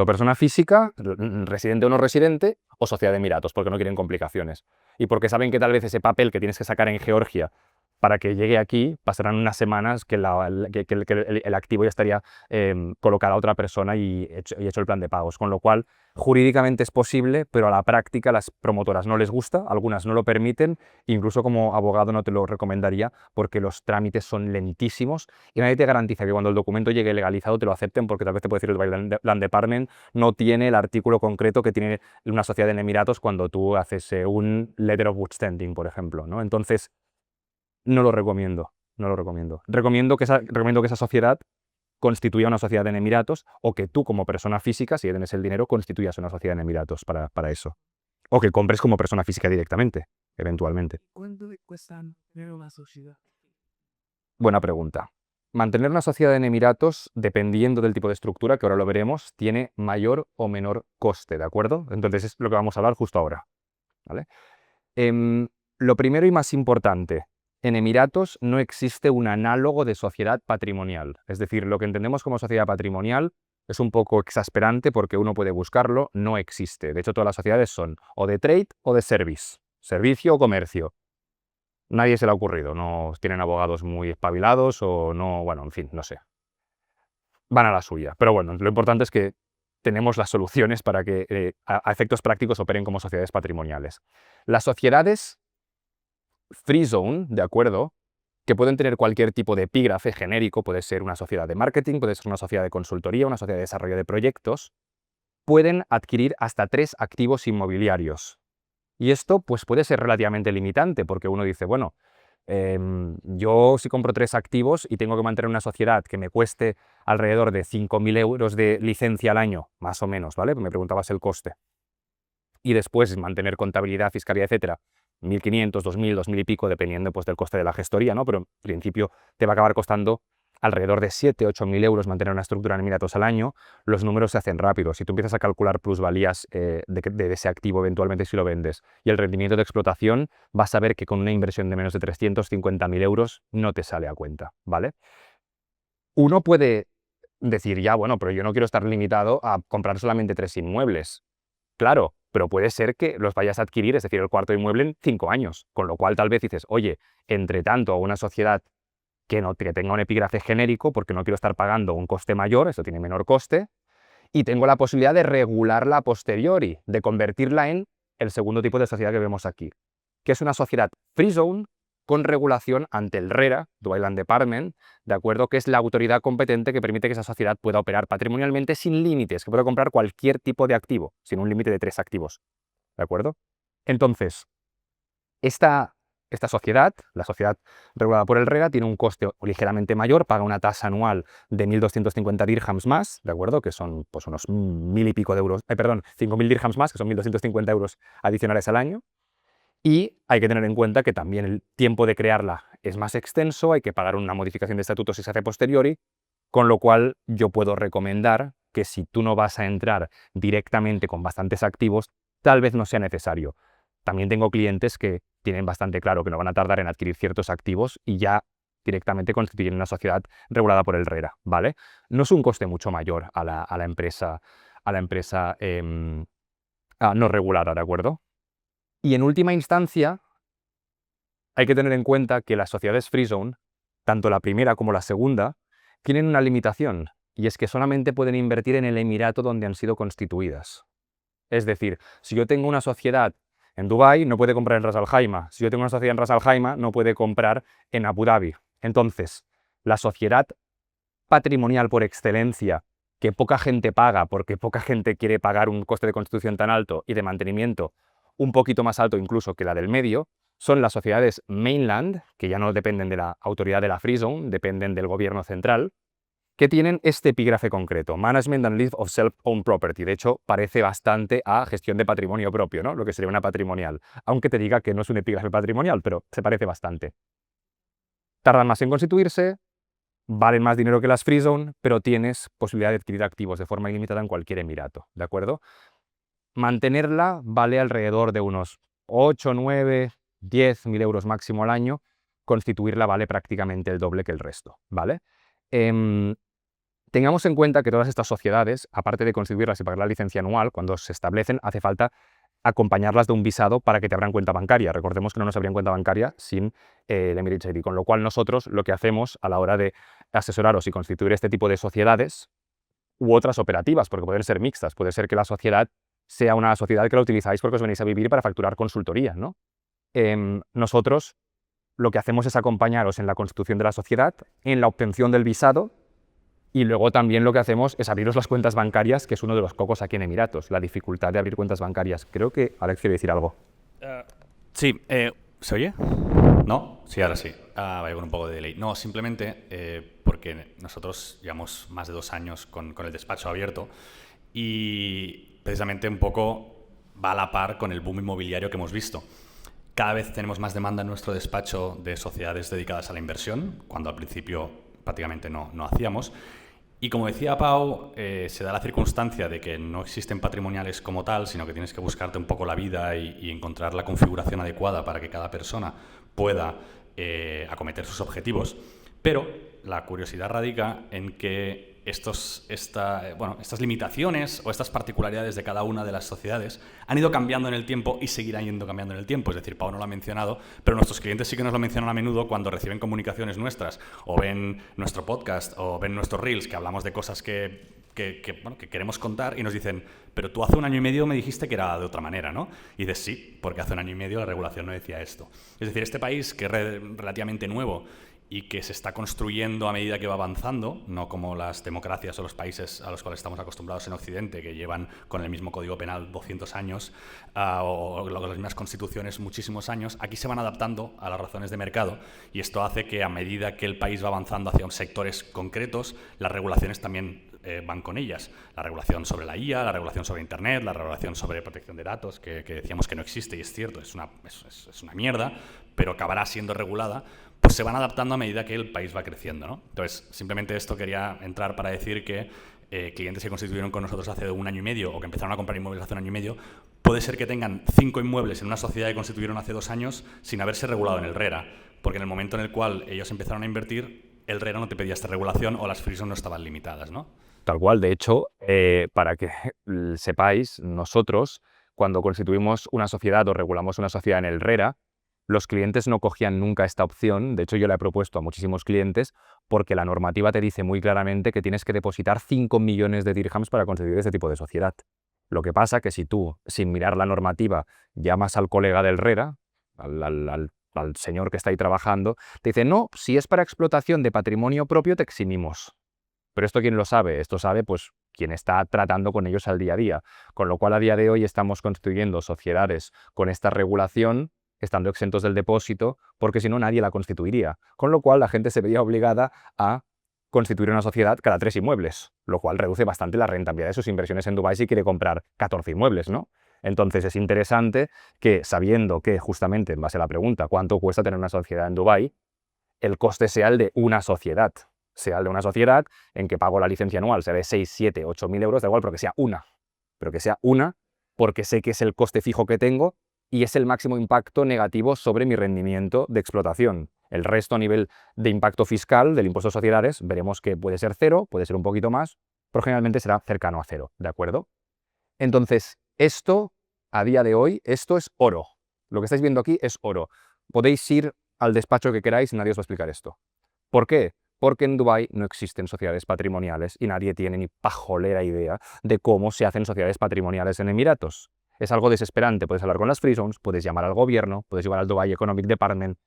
Persona física, residente o no residente, o sociedad de Emiratos, porque no quieren complicaciones. Y porque saben que tal vez ese papel que tienes que sacar en Georgia para que llegue aquí, pasarán unas semanas que el activo ya estaría colocado a otra persona y hecho el plan de pagos. Con lo cual, jurídicamente es posible, pero a la práctica las promotoras no les gusta, algunas no lo permiten, incluso como abogado no te lo recomendaría porque los trámites son lentísimos y nadie te garantiza que cuando el documento llegue legalizado te lo acepten, porque tal vez te puede decir el Dubai Land Department no tiene el artículo concreto que tiene una sociedad en Emiratos cuando tú haces un Letter of Good Standing, por ejemplo, ¿no? Entonces, no lo recomiendo. Recomiendo que esa sociedad constituya una sociedad en Emiratos o que tú como persona física, si tienes el dinero, constituyas una sociedad en Emiratos para eso. O que compres como persona física directamente, eventualmente. ¿Cuánto cuesta tener una sociedad? Buena pregunta. Mantener una sociedad en Emiratos, dependiendo del tipo de estructura, que ahora lo veremos, tiene mayor o menor coste, ¿de acuerdo? Entonces es lo que vamos a hablar justo ahora, ¿vale? Lo primero y más importante, en Emiratos no existe un análogo de sociedad patrimonial. Es decir, lo que entendemos como sociedad patrimonial es un poco exasperante porque uno puede buscarlo, no existe. De hecho, todas las sociedades son o de trade o de service, servicio o comercio. Nadie se le ha ocurrido, no tienen abogados muy espabilados o no, bueno, en fin, no sé. Van a la suya. Pero bueno, lo importante es que tenemos las soluciones para que a efectos prácticos operen como sociedades patrimoniales. Las sociedades Free Zone, ¿de acuerdo? Que pueden tener cualquier tipo de epígrafe genérico, puede ser una sociedad de marketing, puede ser una sociedad de consultoría, una sociedad de desarrollo de proyectos, pueden adquirir hasta 3 activos inmobiliarios. Y esto pues puede ser relativamente limitante, porque uno dice, bueno, yo si compro 3 activos y tengo que mantener una sociedad que me cueste alrededor de 5.000 euros de licencia al año, más o menos, ¿vale? Me preguntabas el coste. Y después mantener contabilidad, fiscalidad, etcétera, 1.500, 2.000, 2.000 y pico, dependiendo pues, del coste de la gestoría, ¿no? Pero en principio te va a acabar costando alrededor de 7.000, 8.000 euros mantener una estructura en Emiratos al año. Los números se hacen rápidos. Si tú empiezas a calcular plusvalías de ese activo eventualmente si lo vendes y el rendimiento de explotación, vas a ver que con una inversión de menos de 350.000 euros no te sale a cuenta, ¿vale? Uno puede decir, ya, bueno, pero yo no quiero estar limitado a comprar solamente 3 inmuebles. Claro, pero puede ser que los vayas a adquirir, es decir, el cuarto inmueble en 5 años, con lo cual tal vez dices, oye, entre tanto, una sociedad que tenga un epígrafe genérico, porque no quiero estar pagando un coste mayor, esto tiene menor coste, y tengo la posibilidad de regularla a posteriori, de convertirla en el segundo tipo de sociedad que vemos aquí, que es una sociedad free zone con regulación ante el RERA, Dubai Land Department, ¿de acuerdo? Que es la autoridad competente que permite que esa sociedad pueda operar patrimonialmente sin límites, que pueda comprar cualquier tipo de activo, sin un límite de 3 activos, ¿de acuerdo? Entonces, esta sociedad, la sociedad regulada por el RERA, tiene un coste ligeramente mayor, paga una tasa anual de 1.250 dirhams más, ¿de acuerdo? Que son pues unos 1.000 y pico de euros, 5.000 dirhams más, que son 1.250 euros adicionales al año. Y hay que tener en cuenta que también el tiempo de crearla es más extenso, hay que pagar una modificación de estatutos si se hace a posteriori, con lo cual yo puedo recomendar que si tú no vas a entrar directamente con bastantes activos, tal vez no sea necesario. También tengo clientes que tienen bastante claro que no van a tardar en adquirir ciertos activos y ya directamente constituyen una sociedad regulada por el RERA, ¿vale? No es un coste mucho mayor a la empresa, no regulada, ¿de acuerdo? Y en última instancia, hay que tener en cuenta que las sociedades Free Zone, tanto la primera como la segunda, tienen una limitación, y es que solamente pueden invertir en el emirato donde han sido constituidas. Es decir, si yo tengo una sociedad en Dubái, no puede comprar en Ras Al Khaimah. Si yo tengo una sociedad en Ras Al Khaimah, no puede comprar en Abu Dhabi. Entonces, la sociedad patrimonial por excelencia, que poca gente paga porque poca gente quiere pagar un coste de constitución tan alto y de mantenimiento un poquito más alto incluso que la del medio, son las sociedades mainland, que ya no dependen de la autoridad de la Free Zone, dependen del gobierno central, que tienen este epígrafe concreto, Management and Lease of Self-Owned Property. De hecho, parece bastante a gestión de patrimonio propio, ¿no? Lo que sería una patrimonial, aunque te diga que no es un epígrafe patrimonial, pero se parece bastante. Tardan más en constituirse, valen más dinero que las Free Zone, pero tienes posibilidad de adquirir activos de forma ilimitada en cualquier emirato, ¿de acuerdo? Mantenerla vale alrededor de unos 8, 9, 10.000 euros máximo al año. Constituirla vale prácticamente el doble que el resto, ¿vale? Tengamos en cuenta que todas estas sociedades, aparte de constituirlas y pagar la licencia anual, cuando se establecen, hace falta acompañarlas de un visado para que te abran cuenta bancaria. Recordemos que no nos abrían cuenta bancaria sin el Emirates ID, con lo cual nosotros lo que hacemos a la hora de asesoraros y constituir este tipo de sociedades u otras operativas, porque pueden ser mixtas, puede ser que la sociedad sea una sociedad que la utilizáis porque os venís a vivir para facturar consultoría, ¿no? Nosotros lo que hacemos es acompañaros en la constitución de la sociedad, en la obtención del visado, y luego también lo que hacemos es abriros las cuentas bancarias, que es uno de los cocos aquí en Emiratos, la dificultad de abrir cuentas bancarias. Creo que Alex quiere decir algo. Sí, ¿se oye? ¿No? Sí, ahora sí. Vaya con un poco de delay. No, simplemente porque nosotros llevamos más de 2 años con el despacho abierto y precisamente un poco va a la par con el boom inmobiliario que hemos visto. Cada vez tenemos más demanda en nuestro despacho de sociedades dedicadas a la inversión, cuando al principio prácticamente no hacíamos. Y como decía Pau, se da la circunstancia de que no existen patrimoniales como tal, sino que tienes que buscarte un poco la vida y encontrar la configuración adecuada para que cada persona pueda acometer sus objetivos. Pero la curiosidad radica en que estas limitaciones o estas particularidades de cada una de las sociedades han ido cambiando en el tiempo y seguirán yendo cambiando en el tiempo. Es decir, Pau no lo ha mencionado, pero nuestros clientes sí que nos lo mencionan a menudo cuando reciben comunicaciones nuestras o ven nuestro podcast o ven nuestros reels que hablamos de cosas que queremos contar y nos dicen, pero tú hace 1 año y medio me dijiste que era de otra manera, ¿no? Y dices, sí, porque hace 1 año y medio la regulación no decía esto. Es decir, este país que es relativamente nuevo y que se está construyendo a medida que va avanzando, no como las democracias o los países a los cuales estamos acostumbrados en Occidente, que llevan con el mismo código penal 200 años o las mismas constituciones muchísimos años. Aquí se van adaptando a las razones de mercado y esto hace que a medida que el país va avanzando hacia sectores concretos, las regulaciones también van con ellas. La regulación sobre la IA, la regulación sobre Internet, la regulación sobre protección de datos, que decíamos que no existe y es cierto, es una mierda, pero acabará siendo regulada, pues se van adaptando a medida que el país va creciendo, ¿no? Entonces, simplemente esto quería entrar para decir que clientes que constituyeron con nosotros hace 1 año y medio o que empezaron a comprar inmuebles hace 1 año y medio, puede ser que tengan 5 inmuebles en una sociedad que constituyeron hace 2 años sin haberse regulado en el RERA, porque en el momento en el cual ellos empezaron a invertir, el RERA no te pedía esta regulación o las Free Zone no estaban limitadas, ¿no? Tal cual, de hecho, para que sepáis, nosotros, cuando constituimos una sociedad o regulamos una sociedad en el RERA, los clientes no cogían nunca esta opción. De hecho, yo la he propuesto a muchísimos clientes porque la normativa te dice muy claramente que tienes que depositar 5 millones de dirhams para constituir este tipo de sociedad. Lo que pasa que si tú, sin mirar la normativa, llamas al colega del RERA, al señor que está ahí trabajando, te dice, no, si es para explotación de patrimonio propio, te eximimos. Pero esto, ¿quién lo sabe? Esto sabe, pues, quien está tratando con ellos al día a día. Con lo cual, a día de hoy estamos constituyendo sociedades con esta regulación, estando exentos del depósito, porque si no nadie la constituiría. Con lo cual la gente se vería obligada a constituir una sociedad cada 3 inmuebles, lo cual reduce bastante la rentabilidad de sus inversiones en Dubái si quiere comprar 14 inmuebles, ¿no? Entonces es interesante que, sabiendo que justamente en base a la pregunta cuánto cuesta tener una sociedad en Dubái, el coste sea el de una sociedad. Sea el de una sociedad en que pago la licencia anual, sea de 6, 7, 8.000 euros, da igual, pero que sea una. Pero que sea una porque sé que es el coste fijo que tengo y es el máximo impacto negativo sobre mi rendimiento de explotación. El resto a nivel de impacto fiscal del impuesto de sociedades veremos que puede ser 0, puede ser un poquito más, pero generalmente será cercano a 0, ¿de acuerdo? Entonces, esto, a día de hoy, esto es oro. Lo que estáis viendo aquí es oro. Podéis ir al despacho que queráis y nadie os va a explicar esto. ¿Por qué? Porque en Dubái no existen sociedades patrimoniales y nadie tiene ni pajolera idea de cómo se hacen sociedades patrimoniales en Emiratos. Es algo desesperante. Puedes hablar con las Free Zones, puedes llamar al gobierno, puedes llevar al Dubai Economic Department,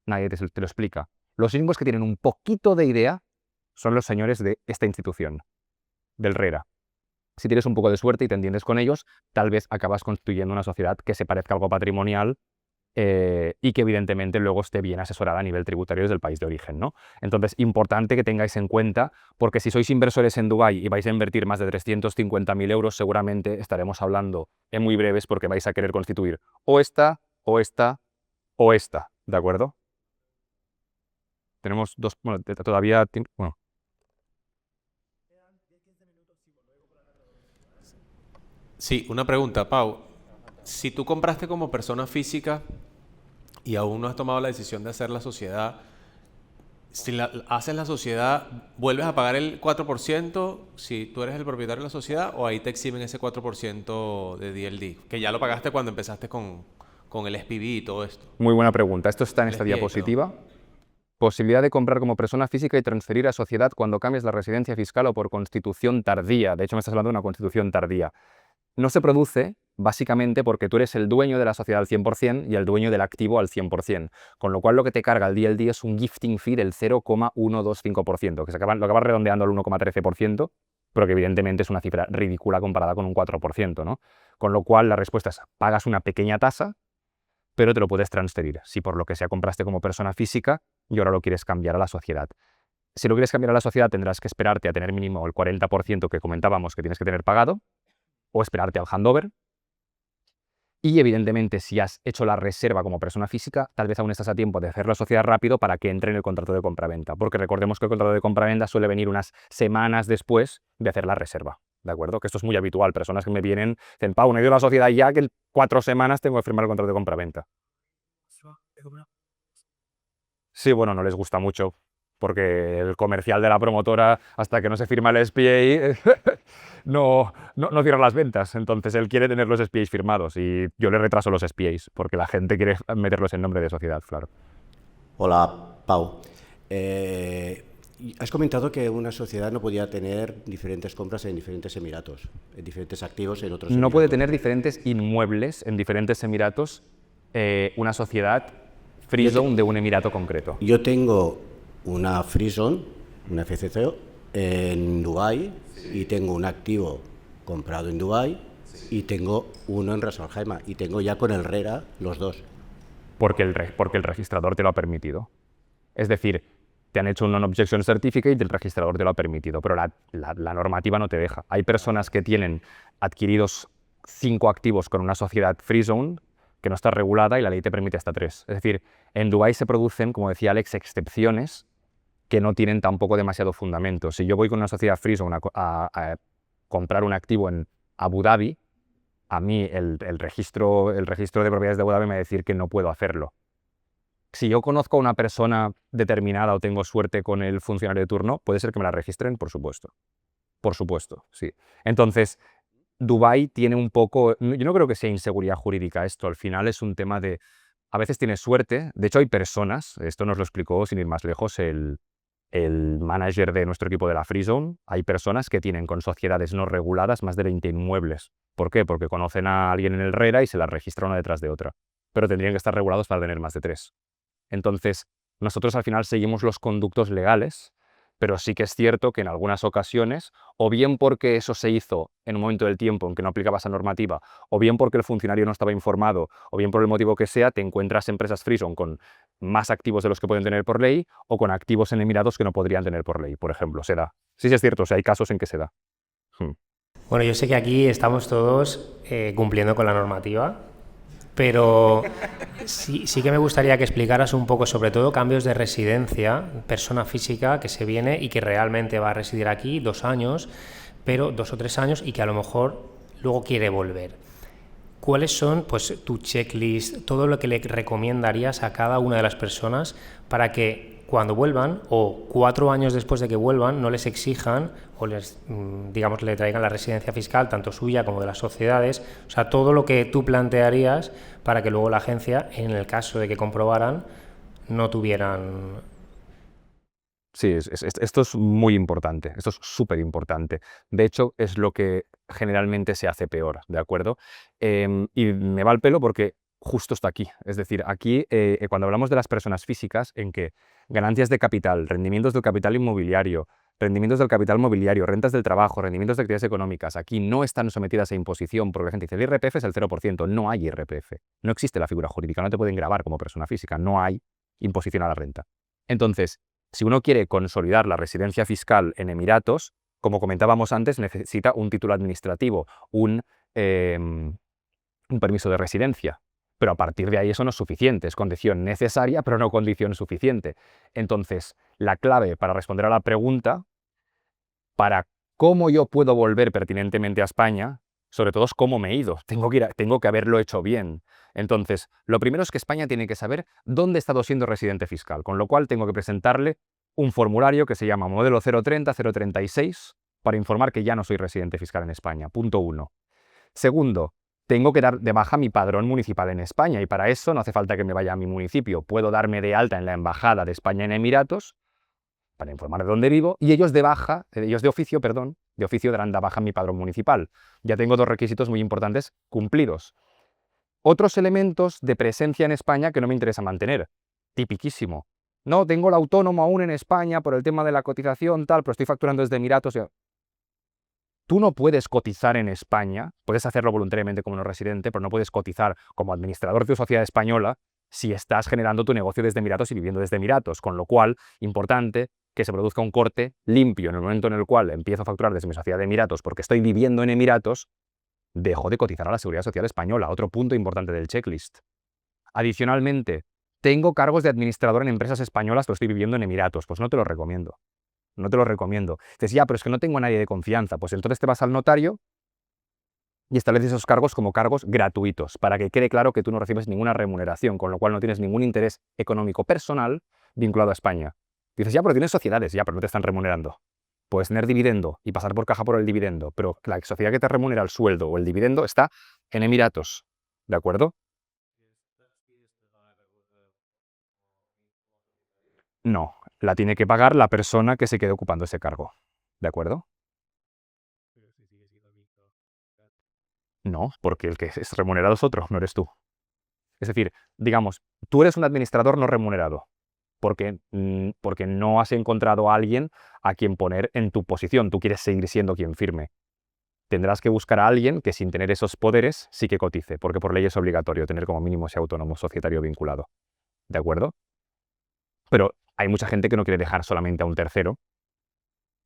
nadie te lo explica. Los únicos que tienen un poquito de idea son los señores de esta institución, del RERA. Si tienes un poco de suerte y te entiendes con ellos, tal vez acabas construyendo una sociedad que se parezca a algo patrimonial y que evidentemente luego esté bien asesorada a nivel tributario desde el país de origen, ¿no? Entonces, importante que tengáis en cuenta, porque si sois inversores en Dubái y vais a invertir más de 350.000 euros, seguramente estaremos hablando en muy breves porque vais a querer constituir o esta, o esta, o esta, ¿de acuerdo? Tenemos dos, bueno, todavía, bueno. Sí, una pregunta, Pau. Si tú compraste como persona física y aún no has tomado la decisión de hacer la sociedad, si haces la sociedad, ¿vuelves a pagar el 4% si tú eres el propietario de la sociedad o ahí te eximen ese 4% de DLD? Que ya lo pagaste cuando empezaste con el SPV y todo esto. Muy buena pregunta. Esto está en esta diapositiva. Posibilidad de comprar como persona física y transferir a sociedad cuando cambies la residencia fiscal o por constitución tardía. De hecho, me estás hablando de una constitución tardía. No se produce básicamente porque tú eres el dueño de la sociedad al 100% y el dueño del activo al 100%, con lo cual lo que te carga el DLD es un gifting fee del 0,125%, que lo acabas redondeando al 1,13%, pero que evidentemente es una cifra ridícula comparada con un 4%, ¿no? Con lo cual la respuesta es, pagas una pequeña tasa, pero te lo puedes transferir, si por lo que sea compraste como persona física y ahora lo quieres cambiar a la sociedad. Si lo quieres cambiar a la sociedad tendrás que esperarte a tener mínimo el 40% que comentábamos que tienes que tener pagado, o esperarte al handover. Y evidentemente, si has hecho la reserva como persona física, tal vez aún estás a tiempo de hacer la sociedad rápido para que entre en el contrato de compraventa, porque recordemos que el contrato de compraventa suele venir unas semanas después de hacer la reserva, ¿de acuerdo? Que esto es muy habitual. Personas que me vienen, dicen, Pau, no he ido a la sociedad ya, que en 4 semanas tengo que firmar el contrato de compraventa. Sí, bueno, no les gusta mucho, porque el comercial de la promotora, hasta que no se firma el SPA, no cierra las ventas. Entonces él quiere tener los SPAs firmados y yo le retraso los SPAs, porque la gente quiere meterlos en nombre de sociedad, claro. Hola, Pau. Has comentado que una sociedad no podía tener diferentes compras en diferentes emiratos, en diferentes activos en otros emiratos. No puede tener diferentes inmuebles en diferentes emiratos una sociedad free zone de un emirato concreto. Yo tengo una free zone, una FCC, en Dubái, y tengo un activo comprado en Dubái y tengo uno en Ras Al Khaimah y tengo ya con el RERA los dos. Porque el registrador te lo ha permitido. Es decir, te han hecho un non-objection certificate y el registrador te lo ha permitido, pero la normativa no te deja. Hay personas que tienen adquiridos 5 activos con una sociedad free zone que no está regulada y la ley te permite hasta 3. Es decir, en Dubái se producen, como decía Alex, excepciones que no tienen tampoco demasiado fundamento. Si yo voy con una sociedad free zone a comprar un activo en Abu Dhabi, a mí el registro de propiedades de Abu Dhabi me va a decir que no puedo hacerlo. Si yo conozco a una persona determinada o tengo suerte con el funcionario de turno, puede ser que me la registren, por supuesto. Por supuesto, sí. Entonces, Dubái tiene un poco... Yo no creo que sea inseguridad jurídica esto. Al final es un tema de... A veces tienes suerte. De hecho, hay personas, esto nos lo explicó sin ir más lejos el manager de nuestro equipo de la Free Zone. Hay personas que tienen con sociedades no reguladas más de 20 inmuebles. ¿Por qué? Porque conocen a alguien en el RERA y se las registra una detrás de otra. Pero tendrían que estar regulados para tener más de 3. Entonces, nosotros al final seguimos los conductos legales, pero sí que es cierto que en algunas ocasiones, o bien porque eso se hizo en un momento del tiempo en que no aplicaba esa normativa, o bien porque el funcionario no estaba informado, o bien por el motivo que sea, te encuentras empresas free zone con más activos de los que pueden tener por ley, o con activos en Emiratos que no podrían tener por ley, por ejemplo. Se da. Sí, es cierto, o sea, hay casos en que se da. Bueno, yo sé que aquí estamos todos cumpliendo con la normativa, pero sí que me gustaría que explicaras un poco, sobre todo, cambios de residencia, persona física que se viene y que realmente va a residir aquí 2 años, pero 2 o 3 años y que a lo mejor luego quiere volver. ¿cuáles son pues, tu checklist, todo lo que le recomendarías a cada una de las personas para que cuando vuelvan o 4 años después de que vuelvan no les exijan o les, digamos, le traigan la residencia fiscal, tanto suya como de las sociedades? O sea, todo lo que tú plantearías para que luego la agencia, en el caso de que comprobaran, no tuvieran... Sí, esto es muy importante, esto es súper importante. De hecho, es lo que generalmente se hace peor, ¿de acuerdo? Y me va el pelo porque justo está aquí. Es decir, aquí, cuando hablamos de las personas físicas, en que ganancias de capital, rendimientos del capital inmobiliario, rendimientos del capital mobiliario, rentas del trabajo, rendimientos de actividades económicas, aquí no están sometidas a imposición, porque la gente dice, el IRPF es el 0%, no hay IRPF, no existe la figura jurídica, no te pueden gravar como persona física, no hay imposición a la renta. Entonces, si uno quiere consolidar la residencia fiscal en Emiratos, como comentábamos antes, necesita un título administrativo, un permiso de residencia. Pero a partir de ahí eso no es suficiente, es condición necesaria, pero no condición suficiente. Entonces, la clave para responder a la pregunta, para cómo yo puedo volver pertinentemente a España, sobre todo es cómo me he ido. Tengo que haberlo hecho bien. Entonces, lo primero es que España tiene que saber dónde he estado siendo residente fiscal, con lo cual tengo que presentarle un formulario que se llama modelo 030-036 para informar que ya no soy residente fiscal en España. Punto 1. Segundo, tengo que dar de baja mi padrón municipal en España y para eso no hace falta que me vaya a mi municipio. Puedo darme de alta en la Embajada de España en Emiratos para informar de dónde vivo y ellos de oficio darán de baja mi padrón municipal. Ya tengo 2 requisitos muy importantes cumplidos. Otros elementos de presencia en España que no me interesa mantener. Tipiquísimo. No, tengo el autónomo aún en España por el tema de la cotización, tal, pero estoy facturando desde Emiratos. Tú no puedes cotizar en España, puedes hacerlo voluntariamente como no residente, pero no puedes cotizar como administrador de tu sociedad española si estás generando tu negocio desde Emiratos y viviendo desde Emiratos. Con lo cual, importante que se produzca un corte limpio. En el momento en el cual empiezo a facturar desde mi sociedad de Emiratos porque estoy viviendo en Emiratos, dejo de cotizar a la Seguridad Social Española. Otro punto importante del checklist. Adicionalmente, tengo cargos de administrador en empresas españolas, pero estoy viviendo en Emiratos. Pues no te lo recomiendo. No te lo recomiendo. Dices, ya, pero es que no tengo a nadie de confianza. Pues entonces te vas al notario y estableces esos cargos como cargos gratuitos, para que quede claro que tú no recibes ninguna remuneración, con lo cual no tienes ningún interés económico personal vinculado a España. Dices, ya, pero tienes sociedades, ya, pero no te están remunerando. Puedes tener dividendo y pasar por caja por el dividendo, pero la sociedad que te remunera el sueldo o el dividendo está en Emiratos, ¿de acuerdo? No, la tiene que pagar la persona que se quede ocupando ese cargo, ¿de acuerdo? No, porque el que es remunerado es otro, no eres tú. Es decir, digamos, tú eres un administrador no remunerado, porque no has encontrado a alguien a quien poner en tu posición, tú quieres seguir siendo quien firme. Tendrás que buscar a alguien que sin tener esos poderes sí que cotice, porque por ley es obligatorio tener como mínimo ese autónomo societario vinculado, ¿de acuerdo? Pero hay mucha gente que no quiere dejar solamente a un tercero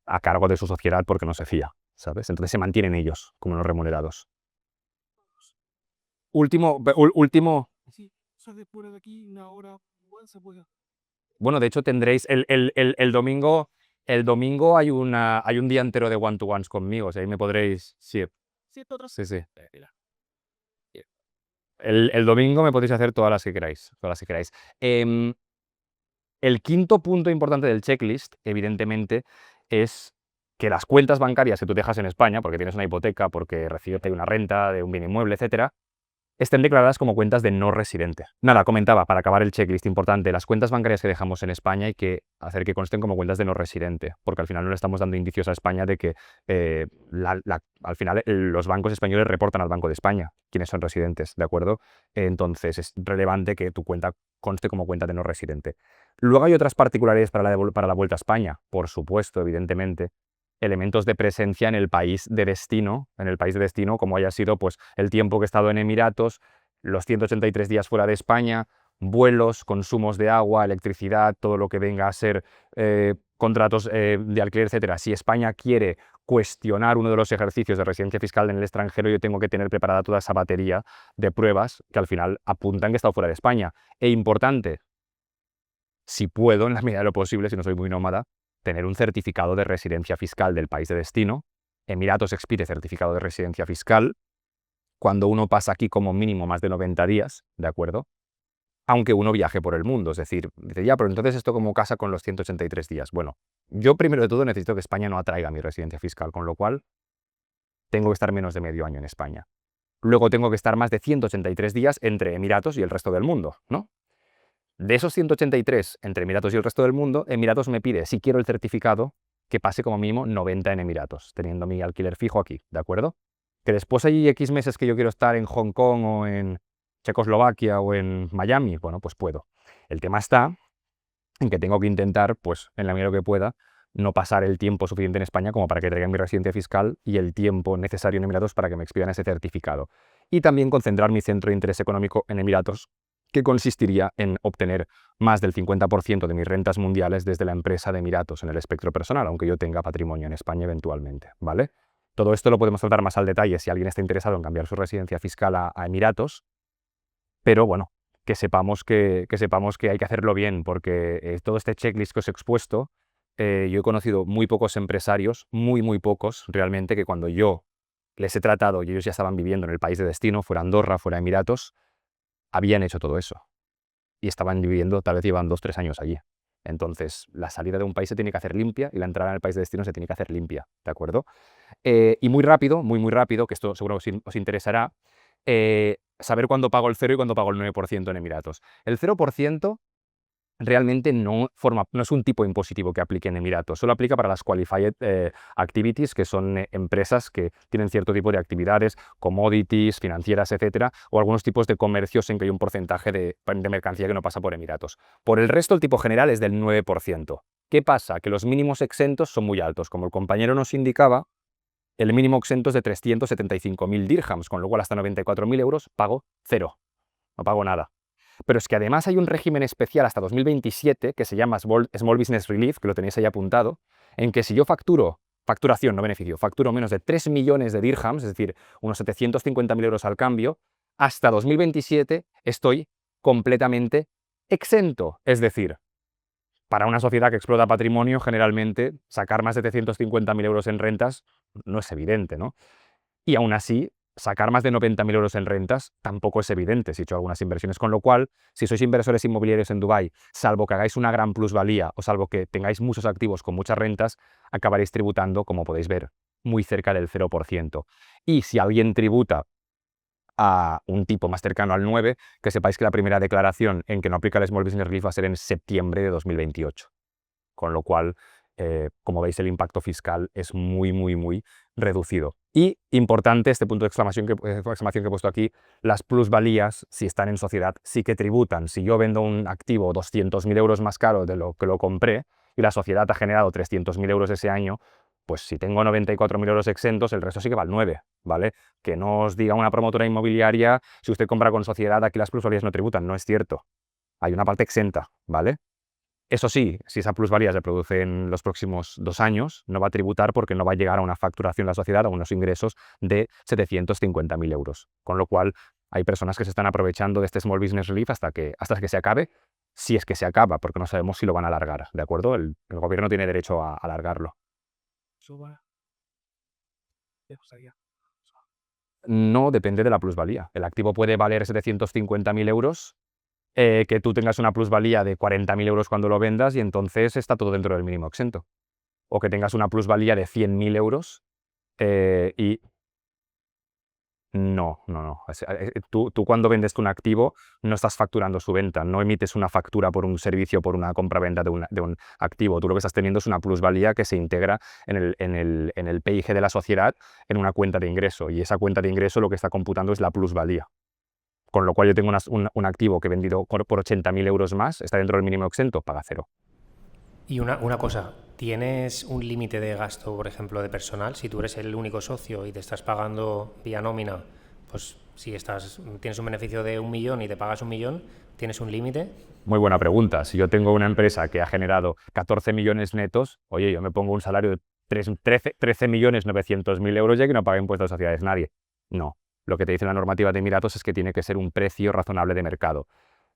a cargo de su sociedad porque no se fía, ¿sabes? Entonces se mantienen ellos como no remunerados. Último. Bueno, de hecho tendréis el domingo hay un día entero de one-to-ones conmigo, o sea, ahí me podréis... Sí. Sí. El domingo me podéis hacer todas las que queráis. El quinto punto importante del checklist, evidentemente, es que las cuentas bancarias que tú dejas en España, porque tienes una hipoteca, porque recibes una renta de un bien inmueble, etcétera, estén declaradas como cuentas de no residente. Nada, comentaba, para acabar el checklist importante, las cuentas bancarias que dejamos en España hay que hacer que consten como cuentas de no residente, porque al final no le estamos dando indicios a España de que al final los bancos españoles reportan al Banco de España quienes son residentes, ¿de acuerdo? Entonces es relevante que tu cuenta conste como cuenta de no residente. Luego hay otras particularidades para la vuelta a España, por supuesto, evidentemente. Elementos de presencia en el país de destino, como haya sido pues, el tiempo que he estado en Emiratos, los 183 días fuera de España, vuelos, consumos de agua, electricidad, todo lo que venga a ser contratos de alquiler, etcétera. Si España quiere cuestionar uno de los ejercicios de residencia fiscal en el extranjero, yo tengo que tener preparada toda esa batería de pruebas que al final apuntan que he estado fuera de España. E importante, si puedo, en la medida de lo posible, si no soy muy nómada, tener un certificado de residencia fiscal del país de destino. Emiratos expide certificado de residencia fiscal cuando uno pasa aquí como mínimo más de 90 días, ¿de acuerdo? Aunque uno viaje por el mundo, es decir, dice, ya, pero entonces esto como casa con los 183 días. Bueno, yo primero de todo necesito que España no atraiga mi residencia fiscal, con lo cual tengo que estar menos de medio año en España. Luego tengo que estar más de 183 días entre Emiratos y el resto del mundo, ¿no? De esos 183 entre Emiratos y el resto del mundo, Emiratos me pide, si quiero el certificado, que pase como mínimo 90 en Emiratos, teniendo mi alquiler fijo aquí, ¿de acuerdo? Que después hay X meses que yo quiero estar en Hong Kong o en Checoslovaquia o en Miami, bueno, pues puedo. El tema está en que tengo que intentar, pues en la medida de lo que pueda, no pasar el tiempo suficiente en España como para que traigan mi residencia fiscal y el tiempo necesario en Emiratos para que me expidan ese certificado. Y también concentrar mi centro de interés económico en Emiratos, que consistiría en obtener más del 50% de mis rentas mundiales desde la empresa de Emiratos en el espectro personal, aunque yo tenga patrimonio en España eventualmente, ¿vale? Todo esto lo podemos tratar más al detalle si alguien está interesado en cambiar su residencia fiscal a Emiratos, pero bueno, que sepamos que hay que hacerlo bien, porque todo este checklist que os he expuesto, yo he conocido muy pocos empresarios, muy pocos realmente, que cuando yo les he tratado y ellos ya estaban viviendo en el país de destino, fuera Andorra, fuera Emiratos, habían hecho todo eso. Y estaban viviendo, tal vez llevan 2 o 3 años allí. Entonces, la salida de un país se tiene que hacer limpia y la entrada en el país de destino se tiene que hacer limpia, ¿de acuerdo? Y muy rápido, muy rápido, que esto seguro os interesará, saber cuándo pago el 0 y cuándo pago el 9% en Emiratos. El 0% realmente no es un tipo impositivo que aplique en Emiratos, solo aplica para las qualified activities, que son empresas que tienen cierto tipo de actividades, commodities, financieras, etcétera, o algunos tipos de comercios en que hay un porcentaje de mercancía que no pasa por Emiratos. Por el resto, el tipo general es del 9%. ¿Qué pasa? Que los mínimos exentos son muy altos. Como el compañero nos indicaba, el mínimo exento es de 375.000 dirhams, con lo cual hasta 94.000 euros pago 0. No pago nada. Pero es que además hay un régimen especial hasta 2027 que se llama Small Business Relief, que lo tenéis ahí apuntado, en que si yo facturación, no beneficio, facturo menos de 3 millones de dirhams, es decir, unos 750.000 euros al cambio, hasta 2027 estoy completamente exento. Es decir, para una sociedad que explota patrimonio, generalmente sacar más de 750.000 euros en rentas no es evidente, ¿no? Y aún así, sacar más de 90.000 euros en rentas tampoco es evidente si he hecho algunas inversiones, con lo cual, si sois inversores inmobiliarios en Dubái, salvo que hagáis una gran plusvalía o salvo que tengáis muchos activos con muchas rentas, acabaréis tributando, como podéis ver, muy cerca del 0%. Y si alguien tributa a un tipo más cercano al 9%, que sepáis que la primera declaración en que no aplica el Small Business Relief va a ser en septiembre de 2028. Con lo cual, como veis, el impacto fiscal es muy reducido. Y importante, este punto de exclamación que he puesto aquí, las plusvalías, si están en sociedad, sí que tributan. Si yo vendo un activo 200.000 euros más caro de lo que lo compré y la sociedad ha generado 300.000 euros ese año, pues si tengo 94.000 euros exentos, el resto sí que va al 9%, ¿vale? Que no os diga una promotora inmobiliaria, si usted compra con sociedad, aquí las plusvalías no tributan, no es cierto. Hay una parte exenta, ¿vale? Eso sí, si esa plusvalía se produce en los próximos 2 años, no va a tributar porque no va a llegar a una facturación de la sociedad, a unos ingresos de 750.000 euros. Con lo cual, hay personas que se están aprovechando de este Small Business Relief hasta que se acabe, si es que se acaba, porque no sabemos si lo van a alargar, ¿de acuerdo? El gobierno tiene derecho a alargarlo. No, depende de la plusvalía. El activo puede valer 750.000 euros, que tú tengas una plusvalía de 40.000 euros cuando lo vendas y entonces está todo dentro del mínimo exento. O que tengas una plusvalía de 100.000 euros y... No. Tú cuando vendes un activo no estás facturando su venta, no emites una factura por un servicio, por una compra-venta de un activo. Tú lo que estás teniendo es una plusvalía que se integra en el PIG de la sociedad en una cuenta de ingreso, y esa cuenta de ingreso lo que está computando es la plusvalía. Con lo cual yo tengo un activo que he vendido por 80.000 euros más, está dentro del mínimo exento, paga 0. Y una cosa, ¿tienes un límite de gasto, por ejemplo, de personal? Si tú eres el único socio y te estás pagando vía nómina, pues si tienes un beneficio de 1 millón y te pagas 1 millón, ¿tienes un límite? Muy buena pregunta. Si yo tengo una empresa que ha generado 14 millones netos, oye, yo me pongo un salario de 13.900.000 euros ya que no paga impuestos de sociedades nadie. No. Lo que te dice la normativa de Emiratos es que tiene que ser un precio razonable de mercado.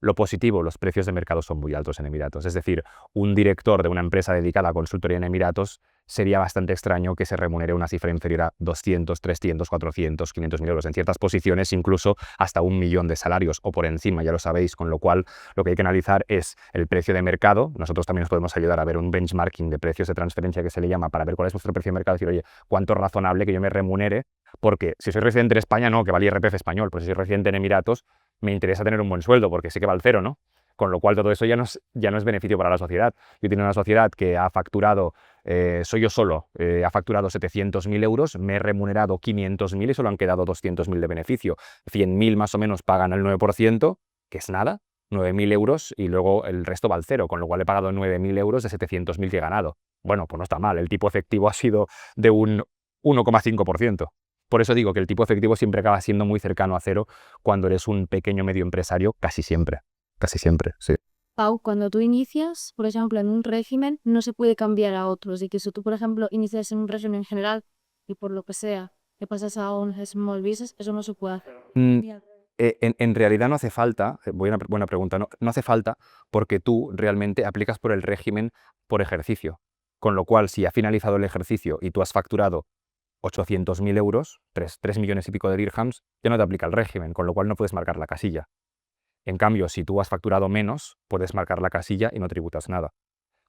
Lo positivo, los precios de mercado son muy altos en Emiratos. Es decir, un director de una empresa dedicada a consultoría en Emiratos sería bastante extraño que se remunere una cifra inferior a 200, 300, 400, 500.000 euros. En ciertas posiciones incluso hasta 1 millón de salarios o por encima, ya lo sabéis, con lo cual lo que hay que analizar es el precio de mercado. Nosotros también os podemos ayudar a ver un benchmarking de precios de transferencia que se le llama para ver cuál es vuestro precio de mercado y decir, oye, ¿cuánto es razonable que yo me remunere? Porque si soy residente en España, no, que vale IRPF español, pues si soy residente en Emiratos, me interesa tener un buen sueldo porque sé que va al cero, ¿no? Con lo cual todo eso ya no es beneficio para la sociedad. Yo tengo una sociedad que ha facturado, soy yo solo, ha facturado 700.000 euros, me he remunerado 500.000 y solo han quedado 200.000 de beneficio. 100.000 más o menos pagan el 9%, que es nada, 9.000 euros, y luego el resto va al cero, con lo cual he pagado 9.000 euros de 700.000 que he ganado. Bueno, pues no está mal, el tipo efectivo ha sido de un 1,5%. Por eso digo que el tipo efectivo siempre acaba siendo muy cercano a cero cuando eres un pequeño medio empresario, casi siempre, sí. Pau, cuando tú inicias, por ejemplo, en un régimen, no se puede cambiar a otros. Y que si tú, por ejemplo, inicias en un régimen en general y por lo que sea, te pasas a un small business, eso no se puede hacer. En realidad no hace falta, buena pregunta, no hace falta porque tú realmente aplicas por el régimen por ejercicio. Con lo cual, si ha finalizado el ejercicio y tú has facturado 800.000 euros, 3 millones y pico de dirhams, ya no te aplica el régimen, con lo cual no puedes marcar la casilla. En cambio, si tú has facturado menos, puedes marcar la casilla y no tributas nada.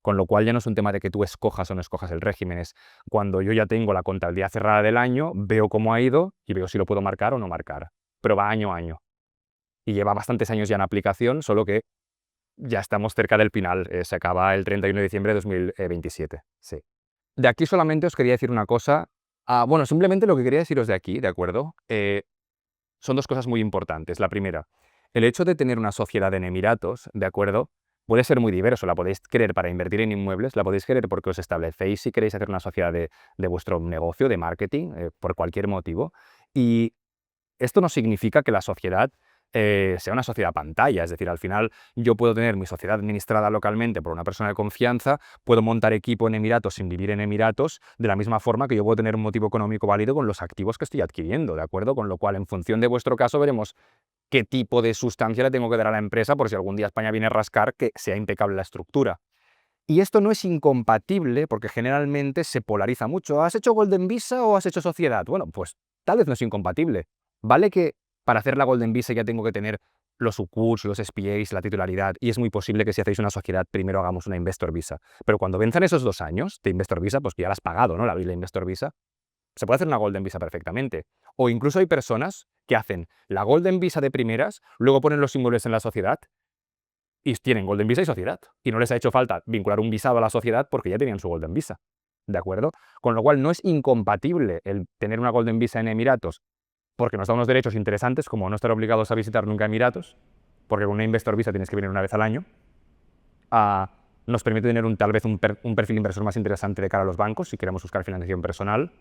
Con lo cual ya no es un tema de que tú escojas o no escojas el régimen, es cuando yo ya tengo la contabilidad cerrada del año, veo cómo ha ido y veo si lo puedo marcar o no marcar. Pero va año a año. Y lleva bastantes años ya en aplicación, solo que ya estamos cerca del final. Se acaba el 31 de diciembre de 2027. Sí. De aquí solamente os quería decir una cosa. Bueno, simplemente lo que quería deciros de aquí, ¿de acuerdo? Son dos cosas muy importantes. La primera, el hecho de tener una sociedad en Emiratos, ¿de acuerdo? Puede ser muy diverso. La podéis querer para invertir en inmuebles, la podéis querer porque os establecéis si queréis hacer una sociedad de vuestro negocio, de marketing, por cualquier motivo. Y esto no significa que la sociedad sea una sociedad pantalla, es decir, al final yo puedo tener mi sociedad administrada localmente por una persona de confianza, puedo montar equipo en Emiratos sin vivir en Emiratos, de la misma forma que yo puedo tener un motivo económico válido con los activos que estoy adquiriendo, ¿de acuerdo? Con lo cual, en función de vuestro caso, veremos qué tipo de sustancia le tengo que dar a la empresa por si algún día España viene a rascar, que sea impecable la estructura. Y esto no es incompatible porque generalmente se polariza mucho. ¿Has hecho Golden Visa o has hecho sociedad? Bueno, pues tal vez no es incompatible. Vale que para hacer la Golden Visa ya tengo que tener los UCURs, los SPAs, la titularidad, y es muy posible que si hacéis una sociedad primero hagamos una Investor Visa. Pero cuando venzan esos 2 años de Investor Visa, pues que ya la has pagado, ¿no? La Investor Visa, se puede hacer una Golden Visa perfectamente. O incluso hay personas que hacen la Golden Visa de primeras, luego ponen los inmuebles en la sociedad y tienen Golden Visa y sociedad. Y no les ha hecho falta vincular un visado a la sociedad porque ya tenían su Golden Visa. ¿De acuerdo? Con lo cual no es incompatible el tener una Golden Visa en Emiratos porque nos da unos derechos interesantes como no estar obligados a visitar nunca Emiratos, porque con una Investor Visa tienes que venir una vez al año. Nos permite tener tal vez un perfil inversor más interesante de cara a los bancos si queremos buscar financiación personal.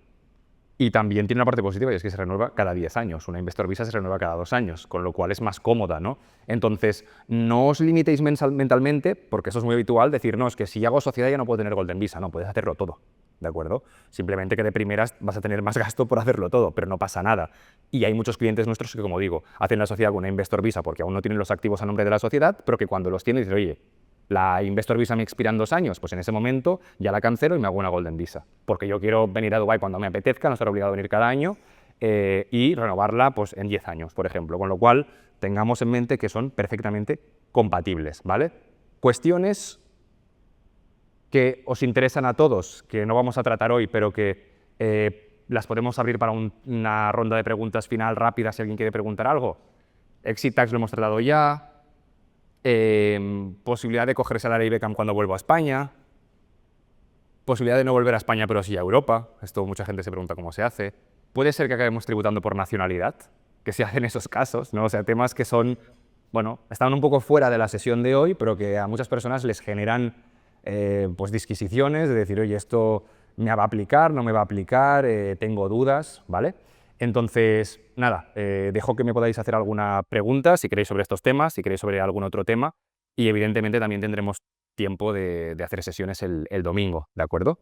Y también tiene una parte positiva y es que se renueva cada 10 años. Una Investor Visa se renueva cada 2 años, con lo cual es más cómoda, ¿no? Entonces, no os limitéis mentalmente, porque eso es muy habitual, decir, no, es que si hago sociedad ya no puedo tener Golden Visa. No, puedes hacerlo todo, ¿de acuerdo? Simplemente que de primeras vas a tener más gasto por hacerlo todo, pero no pasa nada. Y hay muchos clientes nuestros que, como digo, hacen la sociedad con una Investor Visa porque aún no tienen los activos a nombre de la sociedad, pero que cuando los tienen dicen, oye, la Investor Visa me expira en 2 años, pues en ese momento ya la cancelo y me hago una Golden Visa. Porque yo quiero venir a Dubái cuando me apetezca, no estar obligado a venir cada año y renovarla pues, en 10 años, por ejemplo. Con lo cual, tengamos en mente que son perfectamente compatibles, ¿vale? Cuestiones que os interesan a todos, que no vamos a tratar hoy, pero que las podemos abrir para una ronda de preguntas final rápida si alguien quiere preguntar algo. Exit Tax lo hemos tratado ya. Posibilidad de cogerse la ley Beckham cuando vuelvo a España, posibilidad de no volver a España pero sí a Europa, esto mucha gente se pregunta cómo se hace, puede ser que acabemos tributando por nacionalidad, que se hacen esos casos, ¿no? O sea, temas que son, bueno, están un poco fuera de la sesión de hoy, pero que a muchas personas les generan pues disquisiciones de decir, oye, esto me va a aplicar, no me va a aplicar, tengo dudas, ¿vale? Entonces, nada, dejo que me podáis hacer alguna pregunta, si queréis sobre estos temas, si queréis sobre algún otro tema, y evidentemente también tendremos tiempo de hacer sesiones el domingo, ¿de acuerdo?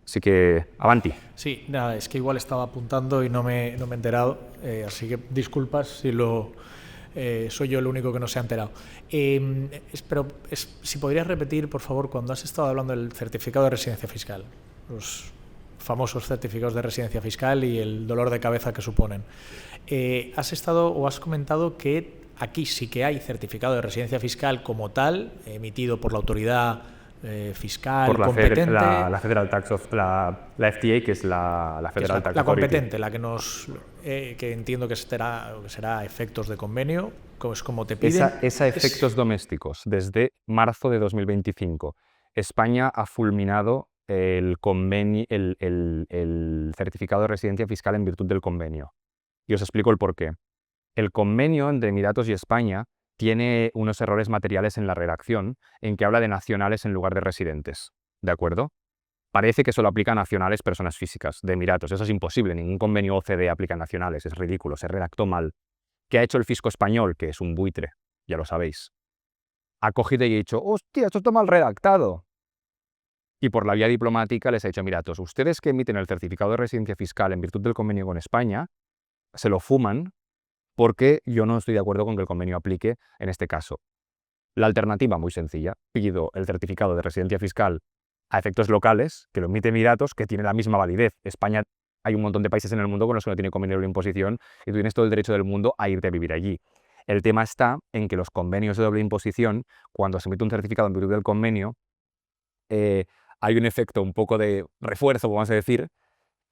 Así que, avanti. Sí, nada, es que igual estaba apuntando y no me he enterado, así que disculpas si soy yo el único que no se ha enterado. Si podrías repetir, por favor, cuando has estado hablando del certificado de residencia fiscal, famosos certificados de residencia fiscal y el dolor de cabeza que suponen. Has comentado que aquí sí que hay certificado de residencia fiscal como tal, emitido por la autoridad fiscal por la competente. la Federal Tax la FTA, que es la Federal Tax la Authority. competente, la que que entiendo que será efectos de convenio, es como te piden. Esa efectos domésticos. Desde marzo de 2025, España ha fulminado el certificado de residencia fiscal en virtud del convenio. Y os explico el porqué. El convenio entre Emiratos y España tiene unos errores materiales en la redacción, en que habla de nacionales en lugar de residentes. ¿De acuerdo? Parece que solo aplica a nacionales personas físicas de Emiratos. Eso es imposible. Ningún convenio OCDE aplica a nacionales. Es ridículo. Se redactó mal. ¿Qué ha hecho el fisco español? Que es un buitre. Ya lo sabéis. Ha cogido y ha dicho, hostia, esto está mal redactado. Y por la vía diplomática les ha dicho a Emiratos, ustedes que emiten el certificado de residencia fiscal en virtud del convenio con España, se lo fuman porque yo no estoy de acuerdo con que el convenio aplique en este caso. La alternativa, muy sencilla, pido el certificado de residencia fiscal a efectos locales, que lo emite Emiratos, que tiene la misma validez. España, hay un montón de países en el mundo con los que no tiene convenio de doble imposición y tú tienes todo el derecho del mundo a irte a vivir allí. El tema está en que los convenios de doble imposición, cuando se emite un certificado en virtud del convenio, hay un efecto un poco de refuerzo, vamos a decir,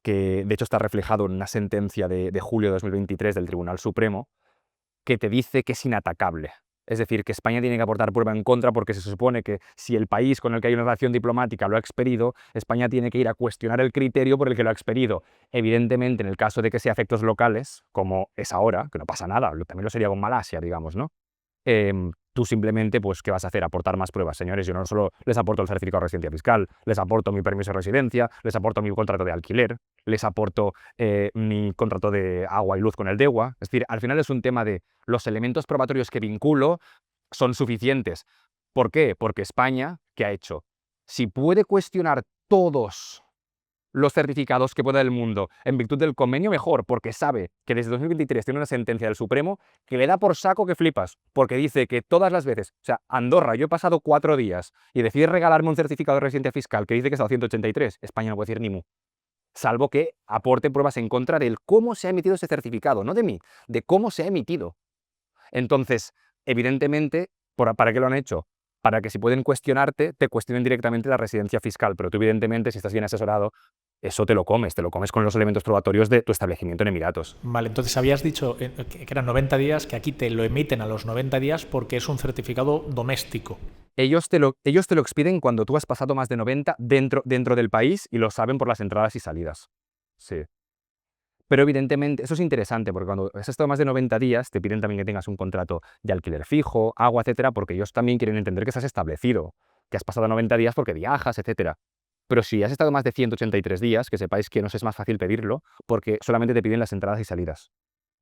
que de hecho está reflejado en una sentencia de julio de 2023 del Tribunal Supremo, que te dice que es inatacable. Es decir, que España tiene que aportar prueba en contra porque se supone que si el país con el que hay una relación diplomática lo ha expedido, España tiene que ir a cuestionar el criterio por el que lo ha expedido. Evidentemente, en el caso de que sea efectos locales, como es ahora, que no pasa nada, también lo sería con Malasia, digamos, ¿no? Tú simplemente, pues, ¿qué vas a hacer? Aportar más pruebas. Señores, yo no solo les aporto el certificado de residencia fiscal, les aporto mi permiso de residencia, les aporto mi contrato de alquiler, les aporto mi contrato de agua y luz con el DEWA. Es decir, al final es un tema de los elementos probatorios que vinculo son suficientes. ¿Por qué? Porque España, ¿qué ha hecho? Si puede cuestionar todos los certificados que pueda del mundo en virtud del convenio, mejor, porque sabe que desde 2023 tiene una sentencia del Supremo que le da por saco que flipas, porque dice que todas las veces, o sea, Andorra, yo he pasado 4 días y decide regalarme un certificado de residencia fiscal que dice que está a 183, España no puede decir ni mu, salvo que aporte pruebas en contra del cómo se ha emitido ese certificado, no de mí, de cómo se ha emitido. Entonces, evidentemente, ¿para qué lo han hecho? Para que si pueden cuestionarte, te cuestionen directamente la residencia fiscal, pero tú evidentemente, si estás bien asesorado, eso te lo comes con los elementos probatorios de tu establecimiento en Emiratos. Vale, entonces habías dicho que eran 90 días, que aquí te lo emiten a los 90 días porque es un certificado doméstico. Ellos te lo expiden cuando tú has pasado más de 90 dentro del país y lo saben por las entradas y salidas. Sí. Pero evidentemente, eso es interesante, porque cuando has estado más de 90 días, te piden también que tengas un contrato de alquiler fijo, agua, etcétera, porque ellos también quieren entender que estás establecido, que has pasado 90 días porque viajas, etcétera. Pero si has estado más de 183 días, que sepáis que nos es más fácil pedirlo, porque solamente te piden las entradas y salidas.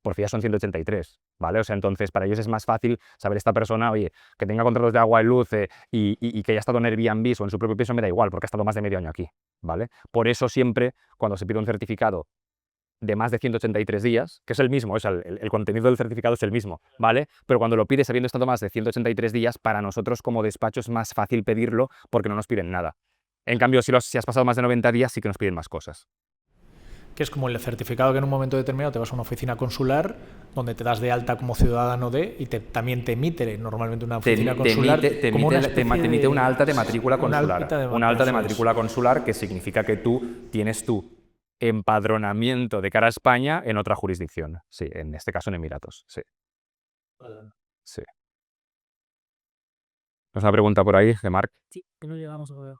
Porque ya son 183, ¿vale? O sea, entonces para ellos es más fácil saber esta persona, oye, que tenga contratos de agua y luz y que haya estado en Airbnb o en su propio piso me da igual, porque ha estado más de medio año aquí, ¿vale? Por eso siempre, cuando se pide un certificado de más de 183 días, que es el mismo, el contenido del certificado es el mismo, ¿vale? Pero cuando lo pides habiendo estado más de 183 días, para nosotros como despacho es más fácil pedirlo porque no nos piden nada. En cambio, si has pasado más de 90 días, sí que nos piden más cosas. Que es como el certificado que en un momento determinado te vas a una oficina consular donde te das de alta como ciudadano y también te emite normalmente una oficina consular. Te emite una alta de matrícula consular. Una alta de matrícula consular que significa que tú tienes tu empadronamiento de cara a España en otra jurisdicción. Sí, en este caso en Emiratos. Sí. Sí. ¿Nos una pregunta por ahí, de Marc? Sí, que no llegamos a ver.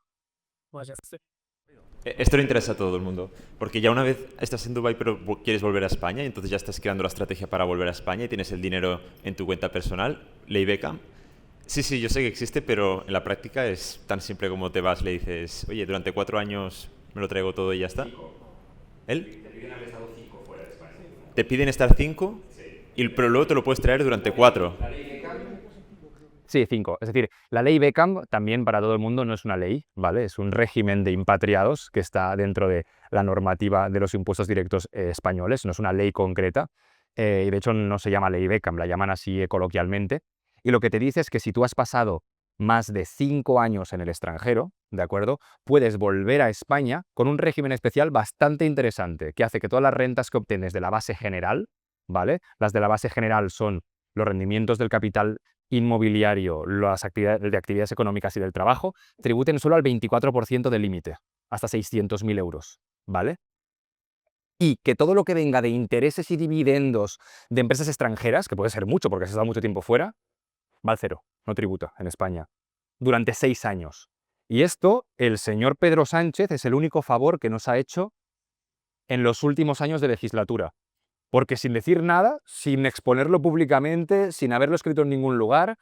Esto le interesa a todo el mundo, porque ya una vez estás en Dubái pero quieres volver a España y entonces ya estás creando la estrategia para volver a España y tienes el dinero en tu cuenta personal, Ley Beckham. Sí, yo sé que existe, pero en la práctica es tan simple como te vas, le dices, oye, durante 4 años me lo traigo todo y ya está. ¿Él? Te piden haber estado 5 fuera de España. ¿Te piden estar 5? Sí. Pero luego te lo puedes traer durante 4. Sí, 5. Es decir, la ley Beckham también para todo el mundo no es una ley, ¿vale? Es un régimen de impatriados que está dentro de la normativa de los impuestos directos españoles, no es una ley concreta, y de hecho no se llama ley Beckham, la llaman así coloquialmente. Y lo que te dice es que si tú has pasado más de 5 años en el extranjero, ¿de acuerdo? Puedes volver a España con un régimen especial bastante interesante, que hace que todas las rentas que obtienes de la base general, ¿vale? Las de la base general son los rendimientos del capital inmobiliario, las actividades económicas y del trabajo, tributen solo al 24% del límite, hasta 600.000 euros, ¿vale? Y que todo lo que venga de intereses y dividendos de empresas extranjeras, que puede ser mucho porque has estado mucho tiempo fuera, va al cero, no tributa en España, durante 6 años. Y esto, el señor Pedro Sánchez es el único favor que nos ha hecho en los últimos años de legislatura. Porque sin decir nada, sin exponerlo públicamente, sin haberlo escrito en ningún lugar,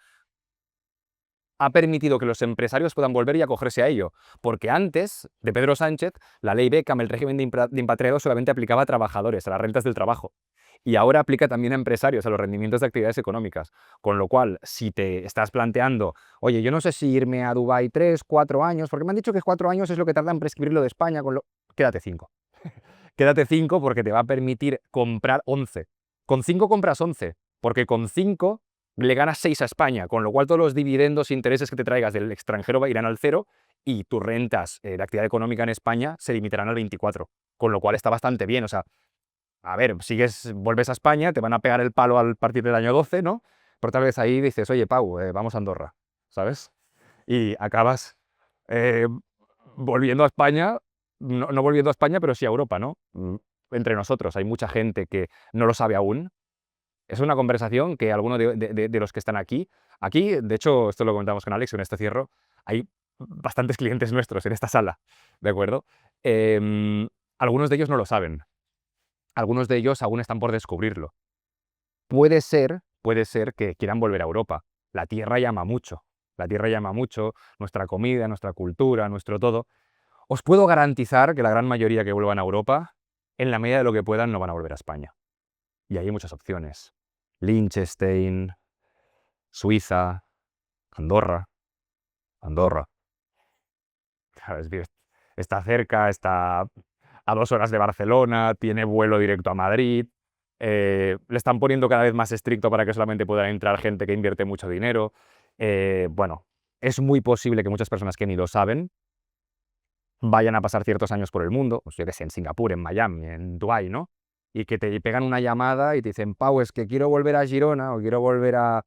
ha permitido que los empresarios puedan volver y acogerse a ello. Porque antes de Pedro Sánchez, la ley Beckham, el régimen de impatriado, solamente aplicaba a trabajadores, a las rentas del trabajo. Y ahora aplica también a empresarios, a los rendimientos de actividades económicas. Con lo cual, si te estás planteando, oye, yo no sé si irme a Dubái 3, 4 años, porque me han dicho que 4 años es lo que tarda en prescribirlo de España, quédate 5. Quédate 5 porque te va a permitir comprar 11. Con 5 compras 11, porque con 5 le ganas 6 a España, con lo cual todos los dividendos e intereses que te traigas del extranjero irán al 0 y tus rentas de actividad económica en España se limitarán al 24, con lo cual está bastante bien. O sea, a ver, vuelves a España, te van a pegar el palo al partir del año 12, ¿no? Pero tal vez ahí dices, oye, Pau, vamos a Andorra, ¿sabes? Y acabas volviendo a España, no volviendo a España, pero sí a Europa, ¿no? Entre nosotros, hay mucha gente que no lo sabe aún. Es una conversación que algunos de los que están aquí, de hecho, esto lo comentamos con Alex, en este cierro, hay bastantes clientes nuestros en esta sala, ¿de acuerdo? Algunos de ellos no lo saben. Algunos de ellos aún están por descubrirlo. Puede ser que quieran volver a Europa. La tierra llama mucho. La tierra llama mucho, nuestra comida, nuestra cultura, nuestro todo. Os puedo garantizar que la gran mayoría que vuelvan a Europa, en la medida de lo que puedan, no van a volver a España. Y hay muchas opciones. Liechtenstein, Suiza, Andorra. ¿Sabes? Está cerca, está a 2 horas de Barcelona, tiene vuelo directo a Madrid, le están poniendo cada vez más estricto para que solamente pueda entrar gente que invierte mucho dinero. Bueno, es muy posible que muchas personas que ni lo saben vayan a pasar ciertos años por el mundo, pues yo que sé, en Singapur, en Miami, en Dubái, ¿no? Y que te pegan una llamada y te dicen, Pau, es que quiero volver a Girona o quiero volver a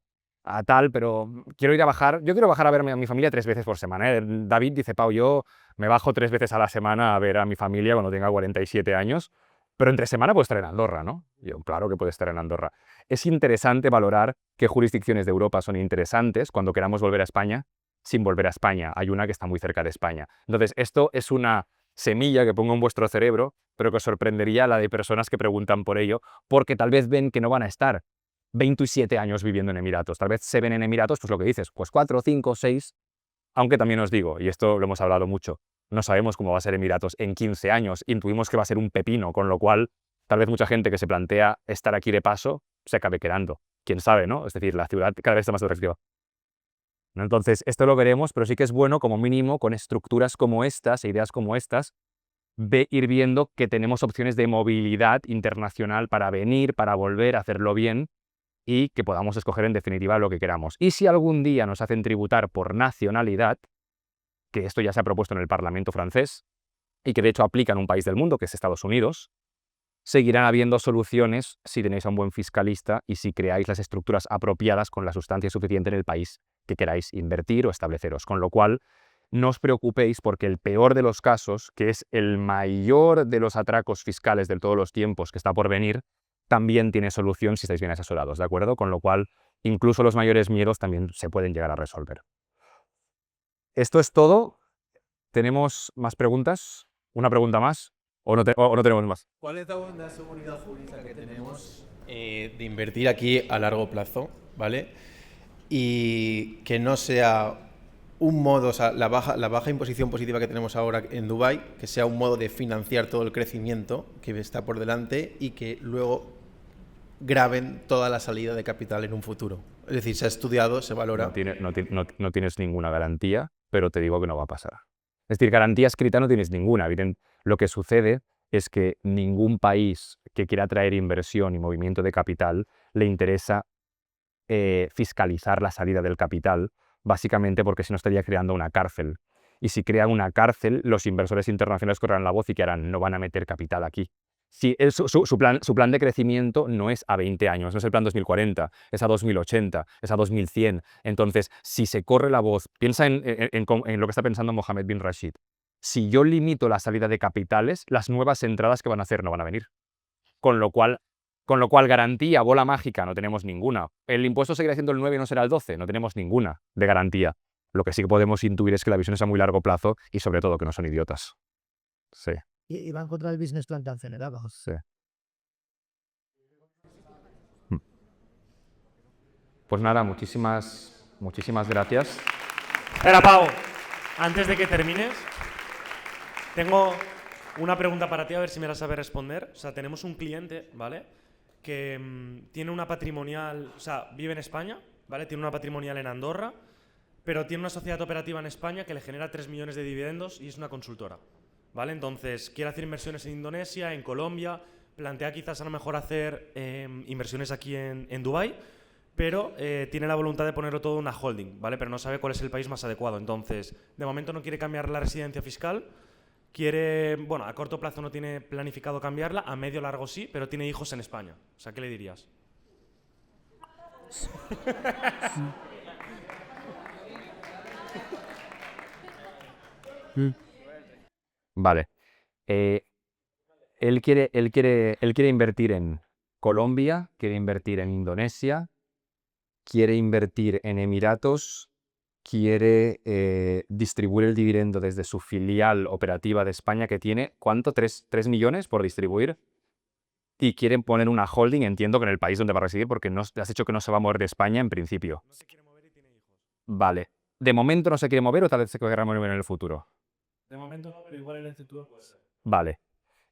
tal, pero quiero ir a bajar, yo quiero bajar a ver a mi familia 3 veces por semana, ¿eh? David dice, Pau, yo me bajo 3 veces a la semana a ver a mi familia cuando tenga 47 años, pero entre semana puedo estar en Andorra, ¿no? Yo, claro que puedo estar en Andorra. Es interesante valorar qué jurisdicciones de Europa son interesantes cuando queramos volver a España, sin volver a España. Hay una que está muy cerca de España. Entonces, esto es una semilla que pongo en vuestro cerebro, pero que os sorprendería la de personas que preguntan por ello, porque tal vez ven que no van a estar 27 años viviendo en Emiratos. Tal vez se ven en Emiratos, pues lo que dices, pues 4, 5, 6, aunque también os digo, y esto lo hemos hablado mucho, no sabemos cómo va a ser Emiratos en 15 años, intuimos que va a ser un pepino, con lo cual tal vez mucha gente que se plantea estar aquí de paso se acabe quedando. Quién sabe, ¿no? Es decir, la ciudad cada vez está más atractiva. Entonces, esto lo veremos, pero sí que es bueno, como mínimo, con estructuras como estas e ideas como estas, ir viendo que tenemos opciones de movilidad internacional para venir, para volver, a hacerlo bien y que podamos escoger en definitiva lo que queramos. Y si algún día nos hacen tributar por nacionalidad, que esto ya se ha propuesto en el Parlamento francés y que de hecho aplica en un país del mundo, que es Estados Unidos, seguirán habiendo soluciones si tenéis a un buen fiscalista y si creáis las estructuras apropiadas con la sustancia suficiente en el país que queráis invertir o estableceros. Con lo cual, no os preocupéis porque el peor de los casos, que es el mayor de los atracos fiscales de todos los tiempos que está por venir, también tiene solución si estáis bien asesorados, ¿de acuerdo? Con lo cual, incluso los mayores miedos también se pueden llegar a resolver. Esto es todo. ¿Tenemos más preguntas? ¿Una pregunta más? ¿O no tenemos más? ¿Cuál es la seguridad jurídica que tenemos de invertir aquí a largo plazo, ¿vale? Y que no sea un modo, o sea, la baja imposición positiva que tenemos ahora en Dubái, que sea un modo de financiar todo el crecimiento que está por delante y que luego graben toda la salida de capital en un futuro. Es decir, se ha estudiado, se valora. No tienes ninguna garantía, pero te digo que no va a pasar. Es decir, garantía escrita no tienes ninguna. Lo que sucede es que ningún país que quiera atraer inversión y movimiento de capital le interesa fiscalizar la salida del capital, básicamente porque si no estaría creando una cárcel. Y si crea una cárcel, los inversores internacionales correrán la voz y que harán, no van a meter capital aquí. Si su plan de crecimiento no es a 20 años, no es el plan 2040, es a 2080, es a 2100. Entonces, si se corre la voz, piensa en lo que está pensando Mohammed bin Rashid. Si yo limito la salida de capitales, las nuevas entradas que van a hacer no van a venir. Con lo cual, garantía, bola mágica, no tenemos ninguna. El impuesto seguirá siendo el 9 y no será el 12, no tenemos ninguna de garantía. Lo que sí que podemos intuir es que la visión es a muy largo plazo y sobre todo que no son idiotas. Sí. Y van contra el business plan tan generado. Sí. Pues nada, muchísimas gracias. Espera, Pau, antes de que termines, tengo una pregunta para ti, a ver si me la sabes responder. O sea, tenemos un cliente, ¿vale? Que tiene una patrimonial, o sea, vive en España, ¿vale? Tiene una patrimonial en Andorra, pero tiene una sociedad operativa en España que le genera 3 millones de dividendos y es una consultora, ¿vale? Entonces, quiere hacer inversiones en Indonesia, en Colombia, plantea quizás a lo mejor hacer inversiones aquí en Dubái, pero tiene la voluntad de ponerlo todo en una holding, ¿vale? Pero no sabe cuál es el país más adecuado. Entonces, de momento no quiere cambiar la residencia fiscal, quiere, bueno, a corto plazo no tiene planificado cambiarla, a medio largo sí, pero tiene hijos en España. O sea, ¿qué le dirías? Vale. Él quiere invertir en Colombia, quiere invertir en Indonesia, quiere invertir en Emiratos, quiere distribuir el dividendo desde su filial operativa de España que tiene, ¿cuánto? ¿3 millones por distribuir? Y quieren poner una holding, entiendo que en el país donde va a residir, porque no, has dicho que no se va a mover de España en principio. No se quiere mover y tiene hijos. Vale. ¿De momento no se quiere mover o tal vez se querrá mover en el futuro? De momento no, pero igual en el futuro puede ser. Vale.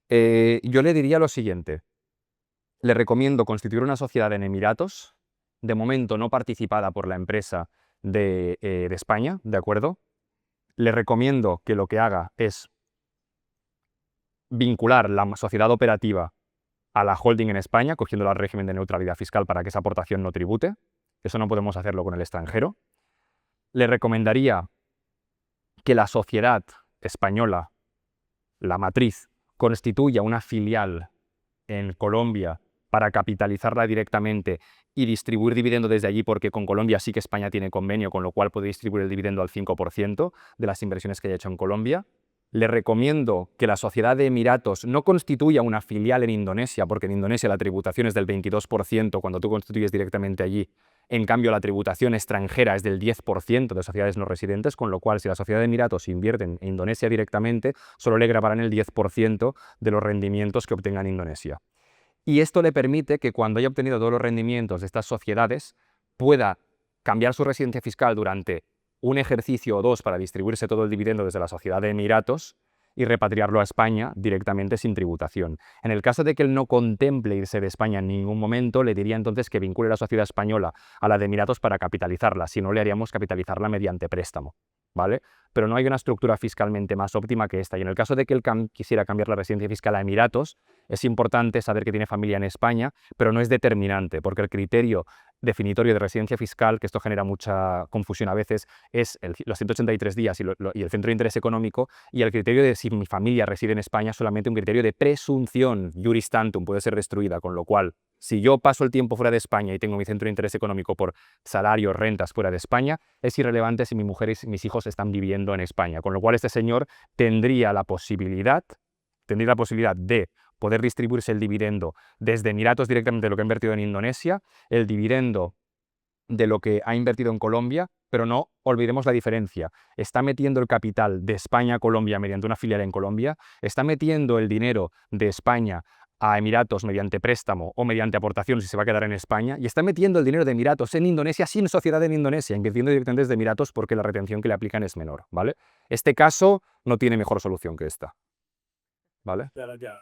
Yo le diría lo siguiente. Le recomiendo constituir una sociedad en Emiratos, de momento no participada por la empresa de España, ¿de acuerdo? Le recomiendo que lo que haga es vincular la sociedad operativa a la holding en España, cogiendo el régimen de neutralidad fiscal para que esa aportación no tribute. Eso no podemos hacerlo con el extranjero. Le recomendaría que la sociedad española, la matriz, constituya una filial en Colombia para capitalizarla directamente y distribuir dividendo desde allí, porque con Colombia sí que España tiene convenio, con lo cual puede distribuir el dividendo al 5% de las inversiones que haya hecho en Colombia. Le recomiendo que la sociedad de Emiratos no constituya una filial en Indonesia, porque en Indonesia la tributación es del 22% cuando tú constituyes directamente allí. En cambio, la tributación extranjera es del 10% de sociedades no residentes, con lo cual, si la sociedad de Emiratos invierte en Indonesia directamente, solo le grabarán el 10% de los rendimientos que obtenga en Indonesia. Y esto le permite que cuando haya obtenido todos los rendimientos de estas sociedades, pueda cambiar su residencia fiscal durante un ejercicio o dos para distribuirse todo el dividendo desde la sociedad de Emiratos y repatriarlo a España directamente sin tributación. En el caso de que él no contemple irse de España en ningún momento, le diría entonces que vincule la sociedad española a la de Emiratos para capitalizarla, si no le haríamos capitalizarla mediante préstamo, ¿vale? Pero no hay una estructura fiscalmente más óptima que esta. Y en el caso de que él quisiera cambiar la residencia fiscal a Emiratos, es importante saber que tiene familia en España, pero no es determinante, porque el criterio definitorio de residencia fiscal, que esto genera mucha confusión a veces, es los 183 días y el centro de interés económico, y el criterio de si mi familia reside en España es solamente un criterio de presunción, juris tantum, puede ser destruida, con lo cual, si yo paso el tiempo fuera de España y tengo mi centro de interés económico por salarios, rentas fuera de España, es irrelevante si mi mujer y mis hijos están viviendo en España, con lo cual este señor tendría la posibilidad de poder distribuirse el dividendo desde Emiratos directamente de lo que ha invertido en Indonesia, el dividendo de lo que ha invertido en Colombia, pero no olvidemos la diferencia. Está metiendo el capital de España a Colombia mediante una filial en Colombia, está metiendo el dinero de España a Emiratos mediante préstamo o mediante aportación si se va a quedar en España, y está metiendo el dinero de Emiratos en Indonesia sin sociedad en Indonesia, invirtiendo directamente desde Emiratos porque la retención que le aplican es menor, ¿vale? Este caso no tiene mejor solución que esta, ¿vale? Ya.